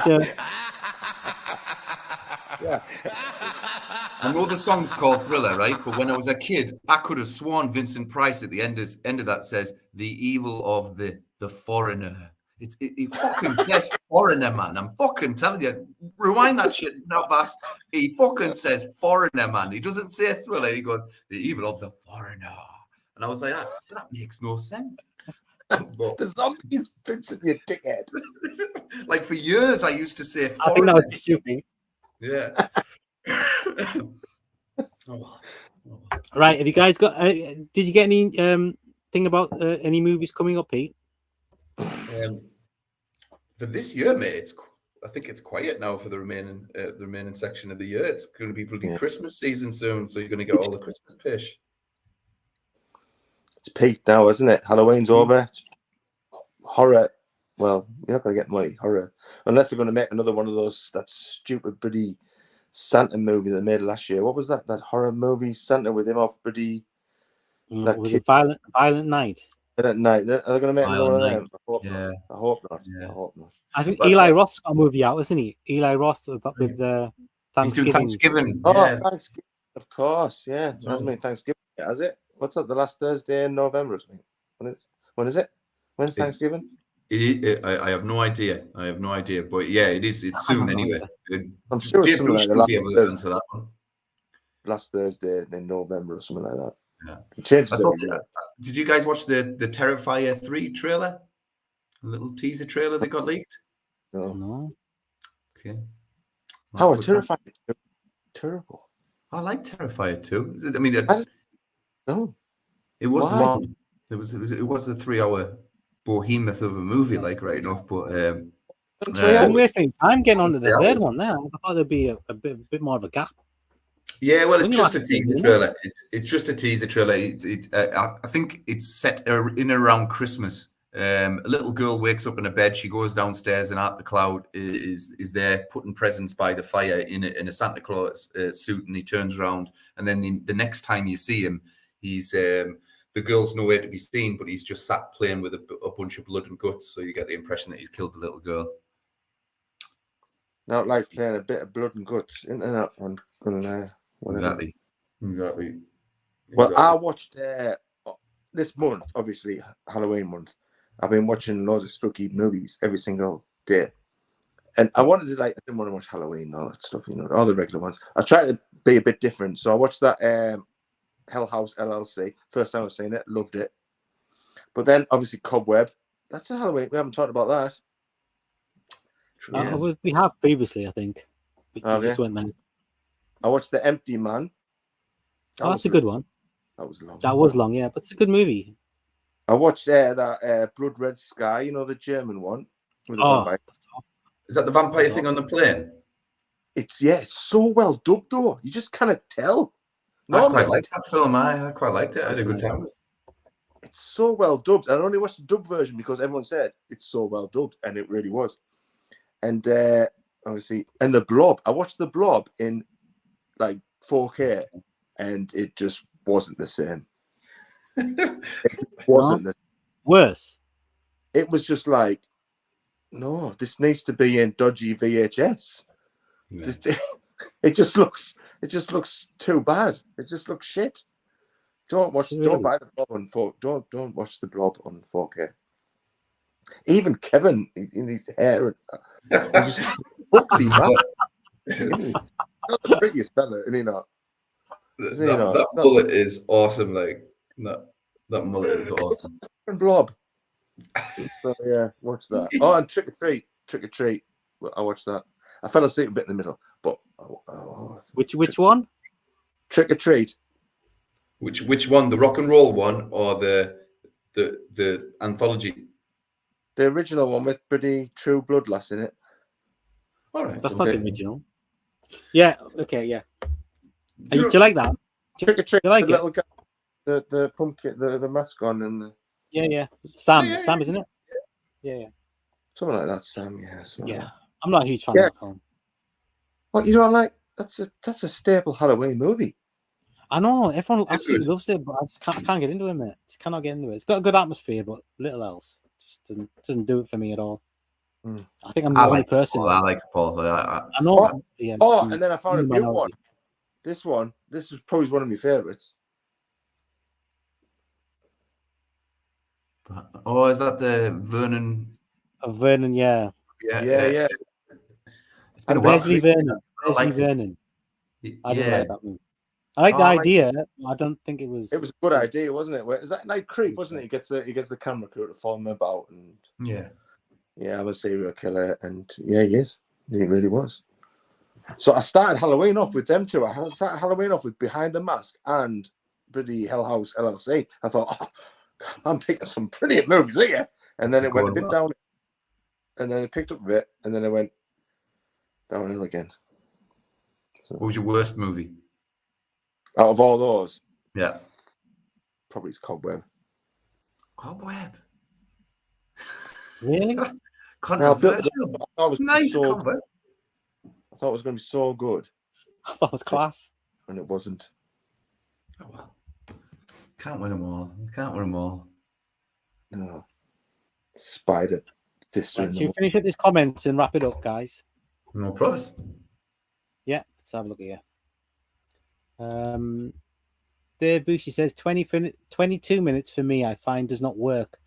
I know the song's called Thriller, right? But when I was a kid, I could have sworn Vincent Price at the end of that says the evil of the foreigner. It fucking says foreigner, man. I'm fucking telling you. Rewind that shit now, fast. He fucking says foreigner, man. He doesn't say thriller. He goes the evil of the foreigner. And I was like, that makes no sense. But, the zombies, Vincent, you dickhead. Like for years, I used to say foreigner. I think that was stupid. Yeah. Right. Have you guys got? Did you get any thing about any movies coming up, Pete? For this year, mate, I think it's quiet now for the remaining section of the year. It's going to be bloody Christmas season soon, so you're going to get all the Christmas pish. It's peaked now, isn't it? Halloween's over. It's horror. Well, you're not going to get money horror unless they're going to make another one of those that stupid bloody Santa movie they made last year. What was that? That horror movie Santa with him off bloody that kid. Violent Night. At night. Are they going to make another one of them? I hope not. Yeah. I hope not. I think Eli Roth's got a movie out, isn't he? Eli Roth with Thanksgiving. He's doing Thanksgiving. Oh, yes. Thanksgiving, of course. Yeah, it hasn't been Thanksgiving yet, has it? What's that? The last Thursday in November or something? When is it? When's Thanksgiving? I have no idea. But yeah, it is. It's soon anyway. I'm sure it's something like that one. Last Thursday in November or something like that. Yeah. Did you guys watch the Terrifier 3 trailer? A little teaser trailer that got leaked? No. Okay. How Terrifier? Terrible. I like Terrifier 2. I mean, no. It was long. It was a 3-hour behemoth of a movie, like right enough. But I'm wasting time getting on to the third one now. I thought there'd be a bit more of a gap. Yeah, well, it's just a teaser trailer. It's just a teaser trailer. I think it's set in around Christmas. A little girl wakes up in a bed. She goes downstairs, and Art the Cloud is there putting presents by the fire in a Santa Claus suit. And he turns around, and then the next time you see him, he's the girl's nowhere to be seen, but he's just sat playing with a bunch of blood and guts. So you get the impression that he's killed the little girl. Not like playing a bit of blood and guts, isn't that one? Exactly. Well, I watched this month, obviously Halloween month. I've been watching loads of spooky movies every single day, and I didn't want to watch Halloween and all that stuff, all the regular ones. I tried to be a bit different, so I watched that Hell House LLC. First time I've seen it, loved it. But then obviously Cobweb. That's a Halloween. We haven't talked about that. We have previously, I think. Just went there. I watched The Empty Man. That's a good one. That was long. That was long, yeah, but it's a good movie. I watched that Blood Red Sky, the German one. With the vampire. Is that the vampire thing on the plane? It's so well dubbed though. You just kind of tell. I quite liked that film. I quite liked it. I had a good time. It's so well dubbed. I only watched the dub version because everyone said it's so well dubbed, and it really was. And obviously, and The Blob. I watched The Blob in 4K, and it just wasn't the same. It wasn't. Worse. It was just like, no, this needs to be in dodgy VHS. Yeah. It just looks too bad. It just looks shit. Don't buy the Blob on 4K. Don't watch the Blob on 4K. Even Kevin in his hair, he just ugly man. Not the prettiest fella, isn't he not? That mullet is awesome. Like that mullet is awesome. Blob. So yeah, watch that. Oh, and Trick or Treat. I watched that. I fell asleep a bit in the middle, but which one? Trick or Treat. Which one? The rock and roll one or the anthology? The original one with pretty True Blood lass in it. All right, that's not the original. Yeah. Okay. Yeah. Do you like that? Trick or Treat. You like the little guy, the pumpkin, the mask on, and the... Yeah. Sam, isn't it? Yeah. Something like that, Sam. Yeah. Yeah. I'm not a huge fan of that film. What, you don't like? That's a staple Halloween movie. I know everyone absolutely loves it, but I can't get into it, mate. Just cannot get into it. It's got a good atmosphere, but little else. Just doesn't do it for me at all. I think I'm the only person. I like Paul. I know. And then I found a new one. This is probably one of my favorites. Oh, is that the Vernon? Vernon, yeah. Yeah. Leslie Vernon. Vernon. I didn't like that movie. I like the idea. I don't think it was. It was a good idea, wasn't it? Is that Night Creep, wasn't it? He gets the camera crew to follow him about, and I'm a serial killer, and he is. He really was. So I started Halloween off with them two. I started Halloween off with Behind the Mask and Bloody Hell House LLC. I thought, I'm picking some brilliant movies here, and then it went a bit down, and then it picked up a bit, and then it went downhill again. So, what was your worst movie? Out of all those, probably it's Cobweb. Cobweb, really? Controversial. I was nice. Cobweb. I thought it was going to be so good. I thought it was class, and it wasn't. Oh well, can't win them all. No, Spider sister. Right, should we finish up these comments and wrap it up, guys? No problems. Yeah, let's have a look here. Dave Bushy says 22 minutes for me I find does not work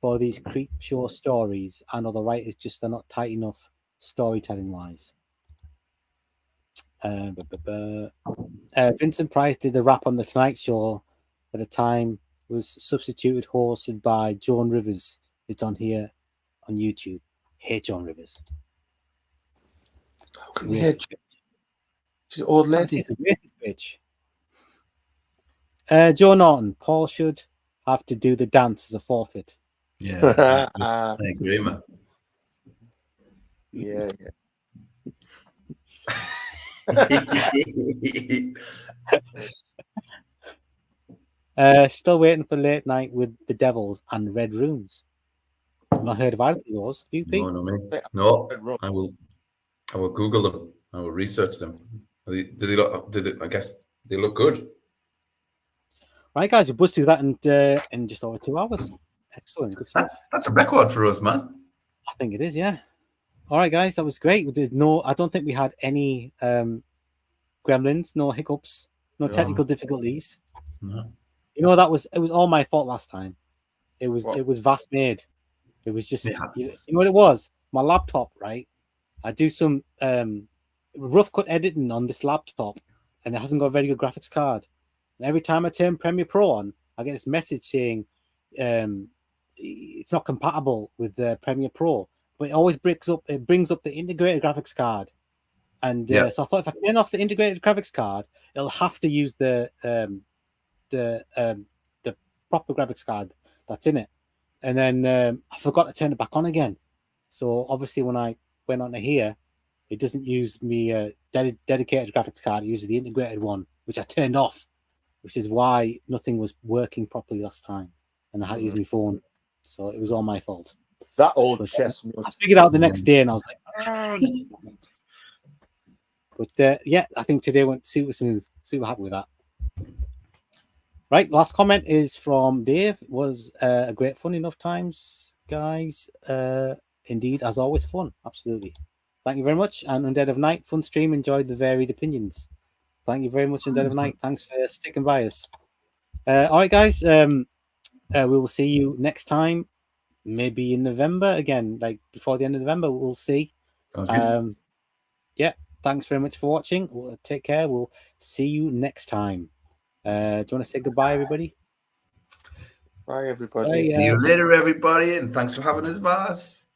for these creep show stories, and other writers just are not tight enough storytelling wise. Vincent Price did the rap on the Tonight Show at the time, was substituted hosted by Joan Rivers. It's on here on YouTube. Hate Joan Rivers. She's an old lady. She's a racist bitch. Joe Norton, Paul should have to do the dance as a forfeit. Yeah, I agree, man. Yeah. Still waiting for Late Night with the Devils and Red Rooms. I've not heard of either of those. Do you think? No, I will Google them. I will research them. I guess they look good. Right, guys, we buzzed through that in just over 2 hours. Excellent, good stuff. That's a record for us, man. I think it is, yeah. All right, guys, that was great. I don't think we had any gremlins, no hiccups, no technical difficulties. No. You know, it was all my fault last time. It was vast made. It was just you know what it was? My laptop, right? I do some rough cut editing on this laptop, and it hasn't got a very good graphics card. And every time I turn Premiere Pro on, I get this message saying it's not compatible with Premiere Pro. But it always brings up the integrated graphics card, and so I thought if I turn off the integrated graphics card, it'll have to use the proper graphics card that's in it, and then I forgot to turn it back on again. So obviously, when I went on to here, it doesn't use me dedicated graphics card; it uses the integrated one, which I turned off, which is why nothing was working properly last time, and I had to use my phone. So it was all my fault. That old chestnut. I figured out the next day, and I was like, but I think today went super smooth. Super happy with that. Right, last comment is from Dave. Was a great fun enough times, guys. Indeed, as always, fun. Absolutely. Thank you very much. And Undead of Night, fun stream. Enjoyed the varied opinions. Thank you very much, Undead of Night. Thanks for sticking by us. All right, guys. We will see you next time. Maybe in November again, like before the end of November. We'll see. Sounds good. Yeah. Thanks very much for watching. We'll take care. We'll see you next time. Do you want to say goodbye, everybody? Bye, everybody. Bye, See you later, everybody, and thanks for having us, Vaz.